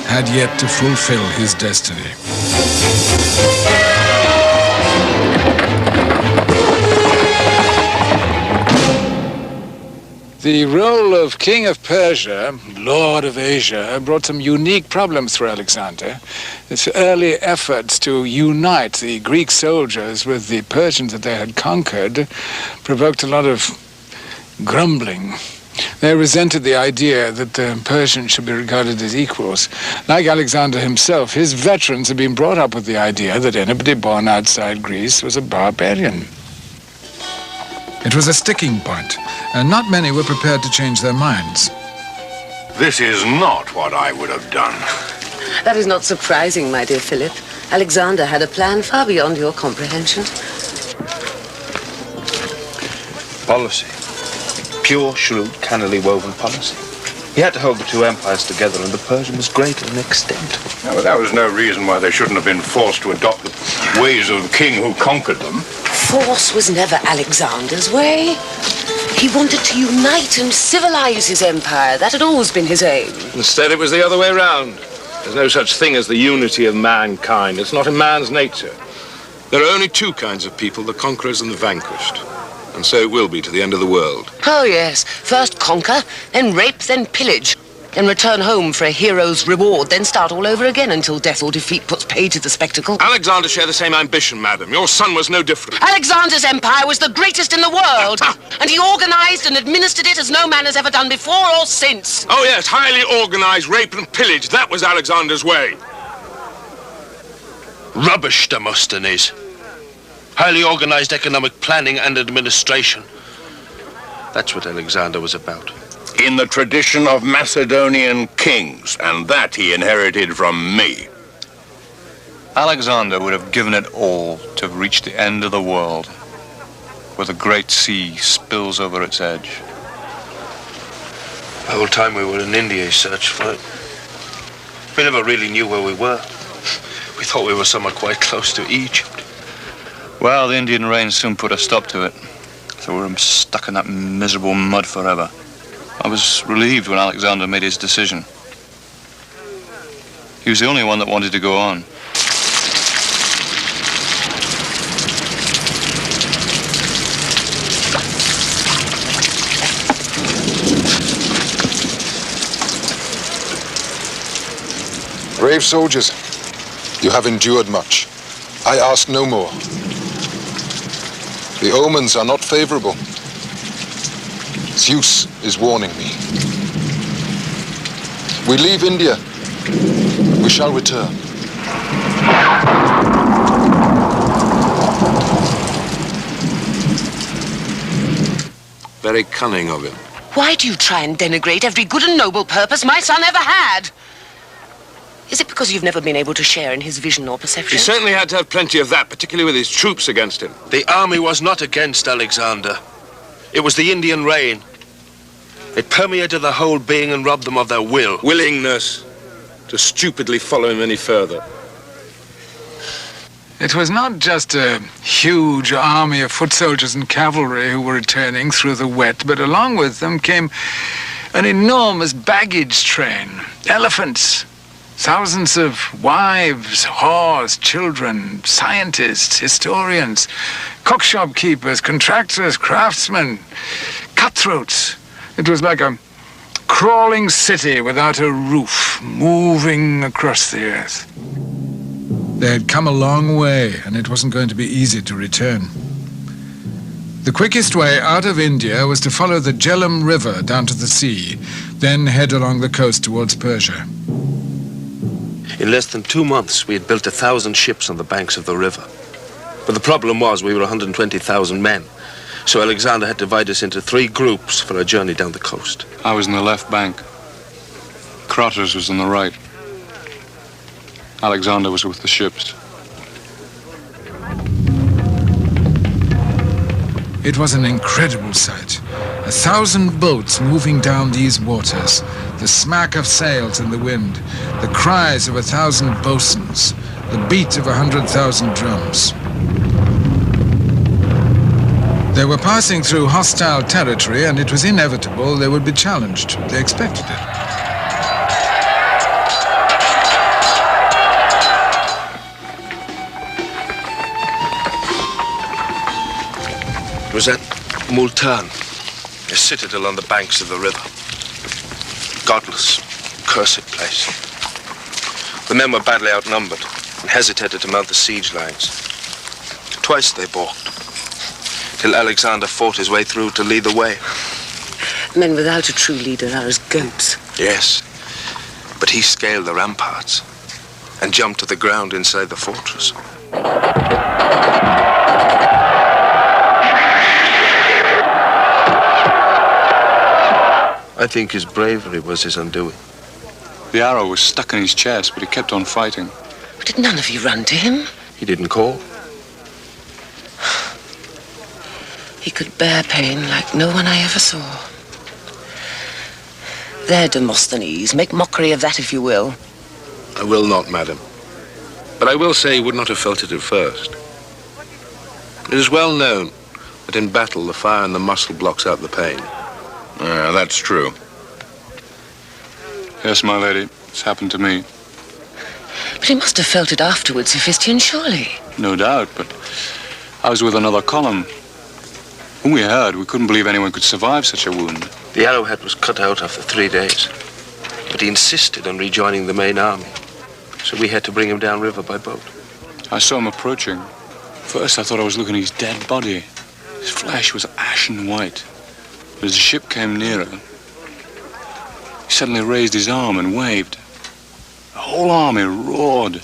had yet to fulfill his destiny. The role of King of Persia, Lord of Asia, brought some unique problems for Alexander. His early efforts to unite the Greek soldiers with the Persians that they had conquered provoked a lot of grumbling. They resented the idea that the Persians should be regarded as equals. Like Alexander himself, his veterans had been brought up with the idea that anybody born outside Greece was a barbarian. It was a sticking point, and not many were prepared to change their minds. This is not what I would have done. That is not surprising, my dear Philip. Alexander had a plan far beyond your comprehension. Policy. Pure, shrewd, cannily woven policy. He had to hold the two empires together, and the Persian was greater in extent. No, but that was no reason why they shouldn't have been forced to adopt the ways of the king who conquered them. Force was never Alexander's way. He wanted to unite and civilize his empire. That had always been his aim. Instead, it was the other way round. There's no such thing as the unity of mankind. It's not in man's nature. There are only two kinds of people, the conquerors and the vanquished. And so it will be to the end of the world. Oh, yes. First conquer, then rape, then pillage. Then return home for a hero's reward, then start all over again until death or defeat puts paid to the spectacle. Alexander shared the same ambition, madam. Your son was no different. Alexander's empire was the greatest in the world, and he organized and administered it as no man has ever done before or since. Oh, yes, highly organized rape and pillage. That was Alexander's way. Rubbish, Demosthenes. Highly organized economic planning and administration. That's what Alexander was about. In the tradition of Macedonian kings, and that he inherited from me. Alexander would have given it all to have reached the end of the world, where the great sea spills over its edge. The whole time we were in India, searched for it. We never really knew where we were. We thought we were somewhere quite close to Egypt. Well, the Indian rain soon put a stop to it, so we were stuck in that miserable mud forever. I was relieved when Alexander made his decision. He was the only one that wanted to go on. Brave soldiers, you have endured much. I ask no more. The omens are not favorable. Zeus is warning me. We leave India. We shall return. Very cunning of him. Why do you try and denigrate every good and noble purpose my son ever had? Is it because you've never been able to share in his vision or perception? He certainly had to have plenty of that, particularly with his troops against him. The army was not against Alexander. It was the Indian rain. It permeated their whole being and robbed them of their willingness to stupidly follow him any further. It was not just a huge army of foot soldiers and cavalry who were returning through the wet, but along with them came an enormous baggage train, elephants, Thousands of wives, whores, children, scientists, historians, cookshop keepers, contractors, craftsmen, cutthroats. It was like a crawling city without a roof, moving across the earth. They had come a long way, and it wasn't going to be easy to return. The quickest way out of India was to follow the Jhelum River down to the sea, then head along the coast towards Persia. In less than 2 months, we had built 1,000 ships on the banks of the river. But the problem was we were 120,000 men. So Alexander had to divide us into 3 groups for a journey down the coast. I was in the left bank. Crotters was on the right. Alexander was with the ships. It was an incredible sight. 1,000 boats moving down these waters, the smack of sails in the wind, the cries of 1,000 bosuns, the beat of 100,000 drums. They were passing through hostile territory, and it was inevitable they would be challenged. They expected it. It was at Multan, a citadel on the banks of the river. Godless, cursed place. The men were badly outnumbered and hesitated to mount the siege lines. Twice they balked, till Alexander fought his way through to lead the way. Men without a true leader are as goats. Yes, but he scaled the ramparts and jumped to the ground inside the fortress. I think his bravery was his undoing. The arrow was stuck in his chest, but he kept on fighting. Did none of you run to him? He didn't call. He could bear pain like no one I ever saw. There, Demosthenes, make mockery of that if you will. I will not, madam. But I will say he would not have felt it at first. It is well known that in battle the fire in the muscle blocks out the pain. That's true. Yes, my lady, it's happened to me. But he must have felt it afterwards, Hephaestion, surely. No doubt, but I was with another column. When we heard, we couldn't believe anyone could survive such a wound. The arrowhead was cut out after 3 days, but he insisted on rejoining the main army. So we had to bring him downriver by boat. I saw him approaching. First, I thought I was looking at his dead body. His flesh was ashen white. But as the ship came nearer, he suddenly raised his arm and waved. The whole army roared.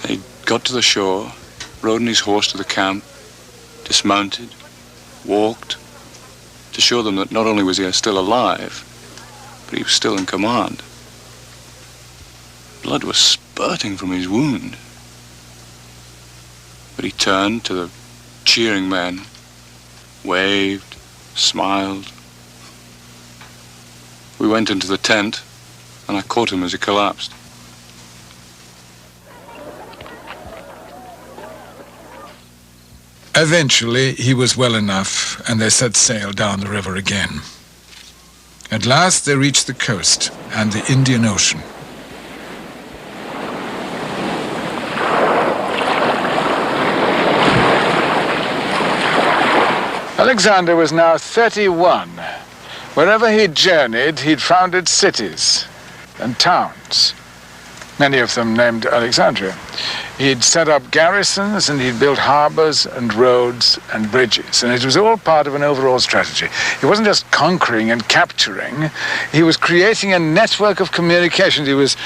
He got to the shore, rode on his horse to the camp, dismounted, walked, to show them that not only was he still alive, but he was still in command. Blood was spurting from his wound. But he turned to the cheering men, waved, smiled. We went into the tent, and I caught him as he collapsed. Eventually, he was well enough, and they set sail down the river again. At last, they reached the coast and the Indian Ocean. Alexander was now 31. Wherever he'd journeyed, he'd founded cities and towns, many of them named Alexandria. He'd set up garrisons, and he'd built harbors and roads and bridges, and it was all part of an overall strategy. He wasn't just conquering and capturing, he was creating a network of communications. He was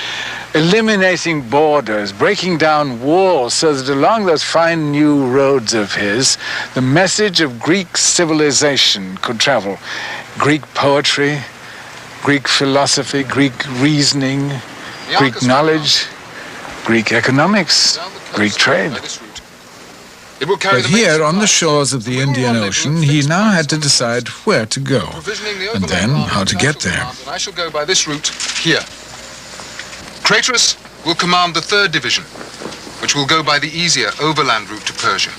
eliminating borders, breaking down walls, so that along those fine new roads of his, the message of Greek civilization could travel. Greek poetry, Greek philosophy, Greek reasoning, Greek knowledge, Greek economics, Greek trade. But here, on the shores of the Indian Ocean, he now had to decide where to go, and then how to get there. I shall go by this route here. Craterus will command the 3rd Division, which will go by the easier overland route to Persia.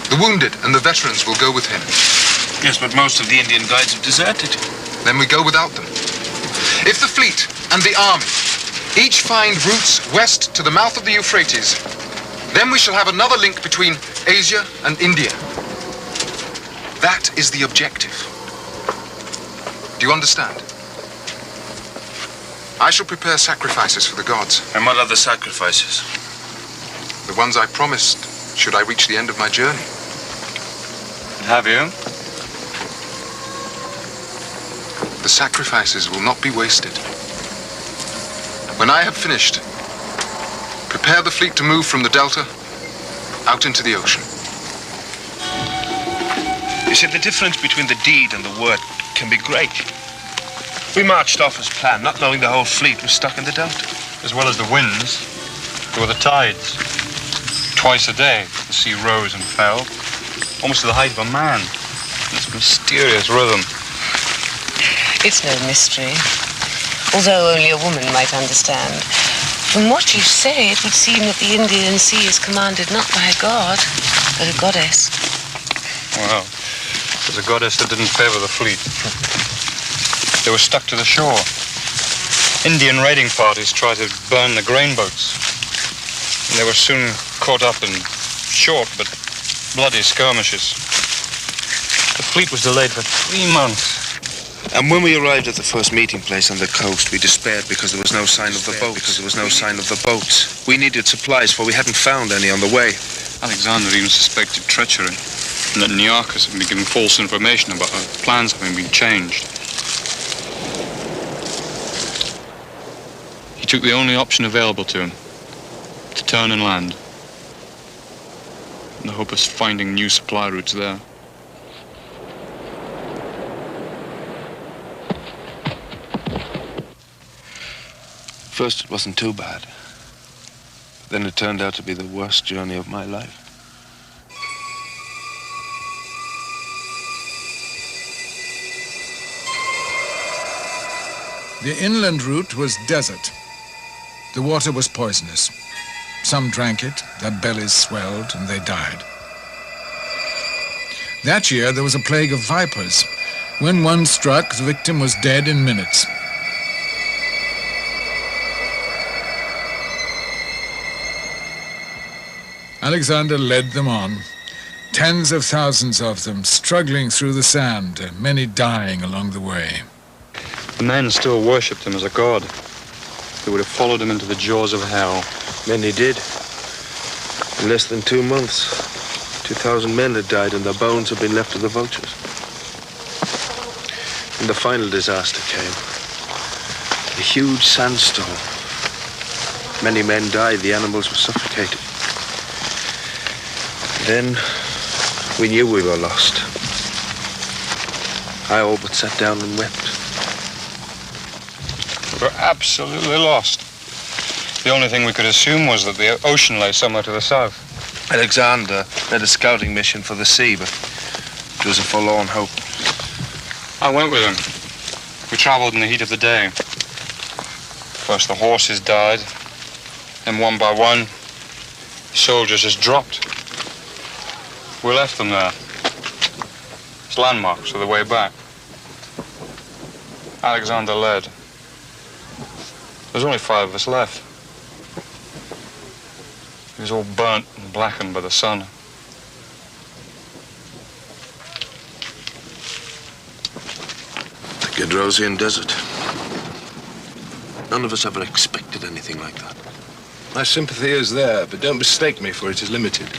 The wounded and the veterans will go with him. Yes, but most of the Indian guides have deserted. Then we go without them. If the fleet and the army. Each find routes west to the mouth of the Euphrates. Then we shall have another link between Asia and India. That is the objective. Do you understand? I shall prepare sacrifices for the gods. And what other sacrifices? The ones I promised, should I reach the end of my journey. Have you? The sacrifices will not be wasted. When I have finished, prepare the fleet to move from the delta out into the ocean. You see, the difference between the deed and the word can be great. We marched off as planned, not knowing the whole fleet was stuck in the delta. As well as the winds, there were the tides. Twice a day, the sea rose and fell, almost to the height of a man. This mysterious rhythm. It's no mystery, although only a woman might understand. From what you say, it would seem that the Indian Sea is commanded not by a god, but a goddess. Well, there's a goddess that didn't favor the fleet. They were stuck to the shore. Indian raiding parties tried to burn the grain boats, and they were soon caught up in short but bloody skirmishes. The fleet was delayed for 3 months. And when we arrived at the first meeting place on the coast, we despaired because there was no sign of the boats. We needed supplies, for we hadn't found any on the way. Alexander even suspected treachery, and that Nearchus had been given false information about our plans having been changed. He took the only option available to him, to turn and land, in the hope of finding new supply routes there. First, it wasn't too bad. Then it turned out to be the worst journey of my life. The inland route was desert. The water was poisonous. Some drank it, their bellies swelled, and they died. That year, there was a plague of vipers. When one struck, the victim was dead in minutes. Alexander led them on, tens of thousands of them struggling through the sand, and many dying along the way. The men still worshipped him as a god. They would have followed him into the jaws of hell. Many did. In less than 2 months, 2,000 men had died and their bones had been left to the vultures. And the final disaster came. A huge sandstorm. Many men died, the animals were suffocated. Then we knew we were lost. I all but sat down and wept. We were absolutely lost. The only thing we could assume was that the ocean lay somewhere to the south. Alexander led a scouting mission for the sea, but it was a forlorn hope. I went with him. We traveled in the heat of the day. First the horses died, then one by one, the soldiers just dropped. We left them there. It's landmarks for the way back. Alexander led. There's only 5 of us left. He was all burnt and blackened by the sun. The Gedrosian desert. None of us ever expected anything like that. My sympathy is there, but don't mistake me, for it is limited.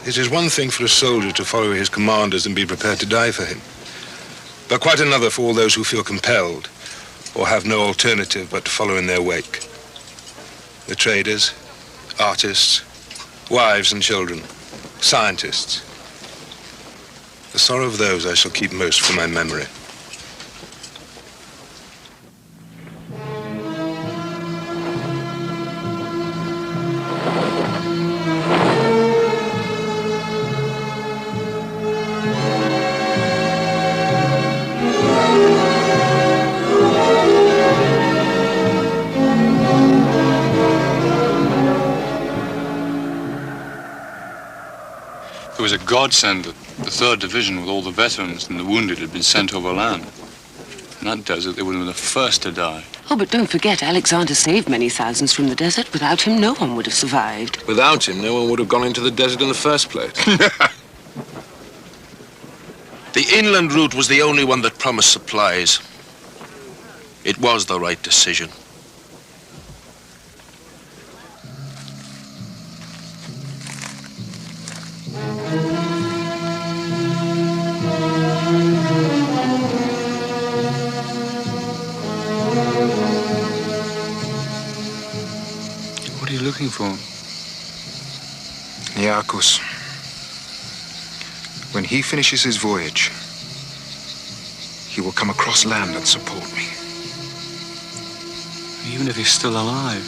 It is one thing for a soldier to follow his commanders and be prepared to die for him, but quite another for all those who feel compelled or have no alternative but to follow in their wake. The traders, artists, wives and children, scientists. The sorrow of those I shall keep most for my memory. It was a godsend that the 3rd Division, with all the veterans and the wounded, had been sent overland. In that desert, they would have been the first to die. Oh, but don't forget, Alexander saved many thousands from the desert. Without him, no one would have survived. Without him, no one would have gone into the desert in the first place. The inland route was the only one that promised supplies. It was the right decision. What are you looking for? Niarchos. When he finishes his voyage, he will come across land and support me. Even if he's still alive,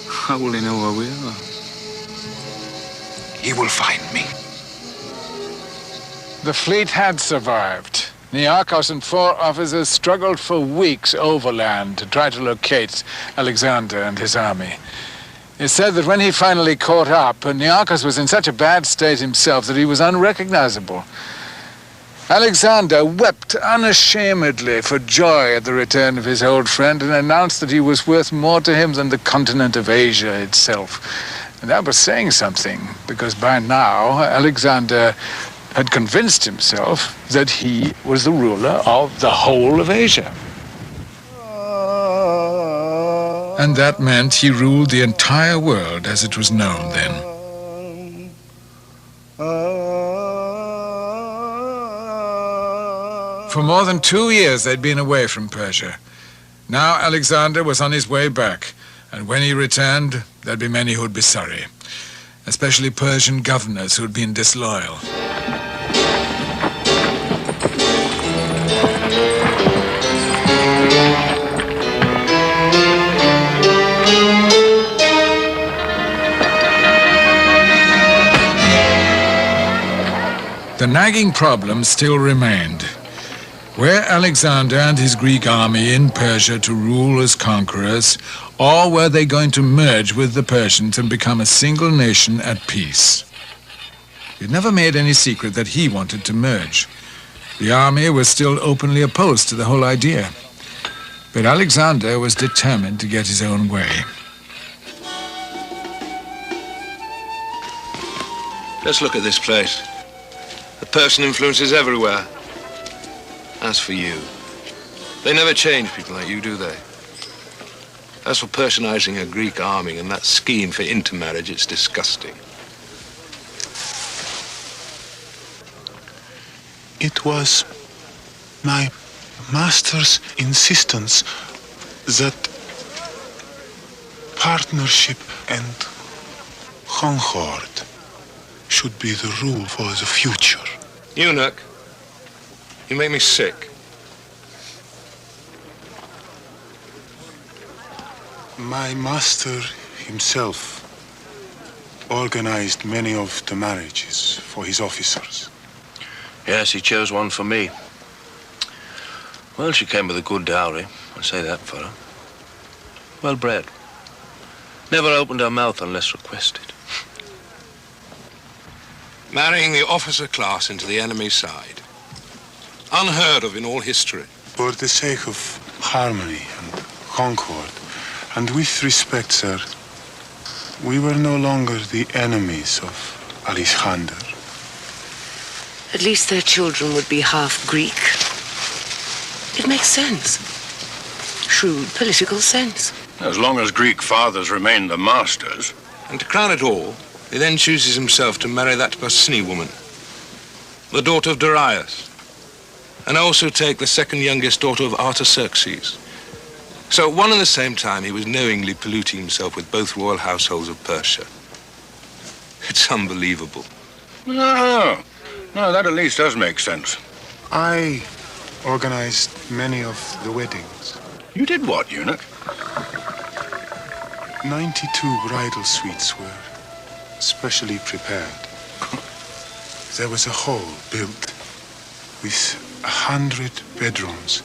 how will he know where we are? He will find me. The fleet had survived. Niarchos and 4 officers struggled for weeks overland to try to locate Alexander and his army. It's said that when he finally caught up, Niarchos was in such a bad state himself that he was unrecognizable. Alexander wept unashamedly for joy at the return of his old friend and announced that he was worth more to him than the continent of Asia itself. And that was saying something, because by now Alexander had convinced himself that he was the ruler of the whole of Asia. And that meant he ruled the entire world as it was known then. For more than 2 years they'd been away from Persia. Now Alexander was on his way back, and when he returned, there'd be many who'd be sorry, especially Persian governors who'd been disloyal. The nagging problem still remained. Were Alexander and his Greek army in Persia to rule as conquerors, or were they going to merge with the Persians and become a single nation at peace? He'd never made any secret that he wanted to merge. The army was still openly opposed to the whole idea. But Alexander was determined to get his own way. Let's look at this place. The Persian influence is everywhere. As for you, they never change people like you, do they? As for Persianizing a Greek army and that scheme for intermarriage, it's disgusting. It was my master's insistence that partnership and concord should be the rule for the future. Eunuch, you make me sick. My master himself organized many of the marriages for his officers. Yes, he chose one for me. Well, she came with a good dowry. I say that for her. Well bred. Never opened her mouth unless requested. Marrying the officer class into the enemy's side. Unheard of in all history. For the sake of harmony and concord, and with respect, sir, we were no longer the enemies of Alexander. At least their children would be half Greek. It makes sense. Shrewd political sense. As long as Greek fathers remain the masters. And to crown it all, he then chooses himself to marry that Basni woman, the daughter of Darius, and also take the second youngest daughter of Artaxerxes. So at one and the same time, he was knowingly polluting himself with both royal households of Persia. It's unbelievable. No, that at least does make sense. I organized many of the weddings. You did what, eunuch? 92 bridal suites were specially prepared. There was a hall built with 100 bedrooms.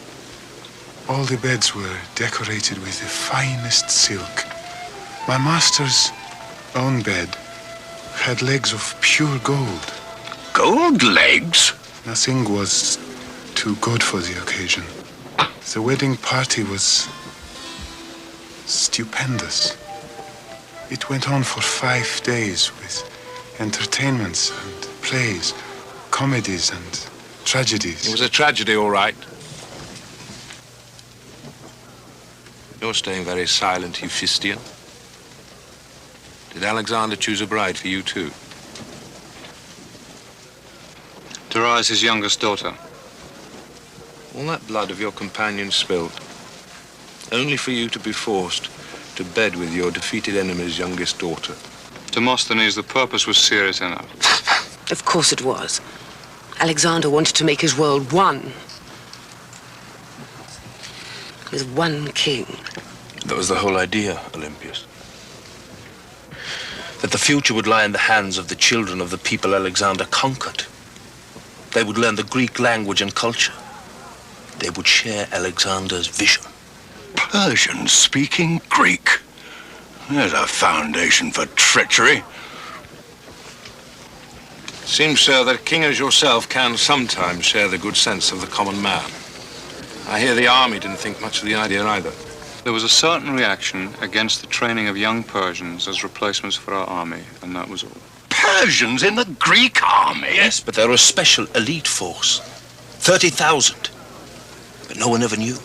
All the beds were decorated with the finest silk. My master's own bed had legs of pure gold. Gold legs? Nothing was too too good for the occasion. The wedding party was stupendous. It went on for 5 days with entertainments and plays, comedies and tragedies. It was a tragedy, all right. You're staying very silent, Hephaestion. Did Alexander choose a bride for you too? Darius' youngest daughter. All that blood of your companion spilt, only for you to be forced to bed with your defeated enemy's youngest daughter. Demosthenes, the purpose was serious enough. Of course it was. Alexander wanted to make his world one. With one king. That was the whole idea, Olympius. That the future would lie in the hands of the children of the people Alexander conquered. They would learn the Greek language and culture. They would share Alexander's vision. Persians speaking Greek. There's a foundation for treachery. Seems, sir, that king as yourself can sometimes share the good sense of the common man. I hear the army didn't think much of the idea either. There was a certain reaction against the training of young Persians as replacements for our army, and that was all. Persians in the Greek army? Yes, but they're a special elite force. 30,000. But no one ever knew.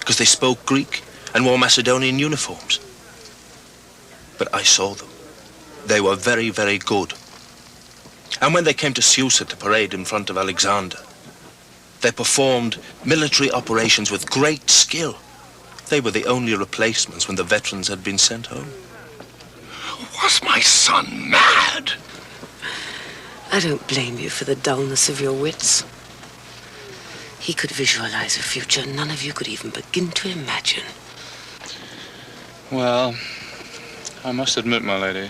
Because they spoke Greek and wore Macedonian uniforms. But I saw them. They were very, very good. And when they came to Susa to parade in front of Alexander, they performed military operations with great skill. They were the only replacements when the veterans had been sent home. Was my son mad? I don't blame you for the dullness of your wits. He could visualize a future none of you could even begin to imagine. Well, I must admit, my lady,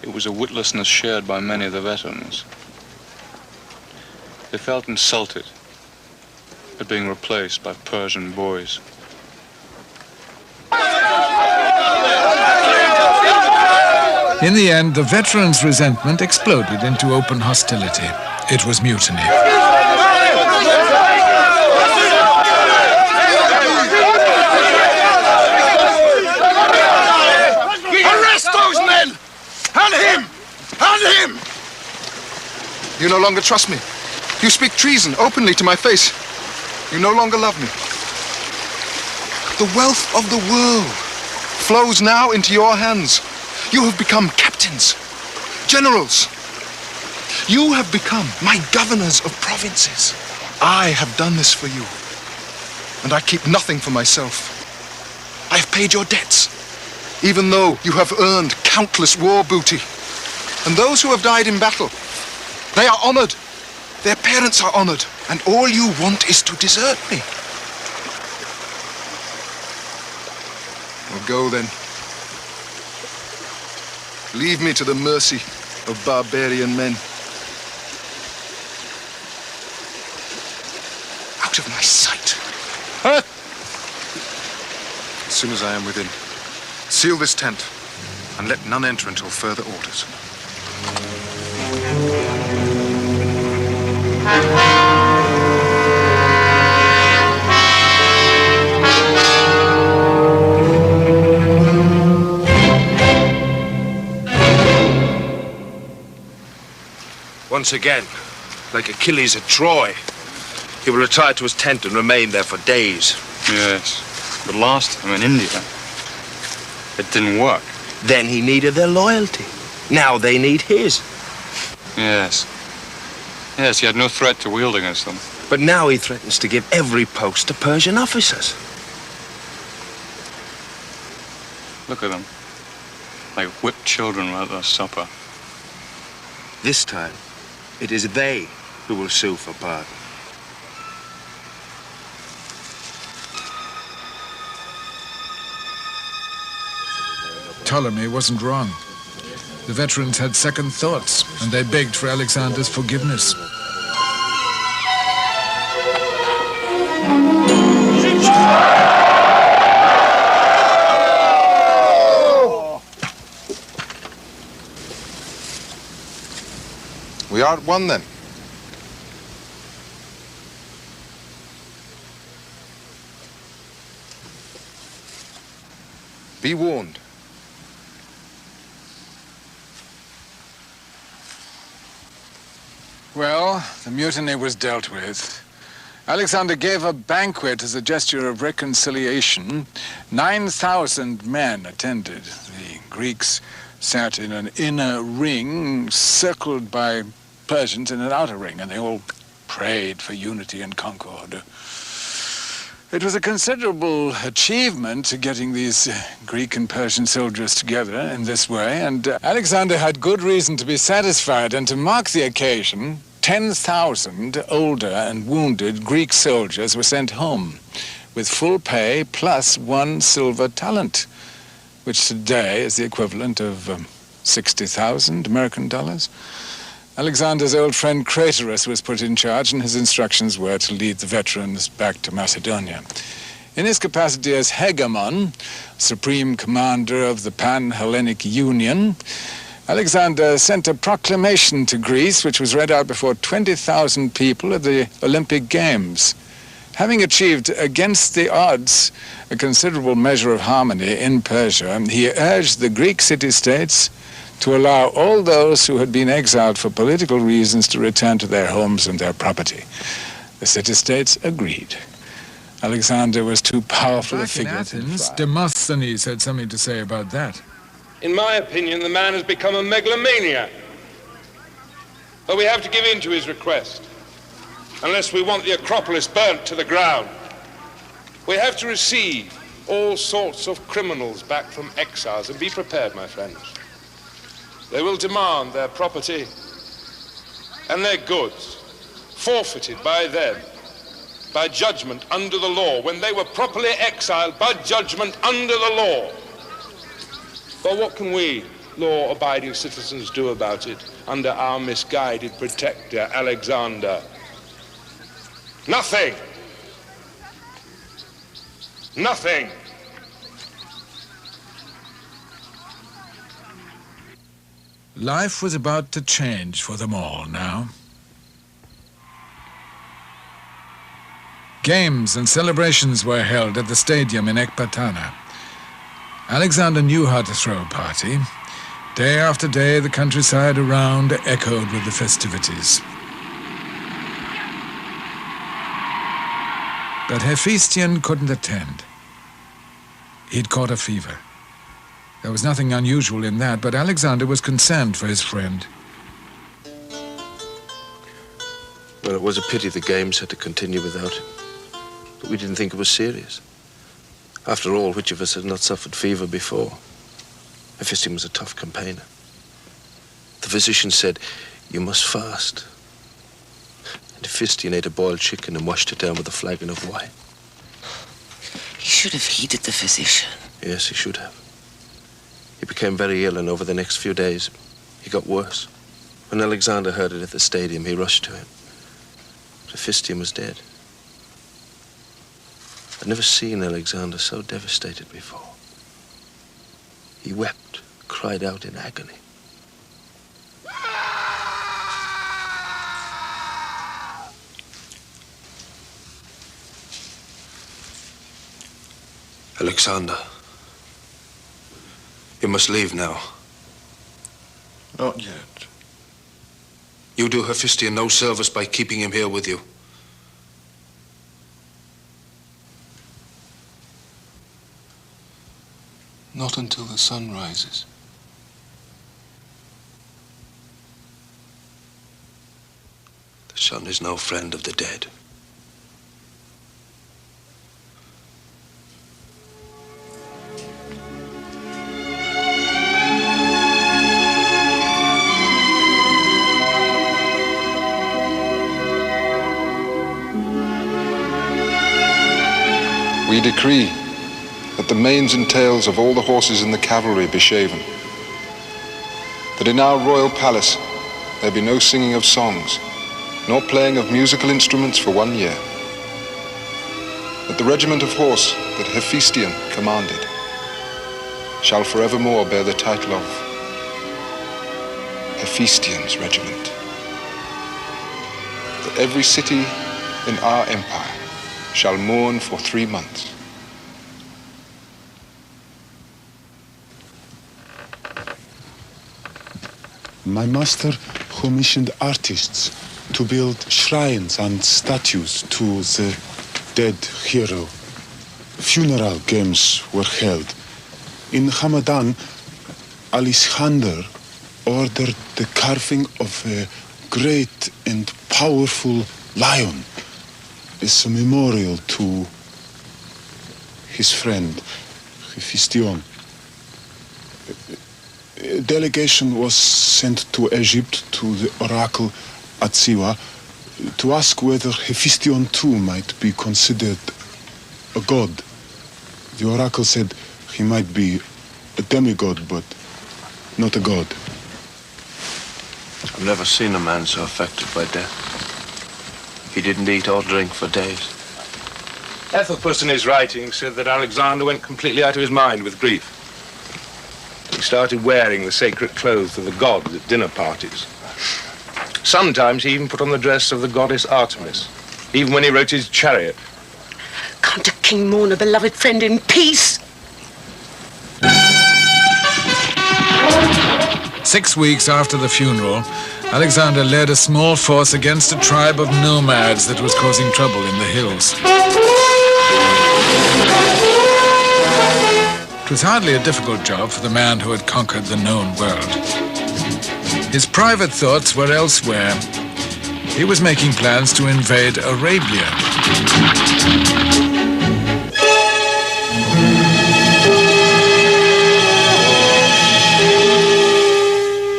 it was a witlessness shared by many of the veterans. They felt insulted at being replaced by Persian boys. In the end, the veterans' resentment exploded into open hostility. It was mutiny. Arrest those men! And him! And him! You no longer trust me. You speak treason openly to my face. You no longer love me. The wealth of the world flows now into your hands. You have become captains, generals. You have become my governors of provinces. I have done this for you, and I keep nothing for myself. I have paid your debts, even though you have earned countless war booty. And those who have died in battle, they are honored. Their parents are honored, and all you want is to desert me. Well, go then. Leave me to the mercy of barbarian men. Out of my sight. Huh? As soon as I am within, seal this tent and let none enter until further orders. Once again, like Achilles at Troy, he will retire to his tent and remain there for days. Yes, but last time in India, it didn't work. Then he needed their loyalty. Now they need his. Yes. Yes, he had no threat to wield against them. But now he threatens to give every post to Persian officers. Look at them. Like whipped children at their supper. This time, it is they who will sue for pardon. Ptolemy wasn't wrong. The veterans had second thoughts, and they begged for Alexander's forgiveness. We are at one then. Be warned. Well, the mutiny was dealt with. Alexander gave a banquet as a gesture of reconciliation. 9,000 men attended. The Greeks sat in an inner ring, circled by Persians in an outer ring, and they all prayed for unity and concord. It was a considerable achievement getting these Greek and Persian soldiers together in this way, and Alexander had good reason to be satisfied, and to mark the occasion, 10,000 older and wounded Greek soldiers were sent home with full pay plus 1 silver talent, which today is the equivalent of 60,000 American dollars. Alexander's old friend Craterus was put in charge, and his instructions were to lead the veterans back to Macedonia. In his capacity as hegemon, supreme commander of the Pan-Hellenic Union, Alexander sent a proclamation to Greece, which was read out before 20,000 people at the Olympic Games. Having achieved, against the odds, a considerable measure of harmony in Persia, he urged the Greek city-states to allow all those who had been exiled for political reasons to return to their homes and their property. The city-states agreed. Alexander was too powerful a figure. Back in Athens, Demosthenes had something to say about that. In my opinion, the man has become a megalomaniac. But we have to give in to his request, unless we want the Acropolis burnt to the ground. We have to receive all sorts of criminals back from exiles, and be prepared, my friends. They will demand their property and their goods forfeited by them, by judgment under the law, when they were properly exiled by judgment under the law. But what can we, law-abiding citizens, do about it under our misguided protector, Alexander? Nothing. Nothing. Life was about to change for them all now. Games and celebrations were held at the stadium in Ekbatana. Alexander knew how to throw a party. Day after day, the countryside around echoed with the festivities. But Hephaestion couldn't attend. He'd caught a fever. There was nothing unusual in that, but Alexander was concerned for his friend. Well, it was a pity the games had to continue without him. But we didn't think it was serious. After all, which of us had not suffered fever before? Hephaestion was a tough campaigner. The physician said, "You must fast." And Hephaestion ate a boiled chicken and washed it down with a flagon of wine. He should have heeded the physician. Yes, he should have. He became very ill, and over the next few days, he got worse. When Alexander heard it at the stadium, he rushed to him. Hephaestion was dead. I'd never seen Alexander so devastated before. He wept, cried out in agony. Alexander, you must leave now. Not yet. You do Hephaestion no service by keeping him here with you. Not until the sun rises. The sun is no friend of the dead. We decree that the manes and tails of all the horses in the cavalry be shaven, that in our royal palace there be no singing of songs, nor playing of musical instruments for 1 year, that the regiment of horse that Hephaestion commanded shall forevermore bear the title of Hephaestion's regiment, that every city in our empire shall mourn for 3 months. My master commissioned artists to build shrines and statues to the dead hero. Funeral games were held. In Hamadan, Alexander ordered the carving of a great and powerful lion as a memorial to his friend, Hephaestion. A delegation was sent to Egypt to the oracle at Siwa to ask whether Hephaestion too might be considered a god. The oracle said he might be a demigod, but not a god. I've never seen a man so affected by death. He didn't eat or drink for days. Ethelpus in his writings said that Alexander went completely out of his mind with grief. He started wearing the sacred clothes of the gods at dinner parties. Sometimes he even put on the dress of the goddess Artemis, even when he rode his chariot. Can't a king mourn a beloved friend in peace? 6 weeks after the funeral, Alexander led a small force against a tribe of nomads that was causing trouble in the hills. It was hardly a difficult job for the man who had conquered the known world. His private thoughts were elsewhere. He was making plans to invade Arabia.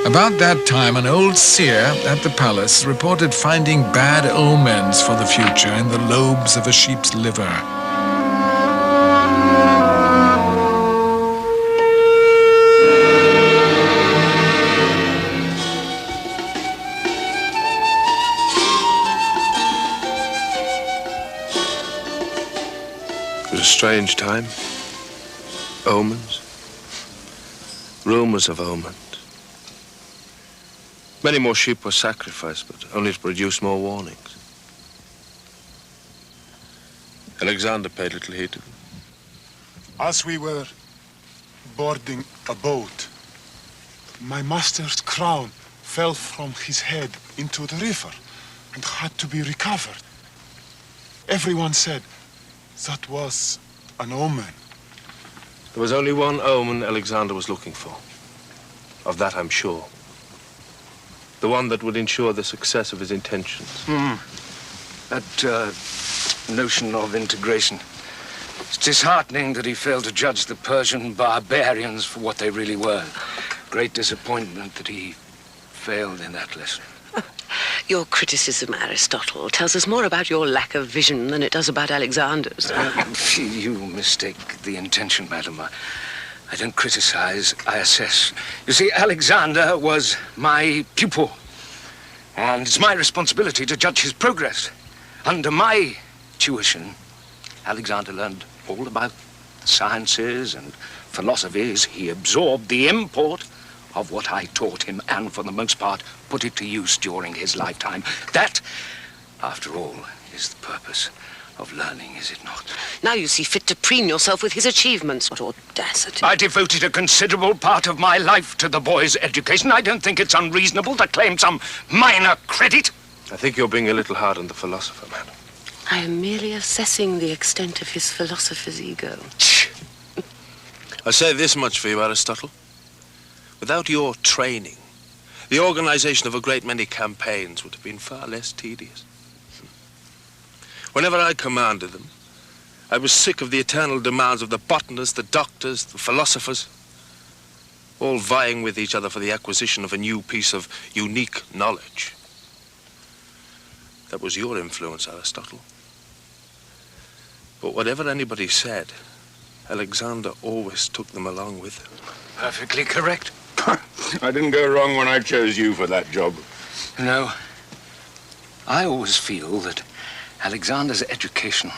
About that time, an old seer at the palace reported finding bad omens for the future in the lobes of a sheep's liver. It was a strange time. Omens. Rumors of omens. Many more sheep were sacrificed, but only to produce more warnings. Alexander paid little heed to them. As we were boarding a boat, my master's crown fell from his head into the river and had to be recovered. Everyone said that was an omen. There was only one omen Alexander was looking for. Of that I'm sure. The one that would ensure the success of his intentions. That notion of integration. It's disheartening that he failed to judge the Persian barbarians for what they really were. Great disappointment that he failed in that lesson. Your criticism, Aristotle, tells us more about your lack of vision than it does about Alexander's. You mistake the intention, madam. I don't criticize, I assess. You see, Alexander was my pupil, and it's my responsibility to judge his progress. Under my tuition, Alexander learned all about the sciences and philosophies. He absorbed the import of what I taught him, and for the most part, put it to use during his lifetime. That, after all, is the purpose of learning, is it not? Now you see fit to preen yourself with his achievements. What audacity. I devoted a considerable part of my life to the boy's education. I don't think it's unreasonable to claim some minor credit. I think you're being a little hard on the philosopher, madam. I am merely assessing the extent of his philosopher's ego. I say this much for you, Aristotle. Without your training, the organization of a great many campaigns would have been far less tedious. Whenever I commanded them, I was sick of the eternal demands of the botanists, the doctors, the philosophers, all vying with each other for the acquisition of a new piece of unique knowledge. That was your influence, Aristotle. But whatever anybody said, Alexander always took them along with him. Perfectly correct. I didn't go wrong when I chose you for that job. No. I always feel that Alexander's education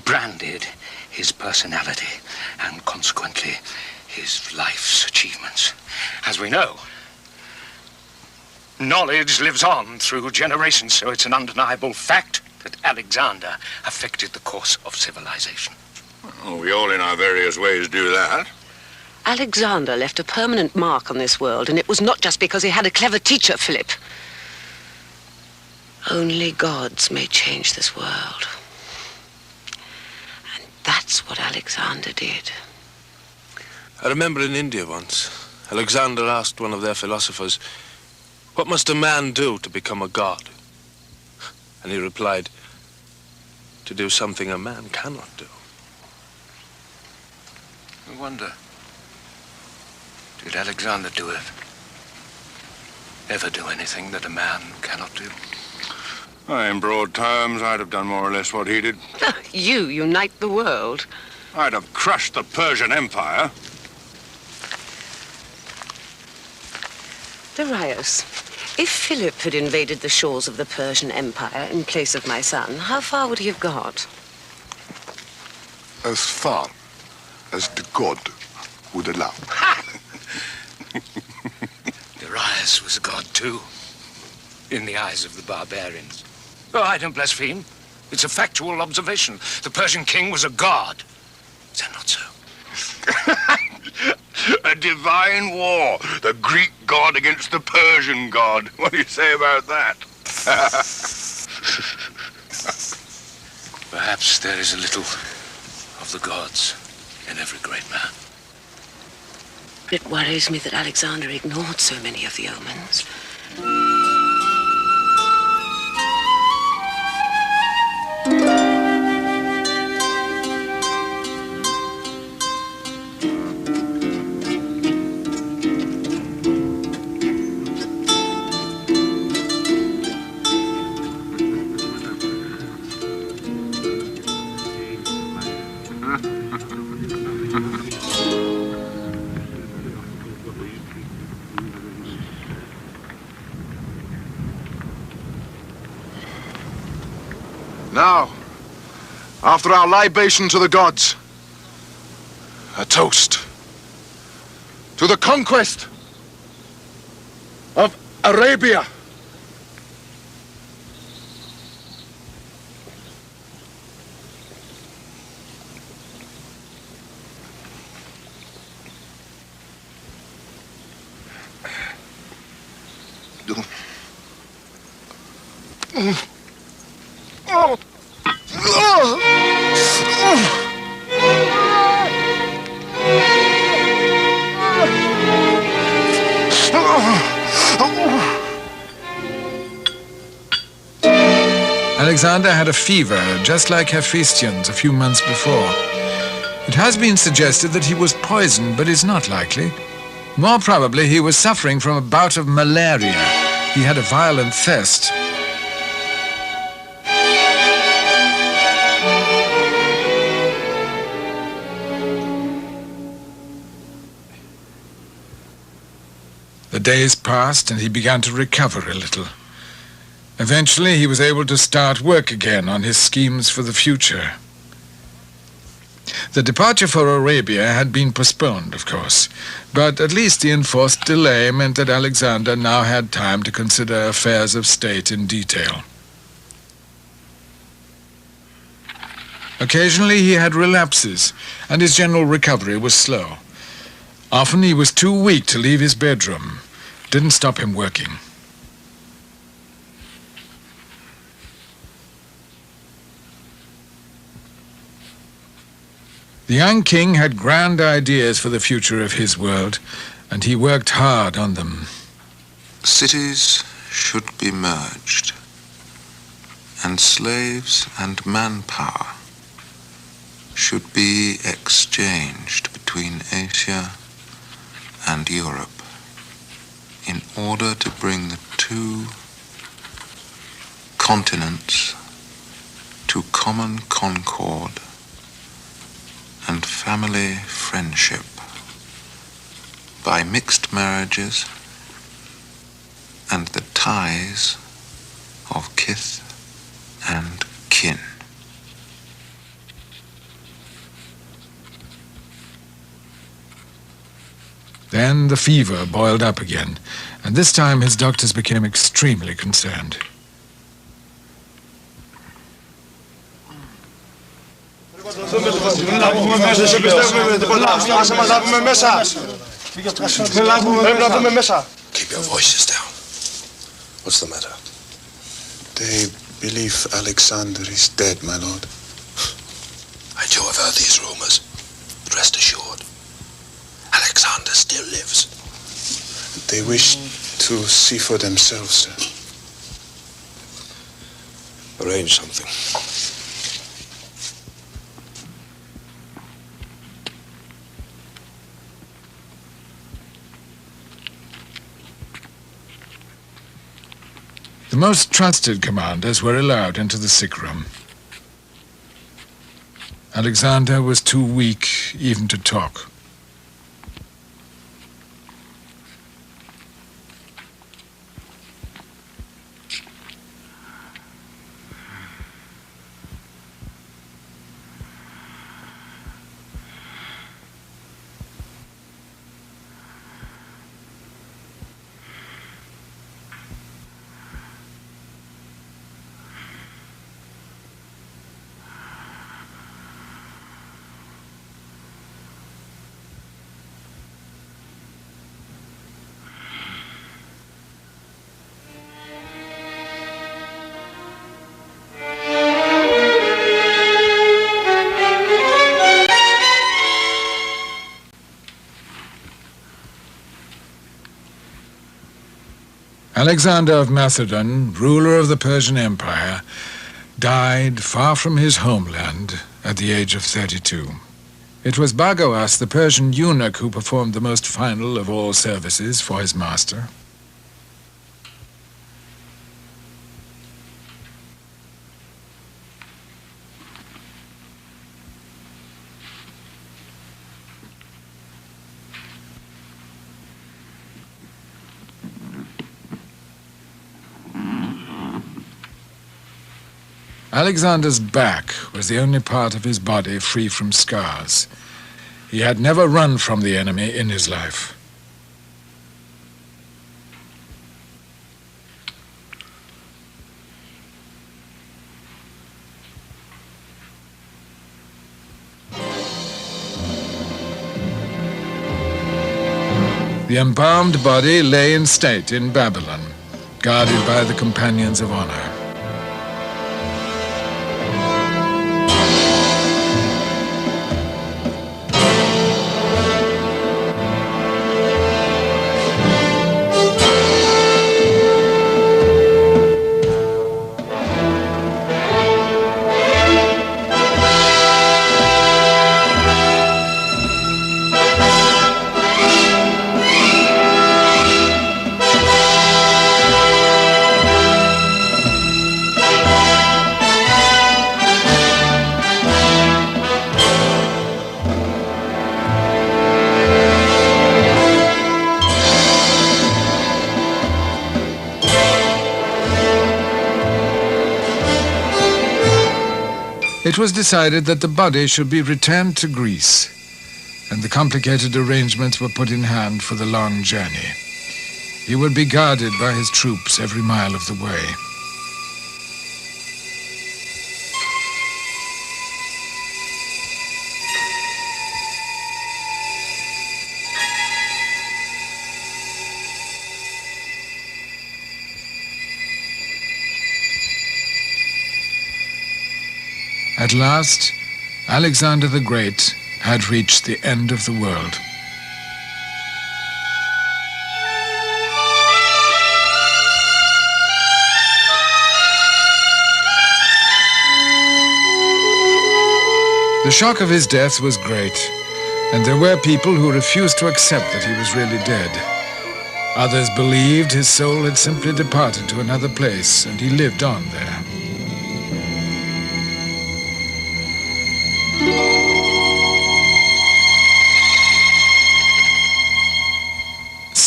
branded his personality and consequently his life's achievements. As we know, knowledge lives on through generations, so it's an undeniable fact that Alexander affected the course of civilization. Oh, we all in our various ways do that. Alexander left a permanent mark on this world, and it was not just because he had a clever teacher, Philip. Only gods may change this world. And that's what Alexander did. I remember in India once, Alexander asked one of their philosophers, "What must a man do to become a god?" And he replied, "To do something a man cannot do." I wonder, did Alexander do it? Ever do anything that a man cannot do? In broad terms, I'd have done more or less what he did. You unite the world. I'd have crushed the Persian Empire. Darius, if Philip had invaded the shores of the Persian Empire in place of my son, how far would he have got? As far as the god would allow. Darius was a god too, in the eyes of the barbarians. Oh, I don't blaspheme. It's a factual observation. The Persian king was a god. Is that not so? A divine war. The Greek god against the Persian god. What do you say about that? Perhaps there is a little of the gods in every great man. It worries me that Alexander ignored so many of the omens. Now, after our libation to the gods, a toast to the conquest of Arabia. Alexander had a fever, just like Hephaestion's a few months before. It has been suggested that he was poisoned, but it's not likely. More probably, he was suffering from a bout of malaria. He had a violent thirst. The days passed, and he began to recover a little. Eventually, he was able to start work again on his schemes for the future. The departure for Arabia had been postponed, of course, but at least the enforced delay meant that Alexander now had time to consider affairs of state in detail. Occasionally, he had relapses, and his general recovery was slow. Often, he was too weak to leave his bedroom. It didn't stop him working. The young king had grand ideas for the future of his world, and he worked hard on them. Cities should be merged, and slaves and manpower should be exchanged between Asia and Europe in order to bring the two continents to common concord and family friendship by mixed marriages and the ties of kith and kin. Then the fever boiled up again, and this time his doctors became extremely concerned. Keep your voices down. What's the matter? They believe Alexander is dead, my lord. I too have heard these rumors. But rest assured, Alexander still lives. They wish to see for themselves, sir. Arrange something. The most trusted commanders were allowed into the sick room. Alexander was too weak even to talk. Alexander of Macedon, ruler of the Persian Empire, died far from his homeland at the age of 32. It was Bagoas, the Persian eunuch, who performed the most final of all services for his master. Alexander's back was the only part of his body free from scars. He had never run from the enemy in his life. The embalmed body lay in state in Babylon, guarded by the companions of honor. It was decided that the body should be returned to Greece, and the complicated arrangements were put in hand for the long journey. He would be guarded by his troops every mile of the way. At last, Alexander the Great had reached the end of the world. The shock of his death was great, and there were people who refused to accept that he was really dead. Others believed his soul had simply departed to another place, and he lived on there.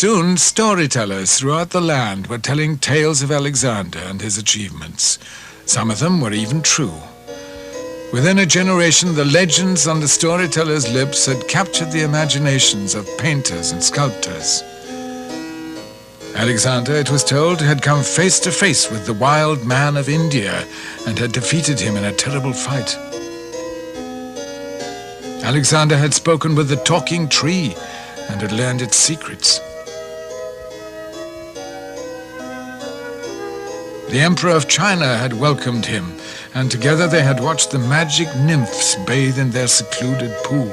Soon, storytellers throughout the land were telling tales of Alexander and his achievements. Some of them were even true. Within a generation, the legends on the storytellers' lips had captured the imaginations of painters and sculptors. Alexander, it was told, had come face to face with the wild man of India and had defeated him in a terrible fight. Alexander had spoken with the talking tree and had learned its secrets. The Emperor of China had welcomed him, and together they had watched the magic nymphs bathe in their secluded pool.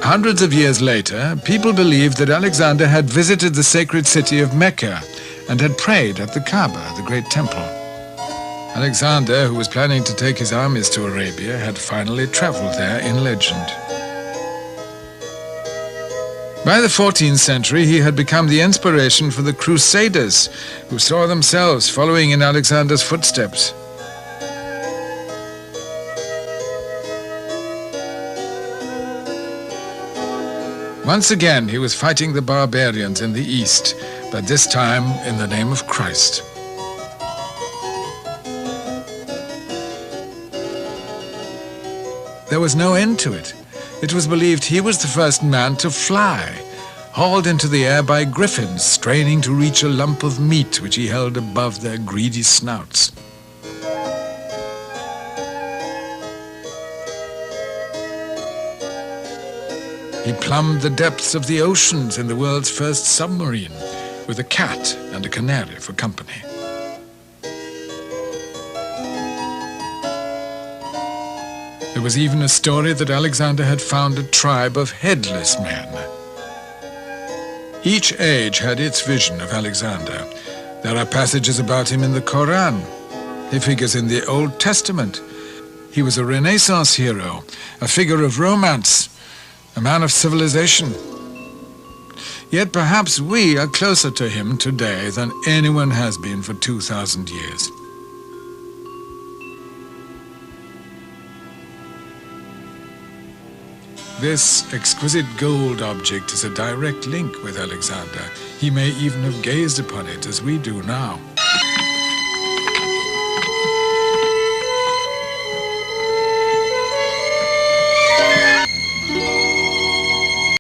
Hundreds of years later, people believed that Alexander had visited the sacred city of Mecca and had prayed at the Kaaba, the great temple. Alexander, who was planning to take his armies to Arabia, had finally traveled there in legend. By the 14th century, he had become the inspiration for the Crusaders, who saw themselves following in Alexander's footsteps. Once again, he was fighting the barbarians in the East, but this time in the name of Christ. There was no end to it. It was believed he was the first man to fly, hauled into the air by griffins straining to reach a lump of meat which he held above their greedy snouts. He plumbed the depths of the oceans in the world's first submarine, with a cat and a canary for company. There was even a story that Alexander had found a tribe of headless men. Each age had its vision of Alexander. There are passages about him in the Quran. He figures in the Old Testament. He was a Renaissance hero, a figure of romance, a man of civilization. Yet perhaps we are closer to him today than anyone has been for 2,000 years. This exquisite gold object is a direct link with Alexander. He may even have gazed upon it as we do now.